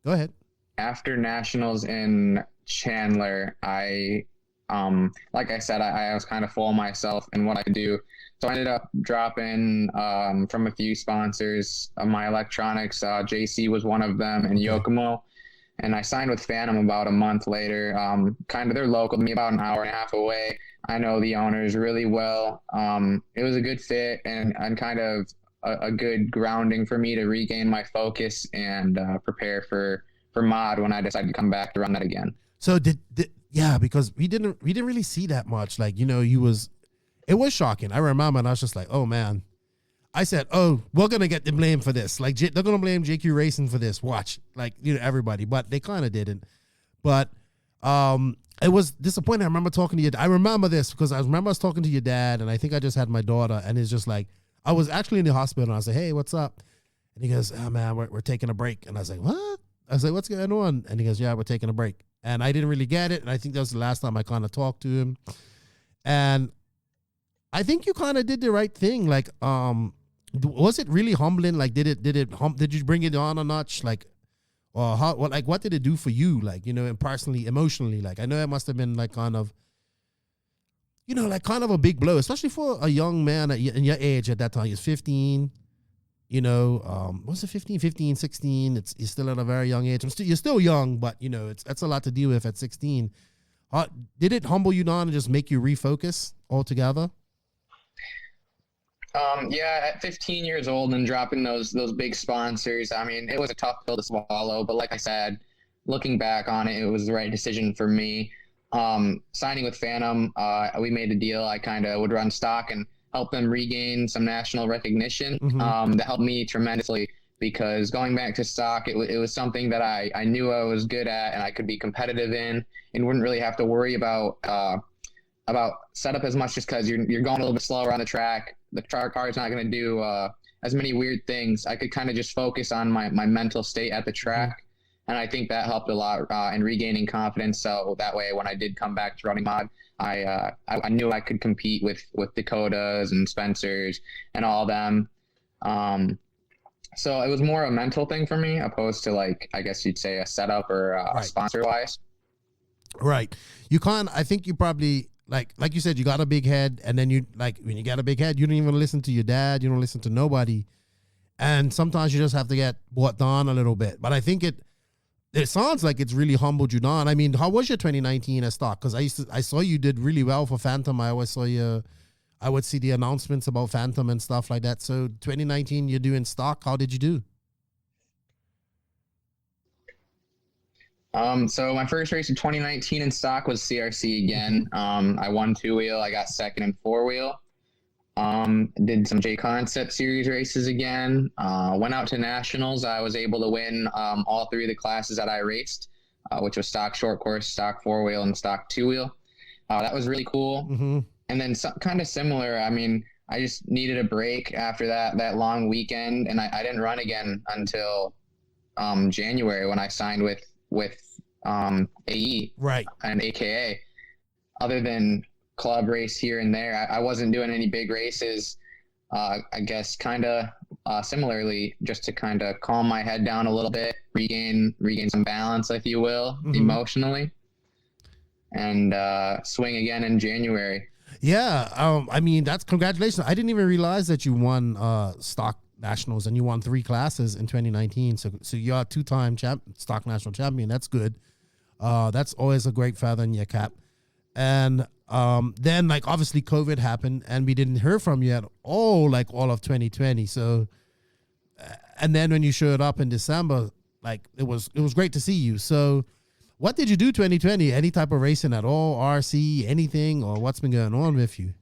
go ahead. After nationals in Chandler, I like I said, I was kind of full of myself and what I do. So I ended up dropping from a few sponsors my electronics. JC was one of them, and Yokomo. And I signed with Phantom about a month later. They're local to me, about an hour and a half away. I know the owners really well. It was a good fit and kind of a good grounding for me to regain my focus and prepare for mod when I decided to come back to run that again. So because we didn't really see that much. Like, it was shocking. I remember, and I was just like, oh man. I said, oh, we're going to get the blame for this. Like, they're going to blame JQ Racing for this. Watch. Like, everybody. But they kind of didn't. But it was disappointing. I remember talking to you. I remember this because I was talking to your dad, and I think I just had my daughter, and it's just like, I was actually in the hospital, and I said, hey, what's up? And he goes, oh, man, we're taking a break. And I was like, what? I was like, what's going on? And he goes, yeah, we're taking a break. And I didn't really get it, and I think that was the last time I kind of talked to him. And I think you kind of did the right thing. Like, was it really humbling? Like, did you bring it on a notch? Like, or how? What did it do for you? Like, and personally, emotionally. Like, I know it must have been like kind of a big blow, especially for a young man in your age at that time. He was 15. Was it 15, 16? You're still at a very young age. You're still young, but that's a lot to deal with at 16. Did it humble you down and just make you refocus altogether? Yeah, at 15 years old and dropping those big sponsors, I mean, it was a tough pill to swallow, but like I said, looking back on it, it was the right decision for me. Signing with Phantom, we made a deal. I kind of would run stock and help them regain some national recognition. That helped me tremendously because going back to stock, it was something that I knew I was good at and I could be competitive in and wouldn't really have to worry about setup as much just because you're going a little bit slower on the track. The car is not going to do as many weird things. I could kind of just focus on my mental state at the track. And I think that helped a lot in regaining confidence. So that way, when I did come back to running mod, I knew I could compete with Dakotas and Spencers and all of them. So it was more a mental thing for me, opposed to like, I guess you'd say a setup or a sponsor wise. Right. I think you probably, like you said, you got a big head, and then when you got a big head, you don't even listen to your dad, you don't listen to nobody. And sometimes you just have to get brought down a little bit. But I think it sounds like it's really humbled you down. I mean, how was your 2019 at stock? Because I saw you did really well for Phantom. I always saw you, I would see the announcements about Phantom and stuff like that. So 2019, you're doing stock. How did you do? So my first race in 2019 in stock was CRC again. I won 2-wheel. I got second in 4-wheel. Did some J Concept Series races again. Went out to nationals. I was able to win all 3 of the classes that I raced, which was stock short course, stock 4-wheel, and stock 2-wheel. That was really cool. And then kind of similar. I mean, I just needed a break after that long weekend, and I didn't run again until January when I signed with AE and AKA. Other than club race here and there, I wasn't doing any big races. I guess kind of similarly, just to kind of calm my head down a little bit, regain some balance, if you will, emotionally, and swing again in January. Yeah, I mean, that's congratulations. I didn't even realize that you won stock nationals and you won 3 classes in 2019. So you're a 2-time stock national champion. That's good. That's always a great feather in your cap. And then obviously COVID happened and we didn't hear from you at all, all of 2020. So, and then when you showed up in December, it was great to see you. So what did you do 2020? Any type of racing at all? RC, anything, or what's been going on with you?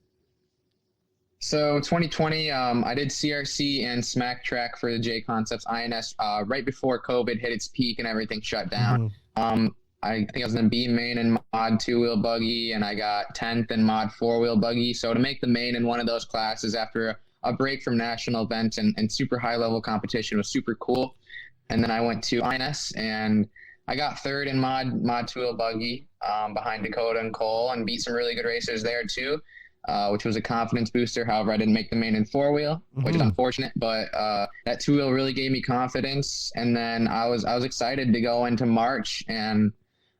So 2020, I did CRC and Smack Track for the J Concepts INS right before COVID hit its peak and everything shut down. I think I was in B main and mod 2-wheel buggy, and I got 10th in mod 4-wheel buggy. So to make the main in one of those classes after a break from national events and super high level competition was super cool. And then I went to INS and I got 3rd in mod 2-wheel buggy behind Dakota and Cole, and beat some really good racers there too. Which was a confidence booster. However, I didn't make the main in 4-wheel, which is unfortunate, but that 2-wheel really gave me confidence. And then I was excited to go into March, and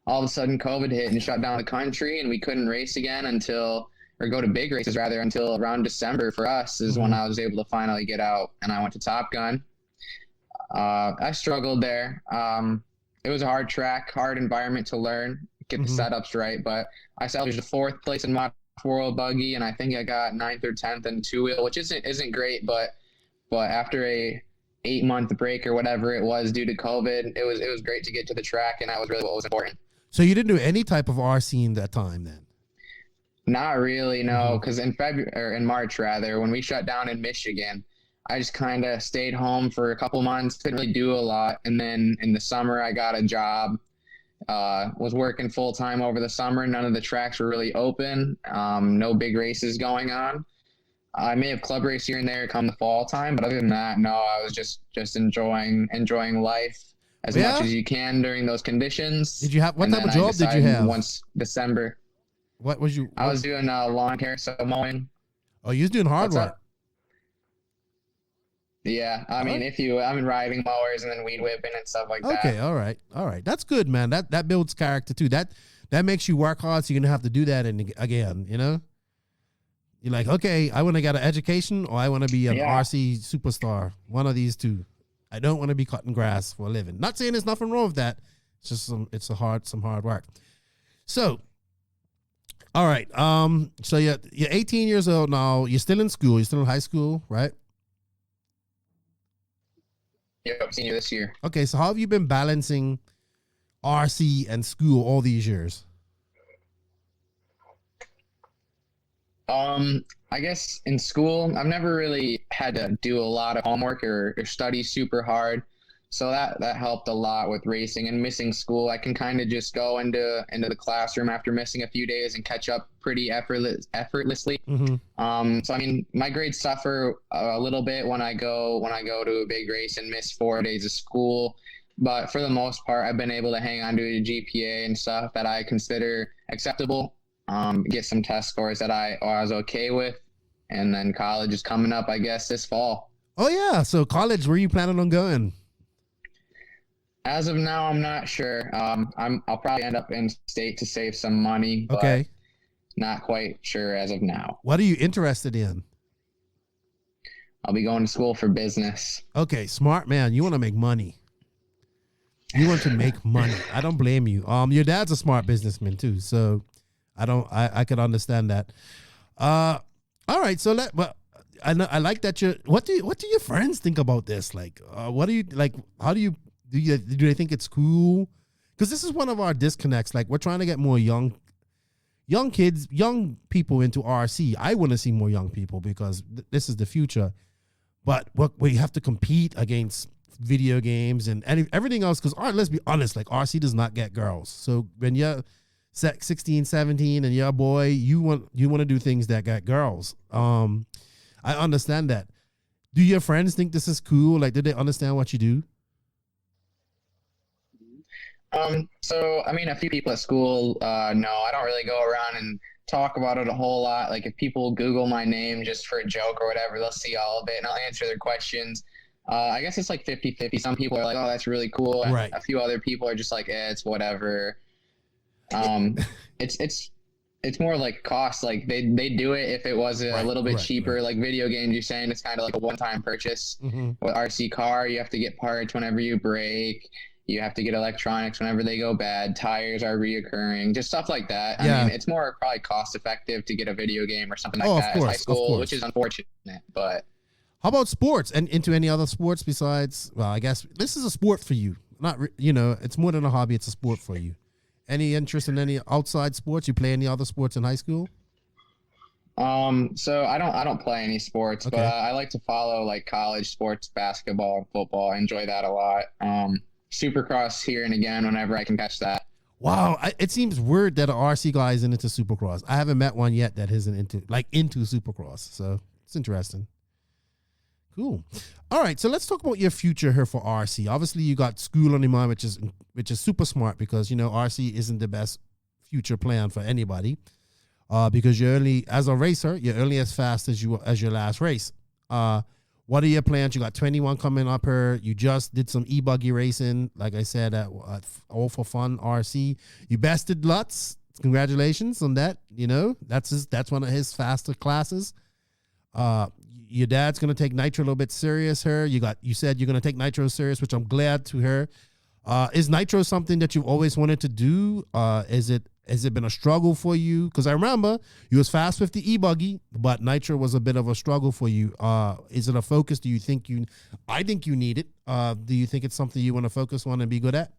all of a sudden COVID hit and shut down the country, and we couldn't race again or go to big races rather, until around December for us is when I was able to finally get out, and I went to Top Gun. I struggled there. It was a hard track, hard environment to learn, get the setups right, but I salvaged a 4th place in mod 4-wheel buggy, and I think I got 9th or 10th in 2-wheel, which isn't great, but after a 8-month break or whatever it was due to COVID, it was great to get to the track, and that was really what was important. So you didn't do any type of RC in that time then? Not really, no, because in March rather, when we shut down in Michigan, I just kind of stayed home for a couple months, didn't really do a lot, and then in the summer I got a job. Was working full time over the summer. None of the tracks were really open. No big races going on. I may have club race here and there come the fall time, but other than that, no, I was just enjoying life as much as you can during those conditions. Did you have what type of job did you have? Once December. What was you? I was doing lawn care, so mowing. Oh, you was doing hard work. Up? Yeah, I mean, I'm riding mowers and then weed whipping and stuff like that. Okay, all right. That's good, man. That builds character too. That makes you work hard, so you're gonna have to do that again. You know, you're like, okay, I want to get an education, or I want to be an RC superstar. One of these two. I don't want to be cutting grass for a living. Not saying there's nothing wrong with that. It's just some hard work. So, all right. So you're 18 years old now. You're still in school. You're still in high school, right? Yep, senior this year. Okay, so how have you been balancing RC and school all these years? I guess in school, I've never really had to do a lot of homework or study super hard. So that helped a lot with racing and missing school. I can kind of just go into the classroom after missing a few days and catch up pretty effortlessly. So I mean, my grades suffer a little bit when I go to a big race and miss 4 days of school. But for the most part, I've been able to hang on to a GPA and stuff that I consider acceptable. Get some test scores that I was okay with, and then college is coming up, I guess, this fall. Oh yeah, so college, where are you planning on going? As of now, I'm not sure. I'll probably end up in state to save some money, but okay, not quite sure as of now. What are you interested in? I'll be going to school for business. Okay, smart man. You want to make money. You want to make money. I don't blame you. Your dad's a smart businessman too, so I could understand that. All right, so I like that what do your friends think about this? Like, what do you like? How do they think it's cool? Because this is one of our disconnects. Like, we're trying to get more young kids, young people into RC. I want to see more young people because this is the future. But we have to compete against video games and everything else. Because let's be honest, like RC does not get girls. So when you're 16, 17, and you're a boy, you want to do things that got girls. I understand that. Do your friends think this is cool? Like, do they understand what you do? So, I mean, a few people at school, no, I don't really go around and talk about it a whole lot. Like, if people Google my name just for a joke or whatever, they'll see all of it and I'll answer their questions. I guess it's like 50-50. Some people are like, oh, that's really cool. And right. A few other people are just like, it's whatever. It's more like cost. Like they do it if it was a little bit cheaper. Like video games, you're saying it's kind of like a one-time purchase. With RC car, you have to get parts whenever you break. You have to get electronics whenever they go bad. Tires are reoccurring, just stuff like that. I mean, it's more probably cost effective to get a video game or something like that in high school, which is unfortunate. But how about sports and into any other sports besides? Well, I guess this is a sport for you. Not it's more than a hobby. It's a sport for you. Any interest in any outside sports? You play any other sports in high school? So I don't play any sports, Okay. but I like to follow like college sports, basketball, and football. I enjoy that a lot. Supercross here and again whenever I can catch that. Wow, it seems weird that an RC guy isn't into Supercross. I haven't met one yet that isn't into Supercross. So it's interesting. Cool. All right, so let's talk about your future here for RC. Obviously, you got school on your mind, which is super smart because RC isn't the best future plan for anybody. Because you're only as a racer, you're only as fast as your last race. What are your plans? You got 21 coming up here. You just did some e-buggy racing, like I said, at All for Fun RC. You bested Lutz. Congratulations on that. That's one of his faster classes. Your dad's gonna take Nitro a little bit serious here. You said you're gonna take Nitro serious, which I'm glad to hear. Is Nitro something that you've always wanted to do? Has it been a struggle for you? Because I remember you was fast with the e-buggy, but Nitro was a bit of a struggle for you. Is it a focus? I think you need it. Do you think it's something you want to focus on and be good at?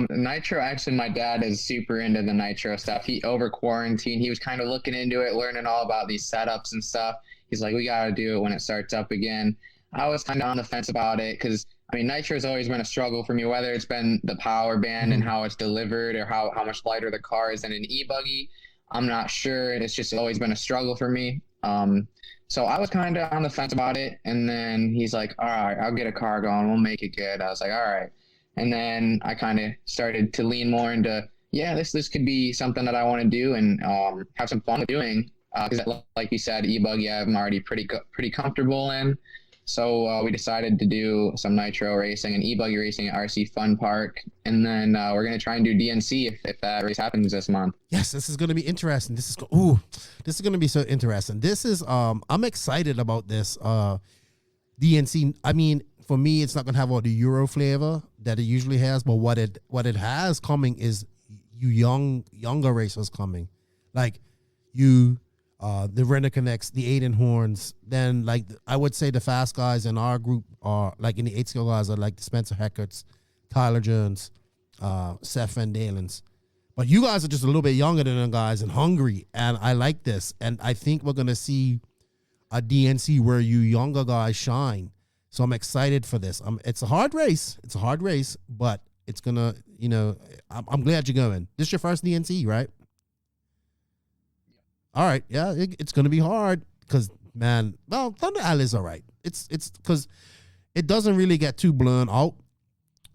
Nitro, actually, my dad is super into the Nitro stuff. Over quarantine, he was kind of looking into it, learning all about these setups and stuff. He's like, we got to do it when it starts up again. I was kind of on the fence about it because Nitro has always been a struggle for me, whether it's been the power band and how it's delivered or how much lighter the car is than an e-buggy. I'm not sure. It's just always been a struggle for me. So I was kind of on the fence about it. And then he's like, all right, I'll get a car going. We'll make it good. I was like, all right. And then I kind of started to lean more into, this could be something that I want to do and have some fun doing. Because like you said, e-buggy I'm already pretty comfortable in. So we decided to do some Nitro racing and e-buggy racing at RC Fun Park. And then we're going to try and do DNC if that race happens this month. Yes, this is going to be interesting. This is going to be so interesting. This is, I'm excited about this DNC. For me, it's not going to have all the Euro flavor that it usually has, but what it has coming is younger racers coming. Like you, the Renner Connects, the Aiden Horns, then like I would say the fast guys in our group are like in the 8 skill guys are like the Spencer Heckerts, Tyler Jones, Seth Van Dalen's. But you guys are just a little bit younger than them guys and hungry, and I like this. And I think we're gonna see a DNC where you younger guys shine. So I'm excited for this. It's a hard race. But it's gonna, I'm glad you're going. This is your first DNC, right? All right, yeah, it's gonna be hard because Thunder Alley is all right. It's because it doesn't really get too blown out,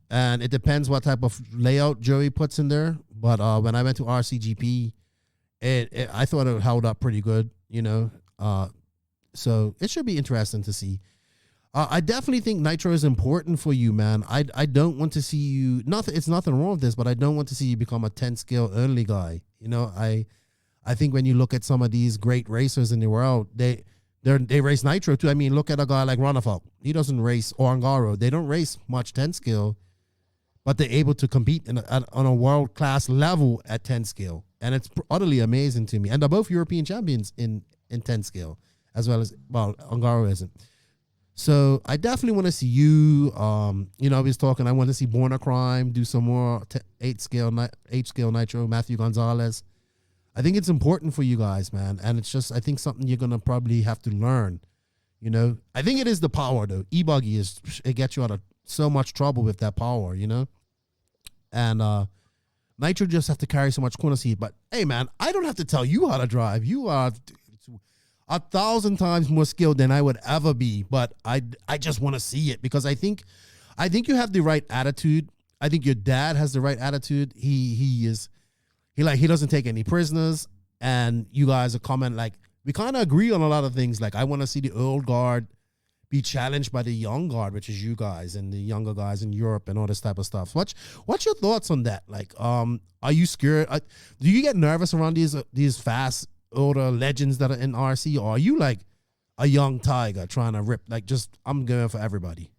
and it depends what type of layout Joey puts in there. But when I went to RCGP, I thought it held up pretty good, so it should be interesting to see. I definitely think Nitro is important for you, man. I don't want to see you. It's nothing wrong with this, but I don't want to see you become a 10 scale only guy. I think when you look at some of these great racers in the world, they race Nitro too. Look at a guy like Ronafalk. He doesn't race Orangaro. They don't race much 10 scale, but they're able to compete on a world class level at 10 scale, and it's utterly amazing to me. And they're both European champions in 10 scale, as well as Ongaro isn't. So I definitely want to see you. I was talking. I want to see Born a Crime do some more 8 scale Nitro. Matthew Gonzalez. I think it's important for you guys, man, and it's just I think something you're gonna probably have to learn. I think it is the power though. E-buggy it gets you out of so much trouble with that power, and Nitro just have to carry so much corner seat. But hey, man, I don't have to tell you how to drive. You are 1,000 times more skilled than I would ever be, but I just want to see it because I think you have the right attitude. I think your dad has the right attitude. He doesn't take any prisoners, and you guys are coming like we kind of agree on a lot of things. Like I want to see the old guard be challenged by the young guard, which is you guys and the younger guys in Europe and all this type of stuff. What's your thoughts on that? Like, are you scared? Do you get nervous around these fast older legends that are in RC, or are you like a young tiger trying to rip? Like, just I'm going for everybody.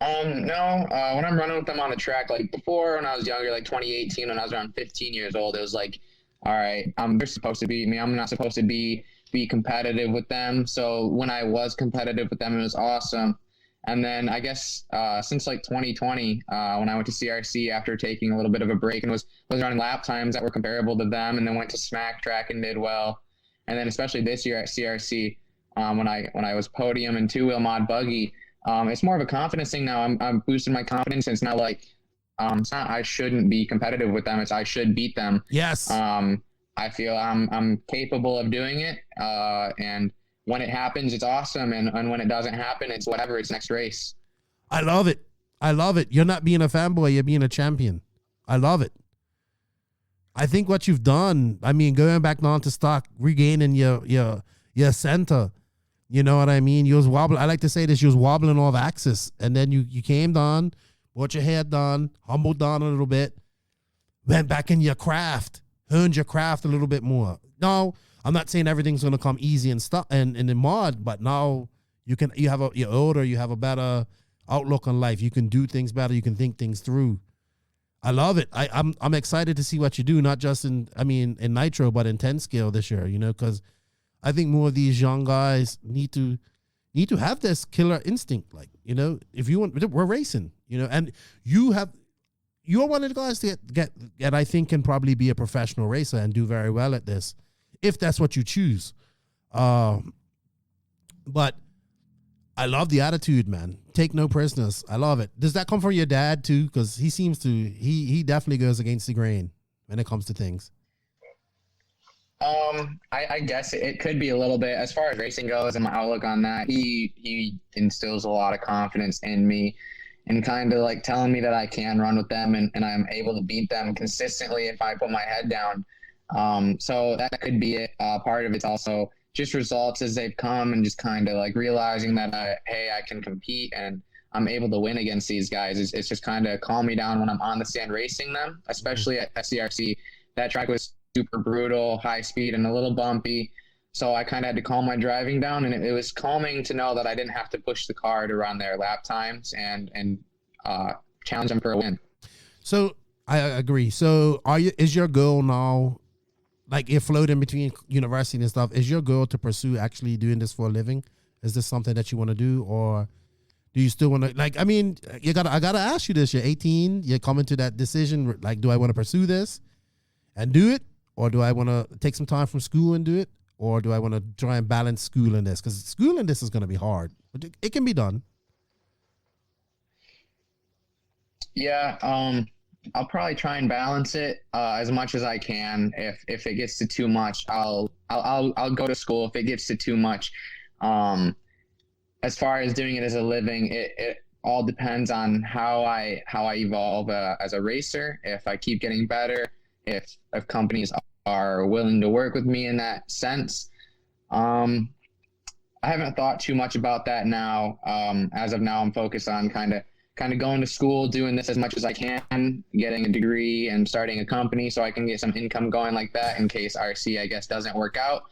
No, when I'm running with them on the track, like before when I was younger, like 2018, when I was around 15 years old, it was like, all right, they're supposed to beat me. I'm not supposed to be competitive with them. So when I was competitive with them, it was awesome. And then I guess since like 2020, when I went to CRC after taking a little bit of a break and was running lap times that were comparable to them, and then went to Smack Track and did well. And then especially this year at CRC, when I was podium and 2-wheel mod buggy, it's more of a confidence thing now. I'm boosting my confidence. It's not like it's not I shouldn't be competitive with them. It's I should beat them. Yes. I feel I'm capable of doing it. And when it happens, it's awesome. And when it doesn't happen, it's whatever. It's next race. I love it. I love it. You're not being a fanboy. You're being a champion. I love it. I think what you've done, I mean, going back down to stock, regaining your center, you know what I mean? You was wobbling. I like to say this, you was wobbling off axis. And then you came down, brought your head down, humbled down a little bit, went back in your craft, honed your craft a little bit more. No, I'm not saying everything's gonna come easy and stuff and in mod, but now you're older, you have a better outlook on life. You can do things better, you can think things through. I love it. I'm excited to see what you do, not just in Nitro, but in 10 scale this year, you know, because I think more of these young guys need to have this killer instinct. Like, you know, if you want, we're racing, you know, and you're one of the guys to get I think can probably be a professional racer and do very well at this, if that's what you choose. But I love the attitude, man. Take no prisoners. I love it. Does that come from your dad too? Because he seems to, he definitely goes against the grain when it comes to things. I guess it could be a little bit as far as racing goes and my outlook on that. He instills a lot of confidence in me and kind of like telling me that I can run with them and I'm able to beat them consistently if I put my head down. So that could be it. Part of it's also just results as they've come and just kind of like realizing that, hey, I can compete and I'm able to win against these guys. It's just kind of calm me down when I'm on the stand racing them, especially at CRC. That track was super brutal, high speed, and a little bumpy. So I kind of had to calm my driving down, and it was calming to know that I didn't have to push the car to run their lap times and challenge them for a win. So I agree. So is your goal now, like you're floating between university and stuff, is your goal to pursue actually doing this for a living? Is this something that you want to do, or do you still want to, like, I mean, I gotta ask you this. You're 18, you're coming to that decision, like, do I want to pursue this and do it? Or do I want to take some time from school and do it? Or do I want to try and balance school and this? Because school and this is going to be hard, but it can be done. Yeah, I'll probably try and balance it as much as I can. If it gets to too much, I'll go to school. If it gets to too much, as far as doing it as a living, it all depends on how I evolve as a racer. If I keep getting better, if companies are willing to work with me in that sense. I haven't thought too much about that now. As of now, I'm focused on kind of going to school, doing this as much as I can, getting a degree and starting a company so I can get some income going like that in case RC, I guess, doesn't work out.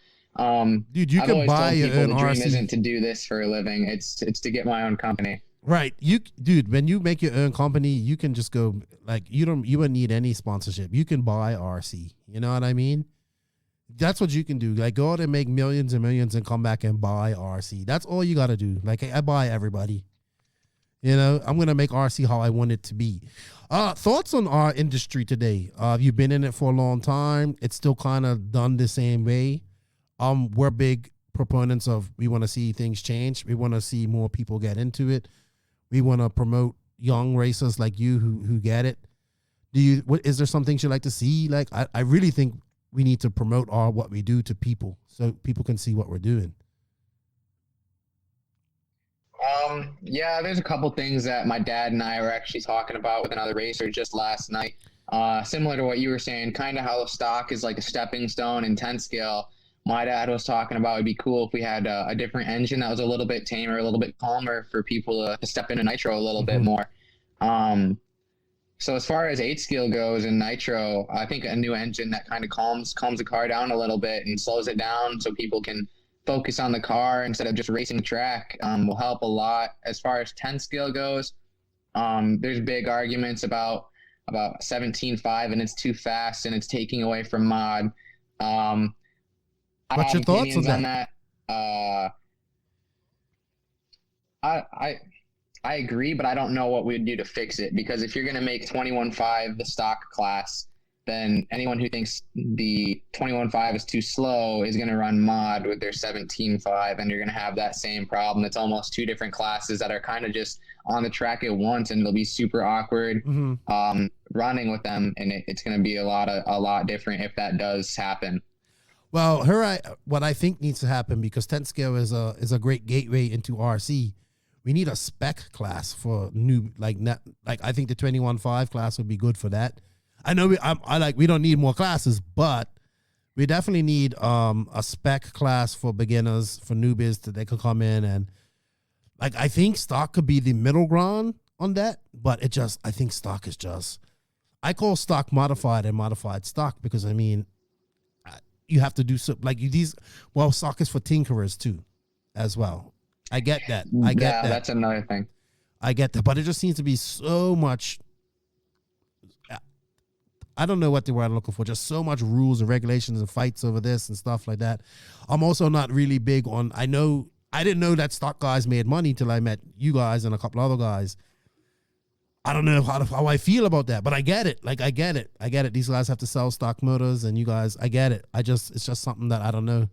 Dude, you can buy your own RC. The dream isn't to do this for a living. It's to get my own company. Right. Dude, when you make your own company, you can just go, like, you wouldn't need any sponsorship. You can buy RC. You know what I mean? That's what you can do. Like, go out and make millions and millions and come back and buy RC. That's all you got to do. Like, I buy everybody. You know, I'm going to make RC how I want it to be. Thoughts on our industry today? You've been in it for a long time. It's still kind of done the same way. We're big proponents of, we want to see things change. We want to see more people get into it. We want to promote young racers like you who get it. Is there some things you'd like to see? Like, I really think we need to promote what we do to people so people can see what we're doing. Yeah, there's a couple things that my dad and I were actually talking about with another racer just last night. Similar to what you were saying, kind of how stock is like a stepping stone in 10 scale. My dad was talking about it'd be cool if we had a different engine that was a little bit tamer, a little bit calmer for people to step into nitro a little bit more. So as far as 8 scale goes in nitro, I think a new engine that kind of calms the car down a little bit and slows it down so people can focus on the car instead of just racing the track will help a lot. As far as 10 scale goes, there's big arguments about 17.5 and it's too fast and it's taking away from mod. What's your thoughts on that? I agree, but I don't know what we'd do to fix it, because if you're going to make 21.5 the stock class, then anyone who thinks the 21.5 is too slow is going to run mod with their 17.5, and you're going to have that same problem. It's almost two different classes that are kind of just on the track at once, and it'll be super awkward running with them, and it's going to be a lot different if that does happen. Well, what I think needs to happen, because 10 scale is a great gateway into RC. We need a spec class for new, like I think the 21.5 class would be good for that. I know we don't need more classes, but we definitely need a spec class for beginners, for newbies, that they could come in, and like I think stock could be the middle ground on that, but I think stock is just, I call stock modified and modified stock, because I mean, you have to do so like stock is for tinkerers too, as well. I get that. I get that. That's another thing. I get that, but it just seems to be so much. I don't know what the word I'm looking for. Just so much rules and regulations and fights over this and stuff like that. I'm also not really big on. I didn't know that stock guys made money till I met you guys and a couple other guys. I don't know how I feel about that, but I get it. Like I get it. These guys have to sell stock motors, and you guys, I get it. It's just something that I don't know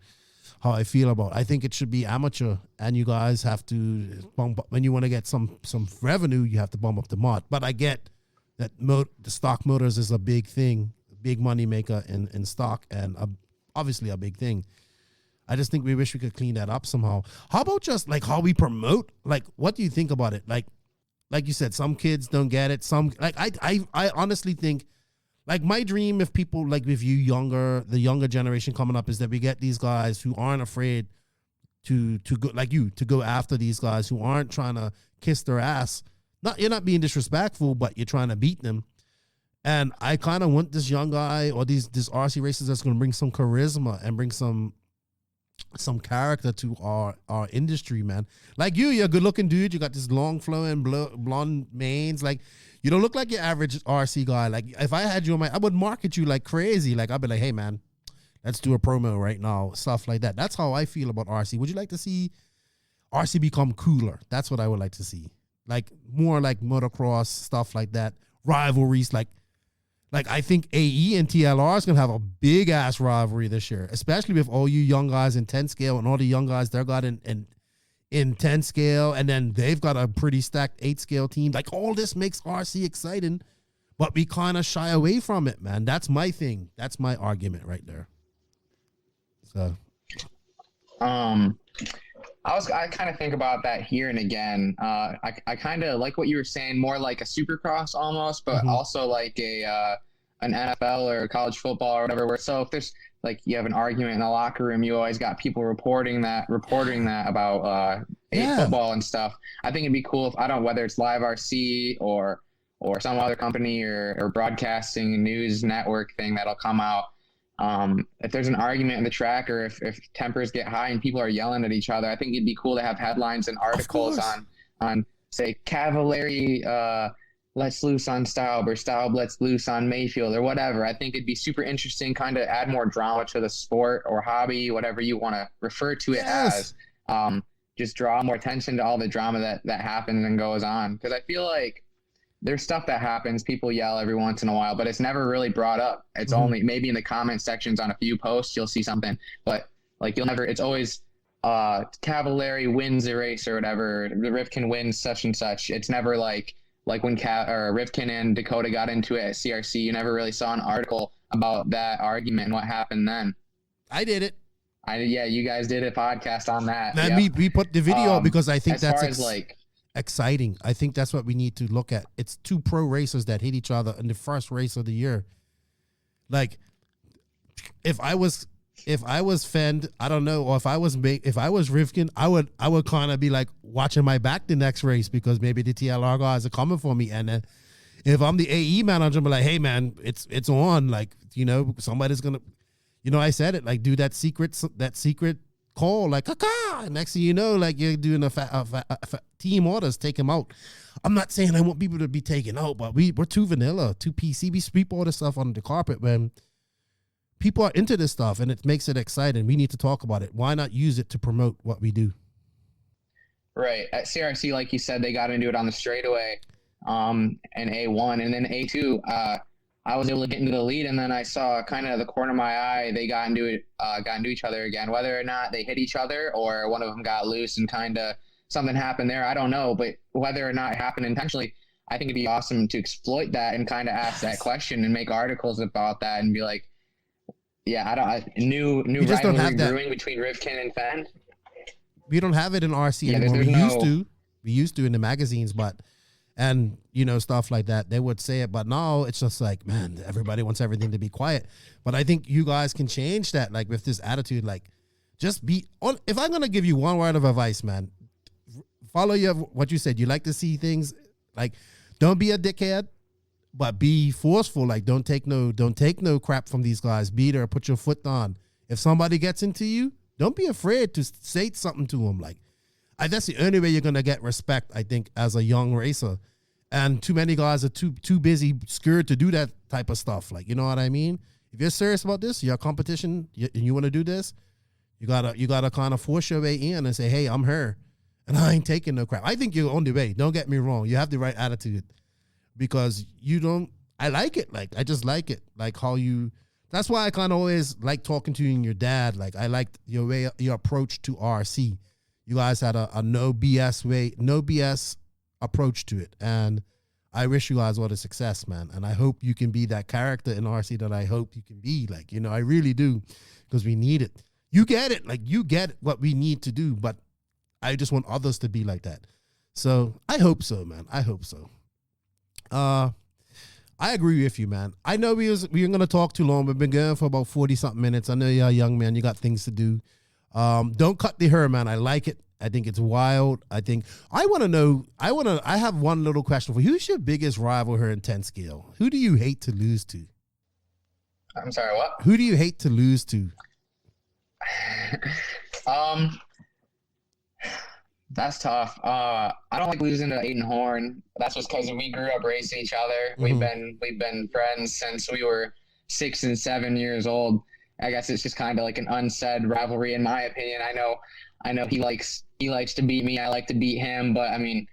how I feel about. I think it should be amateur, and you guys have to bump up when you want to get some revenue. You have to bump up the mod. But I get that the stock motors is a big thing, big money maker in stock, and obviously a big thing. I just think we wish we could clean that up somehow. How about just like how we promote? Like, what do you think about it? Like you said, some kids don't get it. Some I honestly think, like, my dream, if people like with you the younger generation coming up, is that we get these guys who aren't afraid to go, like you, to go after these guys who aren't trying to kiss their ass. You're not being disrespectful, but you're trying to beat them. And I kind of want this young guy or these RC racers that's going to bring some charisma and bring some character to our industry, man. Like you're a good looking dude. You got this long flowing blonde manes. Like, you don't look like your average RC guy. Like, if I had you on I would market you like crazy. Like, I'd be like, hey man, let's do a promo right now. Stuff like that. That's how I feel about RC. Would you like to see RC become cooler? That's what I would like to see. Like more like motocross, stuff like that. Rivalries, like I think AE and TLR is gonna have a big ass rivalry this year, especially with all you young guys in 10 scale and all the young guys they're got in 10 scale, and then they've got a pretty stacked 8 scale team. Like, all this makes RC exciting, but we kind of shy away from it, man. That's my thing. That's my argument right there. So, I kind of think about that here and again. I kind of like what you were saying, more like a supercross almost, but also like an NFL or college football or whatever. So if there's like, you have an argument in the locker room, you always got people reporting that about football and stuff. I think it'd be cool if, whether it's Live RC or some other company or broadcasting news network thing that'll come out. If there's an argument in the track, or if tempers get high and people are yelling at each other, I think it'd be cool to have headlines and articles on say Cavallari lets loose on Stoub, or Stoub lets loose on Mayfield, or whatever. I think it'd be super interesting, kind of add more drama to the sport or hobby, whatever you want to refer to it as. Just draw more attention to all the drama that happens and goes on, because I feel like there's stuff that happens, people yell every once in a while, but it's never really brought up. It's only maybe in the comment sections on a few posts you'll see something, but like it's always Cavallari wins a race or whatever, Rivkin wins such and such. It's never like when Rivkin and Dakota got into it at CRC, you never really saw an article about that argument and what happened then. I did it. You guys did a podcast on that. And we put the video up because I think that's exciting. I think that's what we need to look at. It's two pro racers that hit each other in the first race of the year. Like, if I was Fend, I don't know, or if I was Rivkin, I would kind of be like watching my back the next race, because maybe the TLR guys are coming for me. And then if I'm the AE manager, I'm like, hey man, it's on. Like, somebody's gonna, I said it, like, do that secret call, like, caca. Next thing you know, like, you're doing a team orders, take him out. I'm not saying I want people to be taken out, but we're too vanilla, too PC. We sweep all this stuff under the carpet when people are into this stuff, and it makes it exciting. We need to talk about it. Why not use it to promote what we do? Right. At CRC, like you said, they got into it on the straightaway, and A1, and then A2. I was able to get into the lead, and then I saw kind of the corner of my eye, they got into each other again. Whether or not they hit each other or one of them got loose and kind of something happened there, I don't know. But whether or not it happened intentionally, I think it'd be awesome to exploit that and kind of ask that question and make articles about that and be like, yeah, new rivalry brewing between Rivkin and Fenn. We don't have it in RC anymore. We used to in the magazines, and stuff like that. They would say it, but now it's just like, man, everybody wants everything to be quiet. But I think you guys can change that, like with this attitude, like just be on. If I'm gonna give you one word of advice, man, follow what you said. You like to see things like, don't be a dickhead, but be forceful. Like don't take no crap from these guys. Be there, put your foot on. If somebody gets into you, don't be afraid to say something to them. Like, that's the only way you're gonna get respect, I think, as a young racer. And too many guys are too busy, scared to do that type of stuff. Like, you know what I mean? If you're serious about this, you're a competition, and you want to do this, you gotta kind of force your way in and say, hey, I'm her, and I ain't taking no crap. I think you're on the way. Don't get me wrong. You have the right attitude, because you don't. I like it. Like, I just like it. Like how you. That's why I kind of always like talking to you and your dad. Like, I liked your way, your approach to RC. You guys had a no BS approach to it. And I wish you guys all the success, man. And I hope you can be that character in RC that I hope you can be. Like, I really do, because we need it. You get it. Like, you get what we need to do, but I just want others to be like that. So I hope so, man. I hope so. I agree with you, man. I know we were going to talk too long. We've been going for about 40-something minutes. I know you're a young man. You got things to do. Don't cut the hair, man. I like it. I think it's wild. I have one little question for you. Who's your biggest rival here in 10 scale? Who do you hate to lose to? I'm sorry, what? Who do you hate to lose to? That's tough. I don't like losing to Aiden Horn. That's just because we grew up racing each other. Mm-hmm. We've been friends since we were 6 and 7 years old. I guess it's just kind of like an unsaid rivalry, in my opinion. I know he likes to beat me. I like to beat him. But I mean,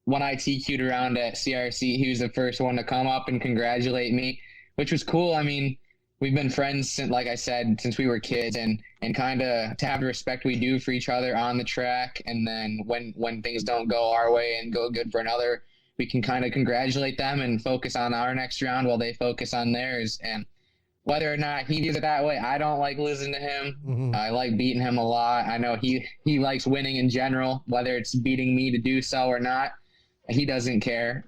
when I TQ'd around at CRC, he was the first one to come up and congratulate me, which was cool. I mean, we've been friends since, like I said, since we were kids, and kind of to have the respect we do for each other on the track. And then when things don't go our way and go good for another, we can kind of congratulate them and focus on our next round while they focus on theirs. And whether or not he views it that way, I don't like losing to him. Mm-hmm. I like beating him a lot. I know he likes winning in general, whether it's beating me to do so or not. He doesn't care.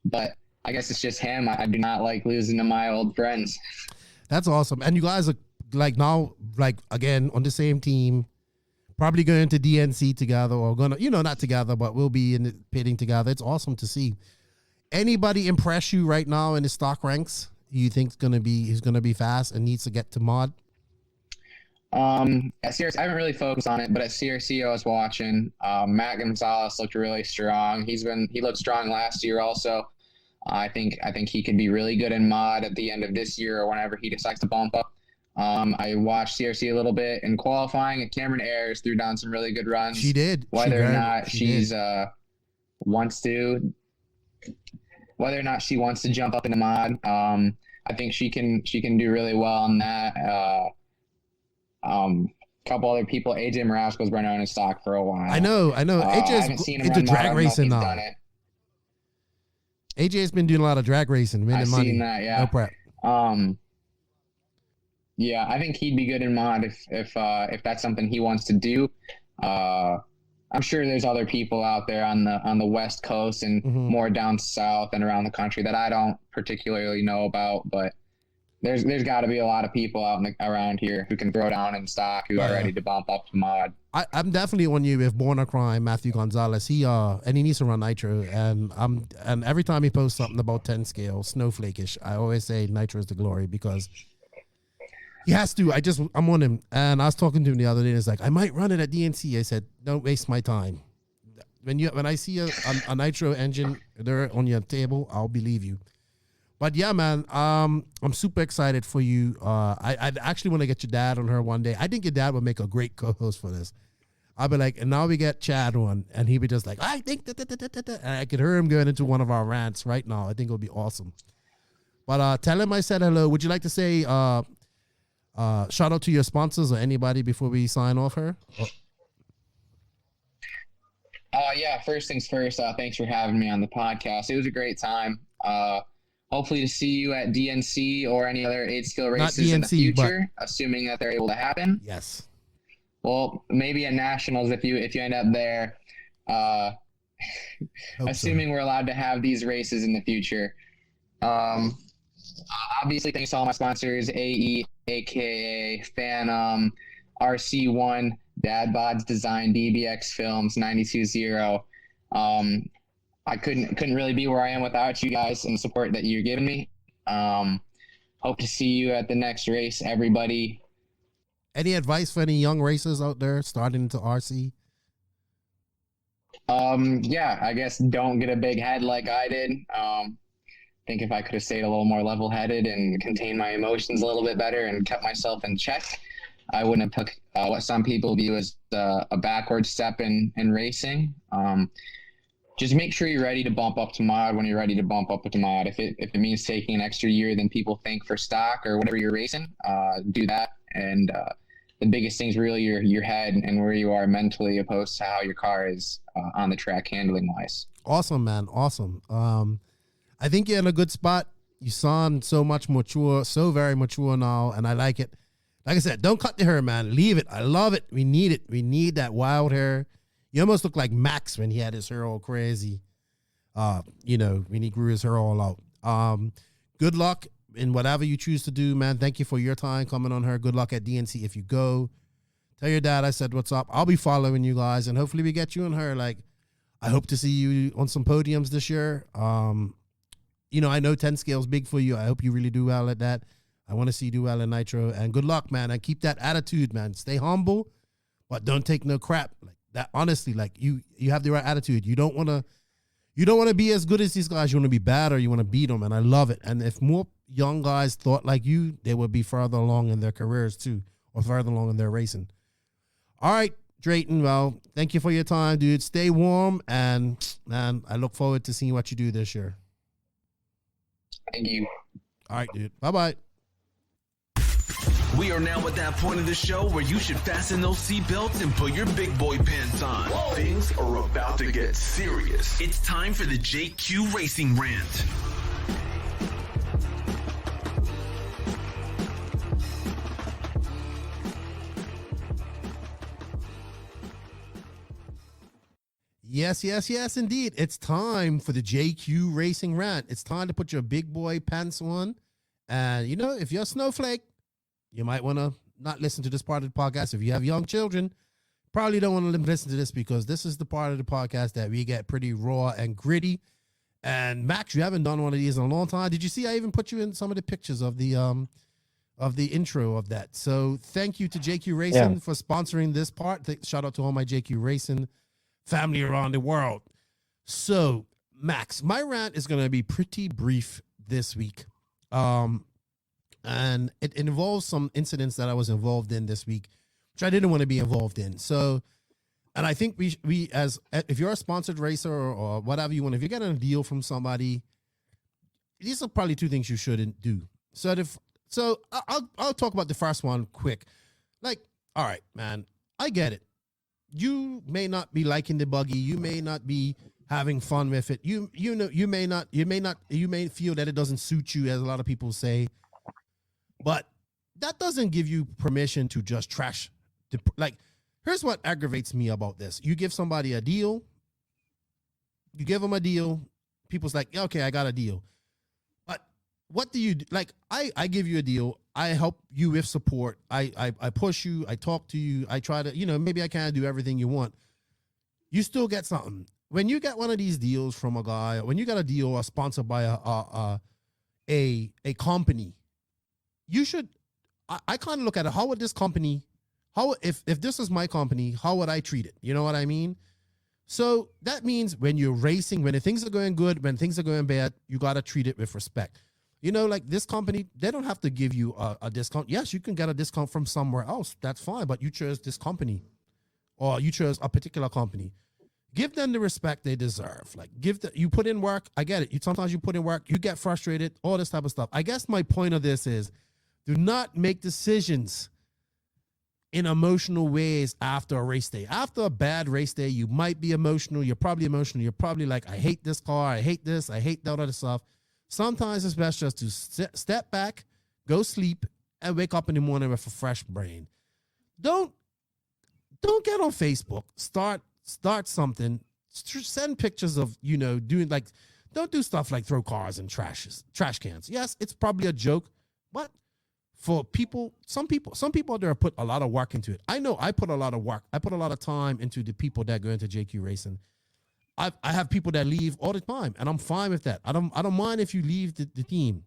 But I guess it's just him. I do not like losing to my old friends. That's awesome. And you guys are like now, like again, on the same team, probably going to DNC together, or gonna, not together, but we'll be in the pitting together. It's awesome to see. Anybody impress you right now in the stock ranks? You think he's gonna be fast and needs to get to mod? At CRC, I haven't really focused on it, but at CRC I was watching. Matt Gonzalez looked really strong. He looked strong last year also. I think he could be really good in mod at the end of this year or whenever he decides to bump up. I watched CRC a little bit in qualifying, and Cameron Ayers threw down some really good runs. She did. Whether or not she wants to jump up in the mod, I think she can do really well on that. Couple other people, AJ Marasco's been on his stock for a while. I know. AJ's into drag racing now. AJ's been doing a lot of drag racing. I've seen that, yeah. No prep. Yeah, I think he'd be good in mod if that's something he wants to do. I'm sure there's other people out there on the West Coast and more down south and around the country that I don't particularly know about, but there's got to be a lot of people out around here who can throw down in stock who are ready to bump up to mod. I'm definitely on you with Born a Crime, Matthew Gonzalez. He needs to run nitro, and every time he posts something about 10 scale, snowflake-ish, I always say nitro is the glory, because he has to. I'm on him, and I was talking to him the other day, and it's like, I might run it at DNC. I said, don't waste my time. When I see a nitro engine there on your table, I'll believe you. But yeah, man, I'm super excited for you. I actually want to get your dad on her one day. I think your dad would make a great co-host for this. I'll be like, and now we get Chad on, and he'd be just like, I think and I could hear him going into one of our rants right now. I think it'll be awesome. But tell him I said hello. Would you like to say shout out to your sponsors or anybody before we sign off here? Yeah, first things first, thanks for having me on the podcast. It was a great time. Hopefully to see you at DNC or any other 8-skill races in the future, assuming that they're able to happen. Yes. Well, maybe at nationals if you end up there. Assuming we're allowed to have these races in the future. Obviously, thanks to all my sponsors: AE, AKA, Phantom, RC1, Dad Bods Design, DBX Films, 92.0. I couldn't really be where I am without you guys and the support that you're giving me. Hope to see you at the next race, everybody. Any advice for any young racers out there starting into RC? Yeah, I guess don't get a big head like I did. Think if I could have stayed a little more level-headed and contained my emotions a little bit better and kept myself in check, I wouldn't have took what some people view as a backward step in racing. Just make sure you're ready to bump up to mod when you're ready to bump up to mod. If it means taking an extra year than people think for stock or whatever you're racing, do that. And the biggest thing is really your head and where you are mentally opposed to how your car is on the track handling wise. Awesome, man. Awesome. I think you're in a good spot. You sound so much mature, so very mature now, and I like it. Like I said, don't cut the hair, man. Leave it. I love it. We need it. We need that wild hair. You almost look like Max when he had his hair all crazy. When he grew his hair all out. Good luck in whatever you choose to do, man. Thank you for your time coming on her. Good luck at DNC if you go. Tell your dad I said what's up. I'll be following you guys, and hopefully we get you and her. Like, I hope to see you on some podiums this year. I know 10 scale is big for you. I hope you really do well at that. I want to see you do well in Nitro. And good luck, man. And keep that attitude, man. Stay humble, but don't take no crap. Like that, honestly, like you have the right attitude. You don't want to be as good as these guys. You want to be bad or you want to beat them. And I love it. And if more young guys thought like you, they would be further along in their careers too, or further along in their racing. All right, Dreighton. Well, thank you for your time, dude. Stay warm. And man, I look forward to seeing what you do this year. Thank you. All right, dude. Bye-bye. We are now at that point of the show where you should fasten those seatbelts and put your big boy pants on. Whoa. Things are about to get serious. It's time for the JQ Racing Rant. Yes, indeed. It's time for the JQ Racing Rant. It's time to put your big boy pants on. And, if you're a snowflake, you might want to not listen to this part of the podcast. If you have young children, probably don't want to listen to this because this is the part of the podcast that we get pretty raw and gritty. And Max, you haven't done one of these in a long time. Did you see I even put you in some of the pictures of the intro of that? So thank you to JQ Racing for sponsoring this part. Shout out to all my JQ Racing family around the world. So, Max, my rant is going to be pretty brief this week. And it involves some incidents that I was involved in this week, which I didn't want to be involved in. So, and I think we as if you're a sponsored racer or whatever you want, if you're getting a deal from somebody, these are probably two things you shouldn't do. So I'll talk about the first one quick. Like, all right, man, I get it. You may not be liking the buggy. You may not be having fun with it. You may feel that it doesn't suit you, as a lot of people say. But that doesn't give you permission to just trash. Here's what aggravates me about this. You give somebody a deal. You give them a deal. People's like, okay, I got a deal. But what do you do? Like, I give you a deal. I help you with support. I push you. I talk to you. I try to, maybe I can't do everything you want. You still get something. When you get one of these deals from a guy, when you got a deal or sponsored by a company, you should, I kind of look at it. How would this company, if this is my company, how would I treat it? You know what I mean? So that means when you're racing, when things are going good, when things are going bad, you got to treat it with respect. Like this company, they don't have to give you a discount. Yes, you can get a discount from somewhere else. That's fine. But you chose this company. or you chose a particular company, give them the respect they deserve. Like, you put in work. I get it. Sometimes you put in work, you get frustrated, all this type of stuff. I guess my point of this is, do not make decisions in emotional ways after a race day. After a bad race day, you might be emotional. You're probably emotional. You're probably like, I hate this car. I hate this. I hate that other stuff. Sometimes it's best just to step back, go sleep, and wake up in the morning with a fresh brain. Don't get on Facebook. Start something. Send pictures of, doing like, don't do stuff like throw cars in trash cans. Yes, it's probably a joke, but for people, some people out there put a lot of work into it. I know I put a lot of work. I put a lot of time into the people that go into JQ Racing. I have people that leave all the time, and I'm fine with that. I don't mind if you leave the team.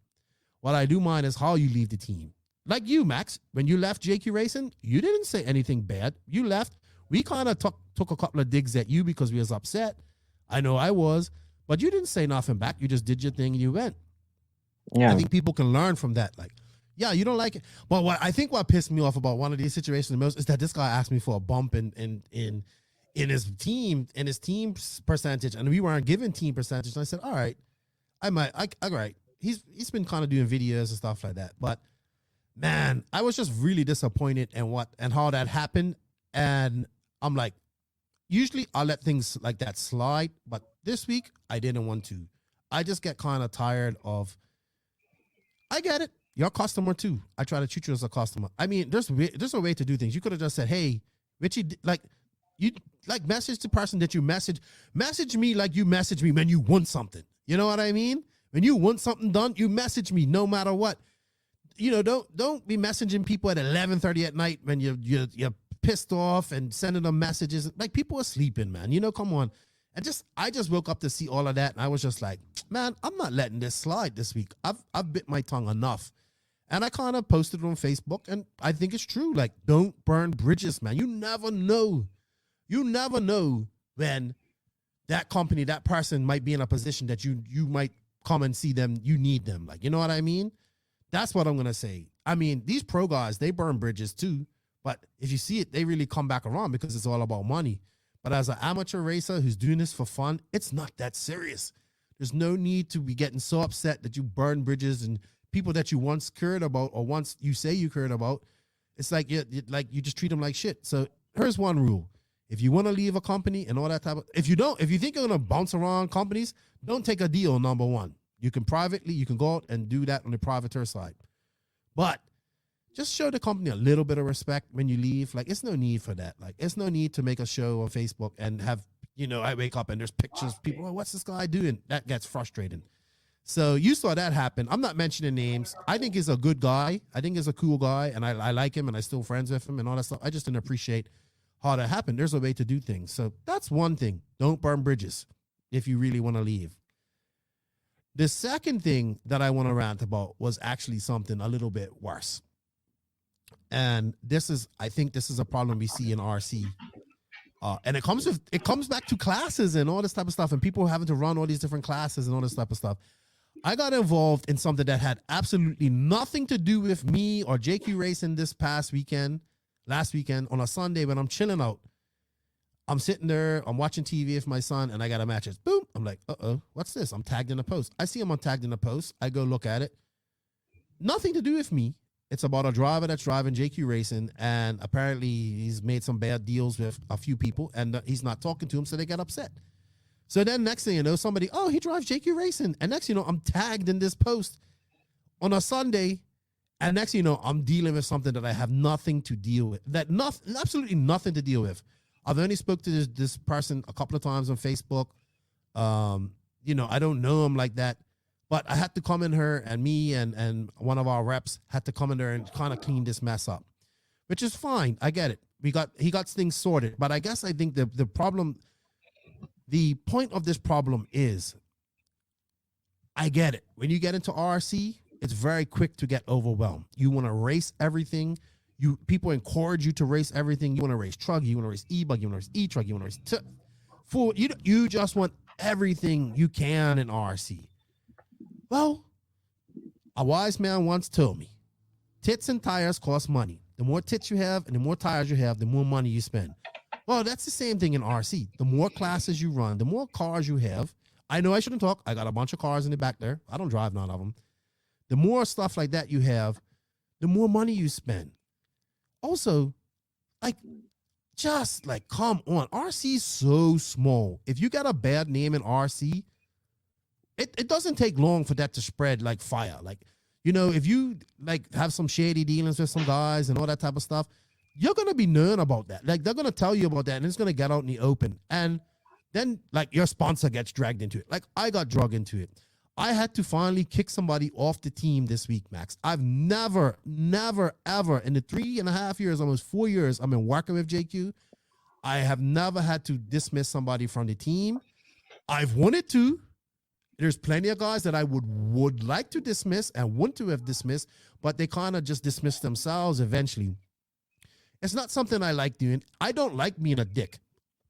What I do mind is how you leave the team. Like you, Max, when you left JQ Racing, you didn't say anything bad. You left. We kind of took a couple of digs at you because we was upset. I know I was, but you didn't say nothing back. You just did your thing and you went. Yeah. I think people can learn from that. Like, yeah, you don't like it. But what pissed me off about one of these situations the most is that this guy asked me for a bump in his team's percentage, and we weren't given team percentage. And I said, all right, all right. He's been kind of doing videos and stuff like that. But man, I was just really disappointed in how that happened. And I'm like, usually I let things like that slide, but this week I didn't want to. I just get kind of tired of. I get it. You're a customer too. I try to treat you as a customer. I mean, there's a way to do things. You could have just said, "Hey, Richie," message the person that you message me like you message me when you want something. You know what I mean? When you want something done, you message me no matter what. Don't be messaging people at 11:30 at night when you're pissed off and sending them messages. Like, people are sleeping, man. Come on. I just woke up to see all of that, and I was just like, man, I'm not letting this slide this week. I've bit my tongue enough. And I kind of posted it on Facebook, and I think it's true. Like, don't burn bridges, man. You never know. You never know when that company, that person might be in a position that you might come and see them. You need them. Like, you know what I mean? That's what I'm going to say. I mean, these pro guys, they burn bridges too. But if you see it, they really come back around because it's all about money. But as an amateur racer who's doing this for fun, it's not that serious. There's no need to be getting so upset that you burn bridges and people that you once cared about, or once you say you cared about. It's like you just treat them like shit. So here's one rule: if you want to leave a company and all that type of, if you think you're gonna bounce around companies, don't take a deal. Number one, you can go out and do that on the privateer side, but just show the company a little bit of respect when you leave. Like, it's no need for that. Like, it's no need to make a show on Facebook and have, I wake up and there's pictures, people, oh, what's this guy doing? That gets frustrating. So you saw that happen. I'm not mentioning names. I think he's a good guy. I think he's a cool guy, and I like him, and I'm still friends with him and all that stuff. I just didn't appreciate how that happened. There's a way to do things. So that's one thing. Don't burn bridges if you really want to leave. The second thing that I want to rant about was actually something a little bit worse. And I think this is a problem we see in RC. And it comes back to classes and all this type of stuff, and people having to run all these different classes and all this type of stuff. I got involved in something that had absolutely nothing to do with me or JQ Racing last weekend on a Sunday when I'm chilling out. I'm sitting there, I'm watching TV with my son, and I got a match. It's boom. I'm like, what's this? I'm tagged in a post. I see him tagged in a post. I go look at it. Nothing to do with me. It's about a driver that's driving JQ Racing, and apparently he's made some bad deals with a few people, and he's not talking to him, so they get upset. So then next thing you know, somebody, he drives JQ Racing. And next thing you know, I'm tagged in this post on a Sunday, and next thing you know, I'm dealing with something that I have nothing to deal with. Absolutely nothing to deal with. I've only spoke to this person a couple of times on Facebook. I don't know him like that. But I had to come in here, and me and one of our reps had to come in there and kind of clean this mess up, which is fine. I get it. He got things sorted. But I think the point of this problem is, I get it. When you get into RC, it's very quick to get overwhelmed. You want to race everything. People encourage you to race everything. You want to race truck, you want to race e-bug, you want to race e-truck, you want to race full. You just want everything you can in RC. Well, a wise man once told me, tits and tires cost money. The more tits you have and the more tires you have, the more money you spend. Well, that's the same thing in RC. The more classes you run, the more cars you have. I know I shouldn't talk. I got a bunch of cars in the back there. I don't drive none of them. The more stuff like that you have, the more money you spend. Also, like, just like, come on. RC is so small. If you got a bad name in RC, it doesn't take long for that to spread like fire. Like, you know, if you like have some shady dealings with some guys and all that type of stuff, you're going to be known about that. Like, they're going to tell you about that, and it's going to get out in the open. And then, like, your sponsor gets dragged into it. Like, I got dragged into it. I had to finally kick somebody off the team this week, Max. I've never, ever, in the 3.5 years, almost 4 years I've been working with JQ, I have never had to dismiss somebody from the team. I've wanted to. There's plenty of guys that I would like to dismiss and want to have dismissed, but they kind of just dismiss themselves eventually. It's not something I like doing. I don't like being a dick.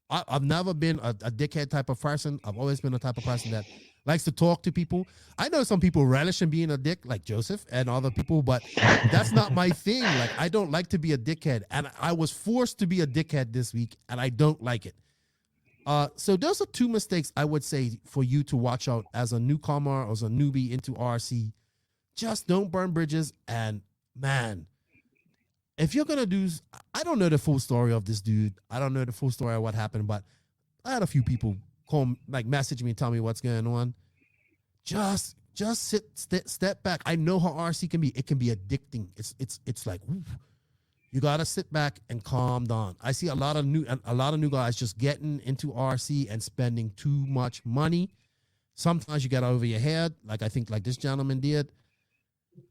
I've never been a dickhead type of person. I've always been the type of person that likes to talk to people. I know some people relish in being a dick, like Joseph and other people, but that's not my thing. Like, I don't like to be a dickhead, and I was forced to be a dickhead this week, and I don't like it. So those are two mistakes I would say for you to watch out as a newcomer or as a newbie into RC. Just don't burn bridges, and man, if you're going to do, I don't know the full story of this dude. I don't know the full story of what happened, but I had a few people message me and tell me what's going on. Just step back. I know how RC can be. It can be addicting. It's like, woo. You got to sit back and calm down. I see a lot of new guys just getting into RC and spending too much money. Sometimes you get over your head, like I think like this gentleman did.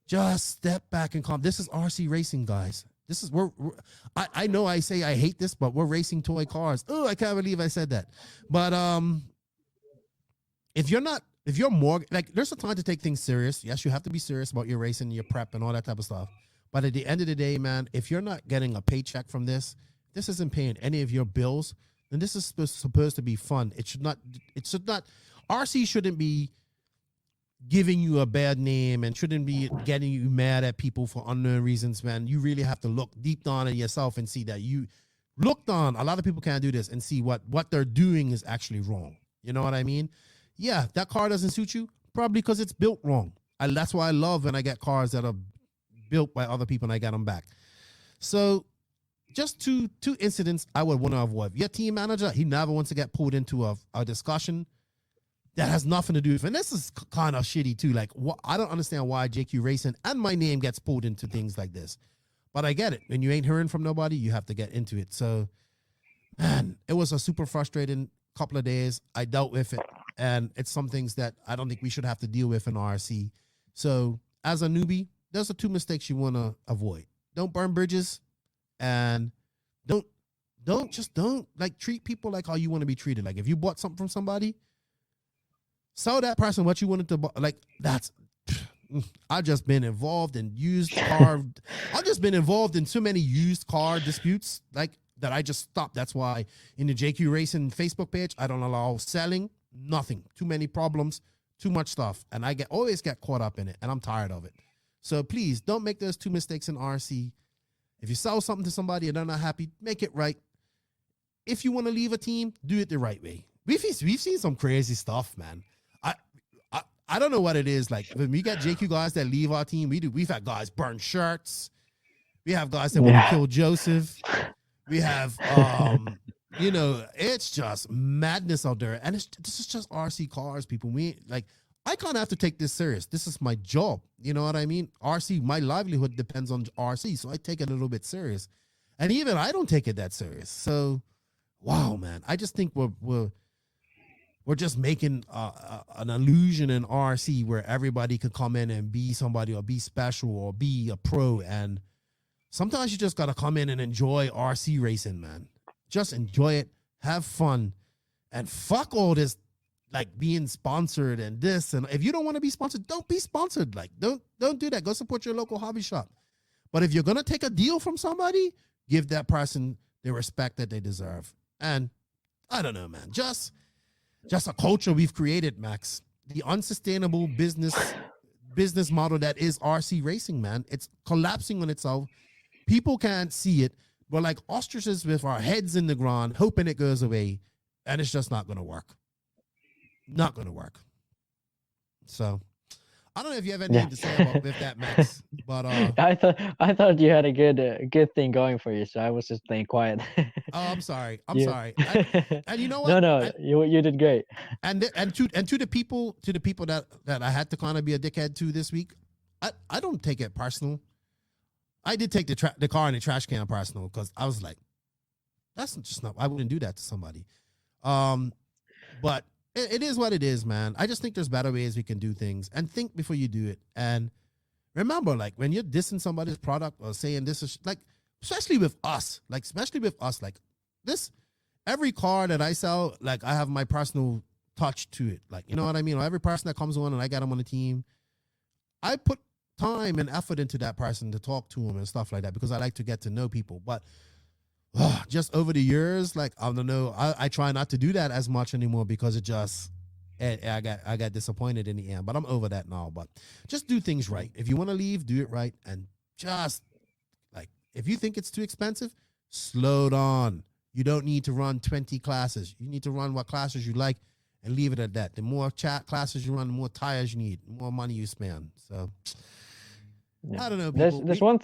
Just step back and calm. This is RC racing, guys. This is I know I say I hate this, but we're racing toy cars. Oh, I can't believe I said that. But if you're more like, there's a time to take things serious. Yes, you have to be serious about your racing, your prep, and all that type of stuff. But at the end of the day, man, if you're not getting a paycheck from this isn't paying any of your bills, then this is supposed to be fun. It should not. RC shouldn't be giving you a bad name and shouldn't be getting you mad at people for unknown reasons, man. You really have to look deep down at yourself and see that you look down. A lot of people can't do this and see what they're doing is actually wrong. You know what I mean? Yeah, that car doesn't suit you, probably because it's built wrong. That's why I love when I get cars that are built by other people and I get them back. So just two incidents I would want to avoid. Your team manager, he never wants to get pulled into a discussion that has nothing to do with it. And this is kind of shitty too. Like, I don't understand why JQ Racing and my name gets pulled into things like this. But I get it. When you ain't hearing from nobody, you have to get into it. So, man, it was a super frustrating couple of days. I dealt with it. And it's some things that I don't think we should have to deal with in RC. So, as a newbie, those are two mistakes you want to avoid. Don't burn bridges, and don't like treat people like how you want to be treated. Like, if you bought something from somebody, sell that person what you wanted to buy. Like, that's, I've just been involved in I've just been involved in so many used car disputes, like, that I just stopped. That's why in the JQ Racing Facebook page, I don't allow selling, nothing. Too many problems, too much stuff. And I always get caught up in it, and I'm tired of it. So please don't make those two mistakes in RC. If you sell something to somebody and they're not happy, make it right. If you want to leave a team, do it the right way. We've seen some crazy stuff, man. I don't know what it is. Like, when we got JQ guys that leave our team, we've had guys burn shirts. We have guys that want to kill Joseph. We have, it's just madness out there. And this is just RC cars, people. I kind of have to take this serious. This is my job. You know what I mean? RC, my livelihood depends on RC, so I take it a little bit serious. And even I don't take it that serious. So, wow, man. I just think we're just making an illusion in RC where everybody could come in and be somebody or be special or be a pro. And sometimes you just got to come in and enjoy RC racing, man. Just enjoy it. Have fun. And fuck all this, like, being sponsored and this. And if you don't want to be sponsored, don't be sponsored. Like, don't do that. Go support your local hobby shop. But if you're going to take a deal from somebody, give that person the respect that they deserve. And I don't know, man. Just a culture we've created, Max. The unsustainable business model that is RC racing, man. It's collapsing on itself. People can't see it. we're like ostriches with our heads in the ground, hoping it goes away, and it's just not going to work. Not going to work. So I don't know if you have anything to say about with that, Max. But I thought you had a good thing going for you, so I was just staying quiet. I'm sorry. I'm You- sorry. And you know what? No, you did great. And to the people that I had to kind of be a dickhead to this week, I don't take it personal. I did take the car in the trash can personal because I was like, that's just not. I wouldn't do that to somebody. But it is what it is, man. I just think there's better ways we can do things, and think before you do it. And remember, like when you're dissing somebody's product or saying this is like, especially with us, like this, every car that I sell, like I have my personal touch to it. Like, you know what I mean? Or every person that comes on and I got them on the team, I put time and effort into that person to talk to them and stuff like that because I like to get to know people. But just over the years, like I don't know, I try not to do that as much anymore because it just I got disappointed in the end. But I'm over that now. But just do things right. If you want to leave, do it right, and just like if you think it's too expensive, slow down. You don't need to run 20 classes. You need to run what classes you like and leave it at that. The more classes you run, the more tires you need, the more money you spend. So I don't know. People. There's one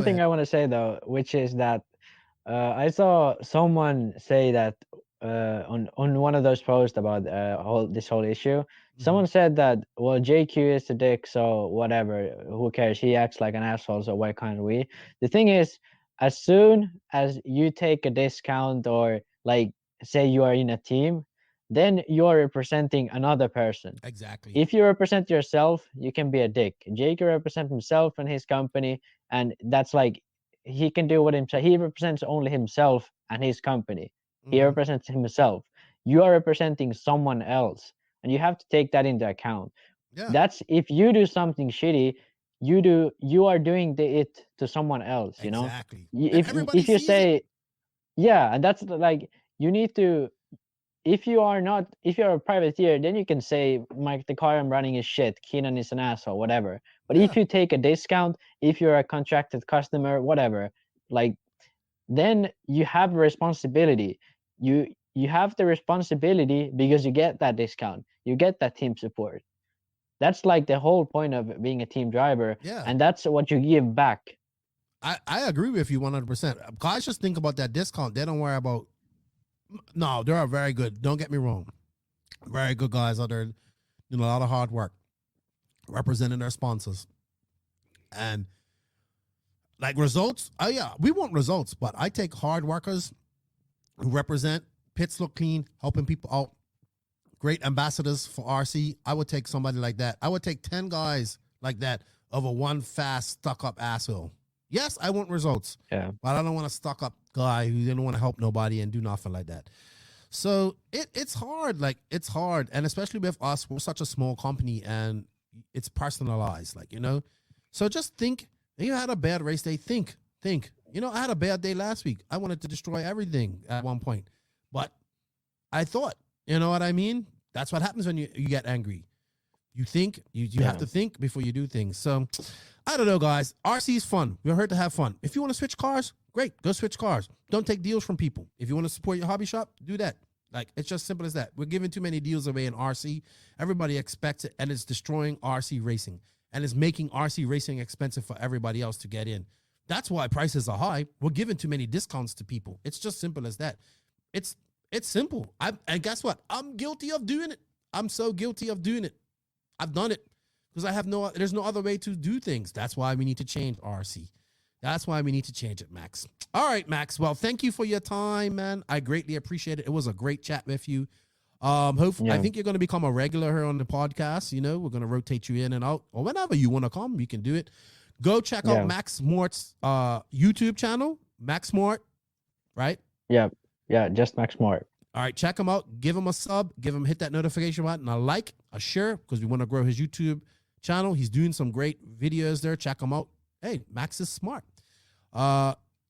thing I want to say though, which is that I saw someone say that on one of those posts about this whole issue. Someone said that, well, JQ is a dick, so whatever, who cares? He acts like an asshole, so why can't we? The thing is, as soon as you take a discount or like say you are in a team, then you are representing another person. Exactly. If you represent yourself, you can be a dick. JQ represents himself and his company, and that's like he can do what himself. He represents only himself and his company. He represents himself. You are representing someone else, and you have to take that into account. Yeah. That's if you do something shitty, you are doing it to someone else. You know. Exactly. If you say, yeah, and that's like you need to. If you're a privateer, then you can say, Mike, the car I'm running is shit. Keenan is an asshole, whatever. But if you take a discount, if you're a contracted customer, whatever, like, then you have a responsibility. You have the responsibility because you get that discount. You get that team support. That's like the whole point of being a team driver. Yeah. And that's what you give back. I agree with you 100%. Guys just think about that discount. They don't worry about. No, they are very good. Don't get me wrong. Very good guys out there doing a lot of hard work, representing their sponsors. And like results, oh yeah, we want results, but I take hard workers who represent, pits look clean, helping people out, great ambassadors for RC. I would take somebody like that. I would take 10 guys like that over one fast, stuck-up asshole. Yes, I want results. Yeah. But I don't want a stuck-up guy who didn't want to help nobody and do nothing like that. So it's hard. Like, it's hard. And especially with us, we're such a small company and it's personalized, like, you know. So just think, you had a bad race day, think. You know, I had a bad day last week. I wanted to destroy everything at one point. But I thought, you know what I mean? That's what happens when you get angry. You think, you have to think before you do things. So I don't know, guys. RC is fun. We're here to have fun. If you want to switch cars, great. Go switch cars. Don't take deals from people. If you want to support your hobby shop, do that. Like, it's just simple as that. We're giving too many deals away in RC. Everybody expects it, and it's destroying RC racing. And it's making RC racing expensive for everybody else to get in. That's why prices are high. We're giving too many discounts to people. It's just simple as that. It's simple. And guess what? I'm guilty of doing it. I'm so guilty of doing it. I've done it because there's no other way to do things. That's why we need to change RC. That's why we need to change it, Max. All right, Max. Well, thank you for your time, man. I greatly appreciate it. It was a great chat with you. Hopefully, I think you're going to become a regular here on the podcast. You know, we're going to rotate you in and out, or whenever you want to come, you can do it. Go check out Max Mort's YouTube channel, Max Mort, right? Yeah, just Max Mort. All right, check him out. Give him a sub. Hit that notification button, a like, a share, because we want to grow his YouTube channel. He's doing some great videos there. Check him out. Hey, Max is smart.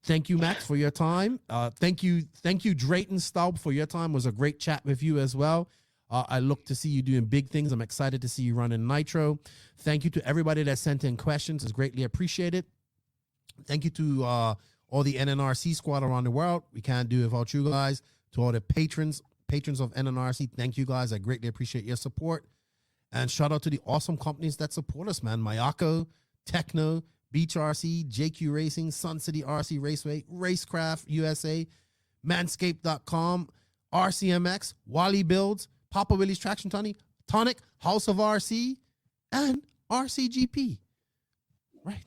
Thank you, Max, for your time. Thank you, Dreighton Stoub, for your time. It was a great chat with you as well. I look to see you doing big things. I'm excited to see you running Nitro. Thank you to everybody that sent in questions. It's greatly appreciated. Thank you to all all the NNRC squad around the world. We can't do it without you guys. To all the patrons of NNRC, thank you guys. I greatly appreciate your support. And shout out to the awesome companies that support us, man. Mayako, Tekno, Beach RC, JQ Racing, Sun City RC Raceway, Racecraft USA, Manscaped.com, RCMX, Wally Builds, Papa Willie's Traction Tonic, House of RC, and RCGP. Right.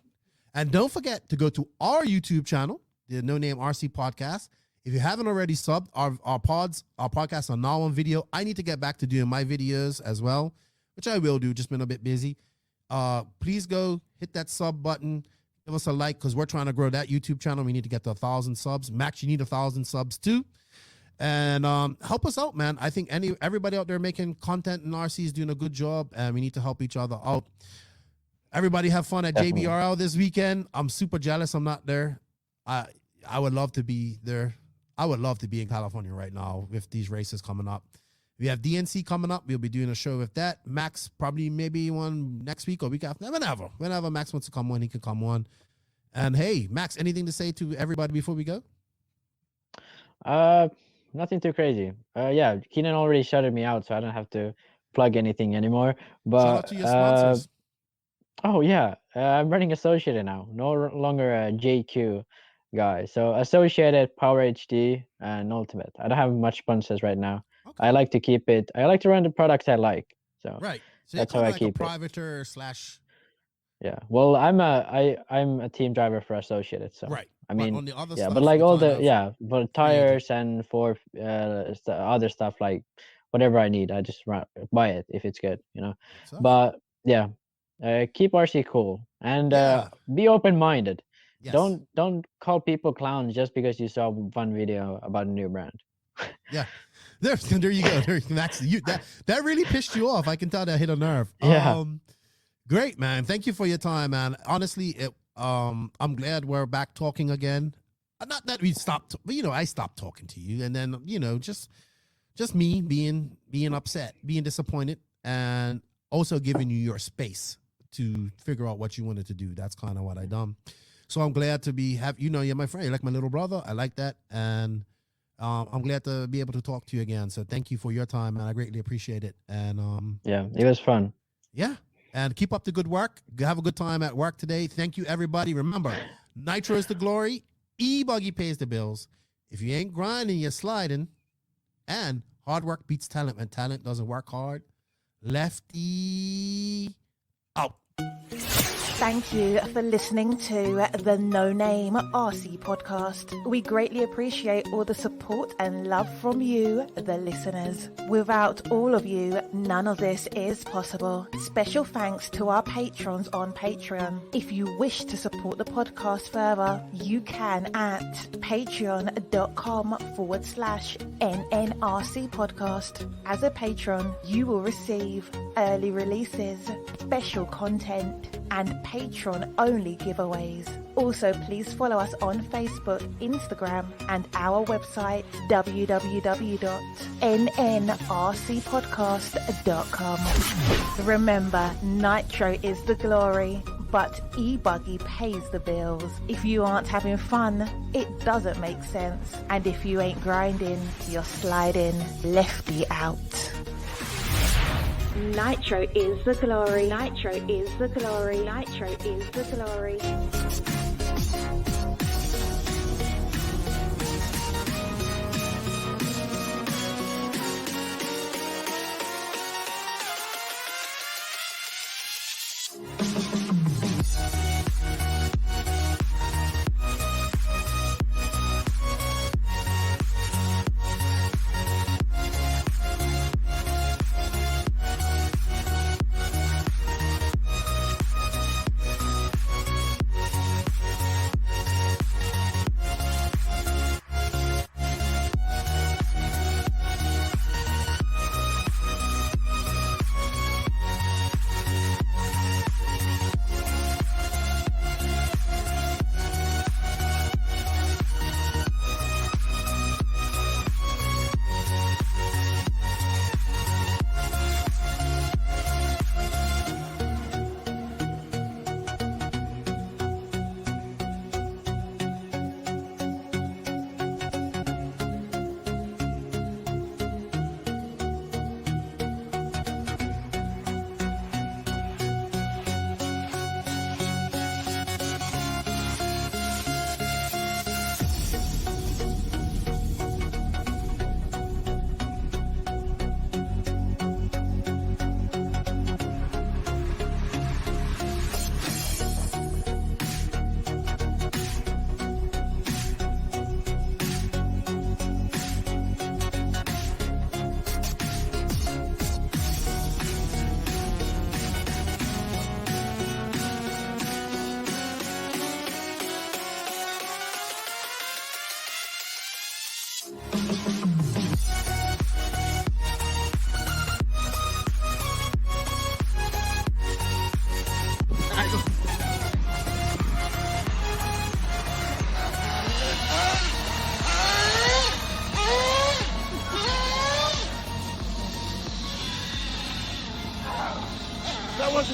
And don't forget to go to our YouTube channel, the No Name RC Podcast. If you haven't already subbed, our podcasts are now on video. I need to get back to doing my videos as well, which I will do, just been a bit busy. Please go hit that sub button. Give us a like because we're trying to grow that YouTube channel. We need to get to 1,000 subs. Max, you need 1,000 subs too. And help us out, man. I think everybody out there making content in RC is doing a good job, and we need to help each other out. Everybody have fun at JBRL this weekend. I'm super jealous I'm not there. I would love to be there. I would love to be in California right now with these races coming up. We have DNC coming up. We'll be doing a show with that. Max probably maybe one next week or week after. Whenever Max wants to come on, he can come on. And hey, Max, anything to say to everybody before we go? Nothing too crazy. Yeah, Keenan already shouted me out, so I don't have to plug anything anymore. But shout out to your sponsors. Oh yeah, I'm running Associated now. No longer a JQ guy. So Associated, Power HD, and Ultimate. I don't have much sponsors right now. Okay. I like to keep it. I like to run the products I like. So right. So that's how I keep a privateer / Yeah. Well, I'm a team driver for Associated. So right. I mean, on the other yeah, stuff, but like all the for tires and for other stuff, like whatever I need, I just buy it if it's good, you know. So, but yeah, keep RC cool and be open-minded. Yes. Don't call people clowns just because you saw one video about a new brand. Yeah, there you go. Max, that really pissed you off. I can tell that hit a nerve. Yeah. Great, man. Thank you for your time, man. Honestly, I'm glad we're back talking again. Not that we stopped, but I stopped talking to you, and then just me being upset, being disappointed, and also giving you your space to figure out what you wanted to do. That's kind of what I done. So I'm glad to you're my friend. You're like my little brother. I like that, and I'm glad to be able to talk to you again. So thank you for your time, and I greatly appreciate it. And yeah, it was fun. Yeah. And keep up the good work. Have a good time at work today. Thank you, everybody. Remember, nitro is the glory. E-buggy pays the bills. If you ain't grinding, you're sliding. And hard work beats talent when talent doesn't work hard. Lefty out. Thank you for listening to the No Name RC podcast. We greatly appreciate all the support and love from you, the listeners. Without all of you, none of this is possible. Special thanks to our patrons on Patreon. If you wish to support the podcast further, you can at patreon.com/NNRC podcast. As a patron, you will receive early releases, special content, and patron-only giveaways. Also, please follow us on Facebook, Instagram, and our website, www.nnrcpodcast.com. Remember, nitro is the glory, but e-buggy pays the bills. If you aren't having fun, it doesn't make sense. And if you ain't grinding, you're sliding. Lefty out. Nitro is the glory. Nitro is the glory. Nitro is the glory.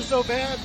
so bad.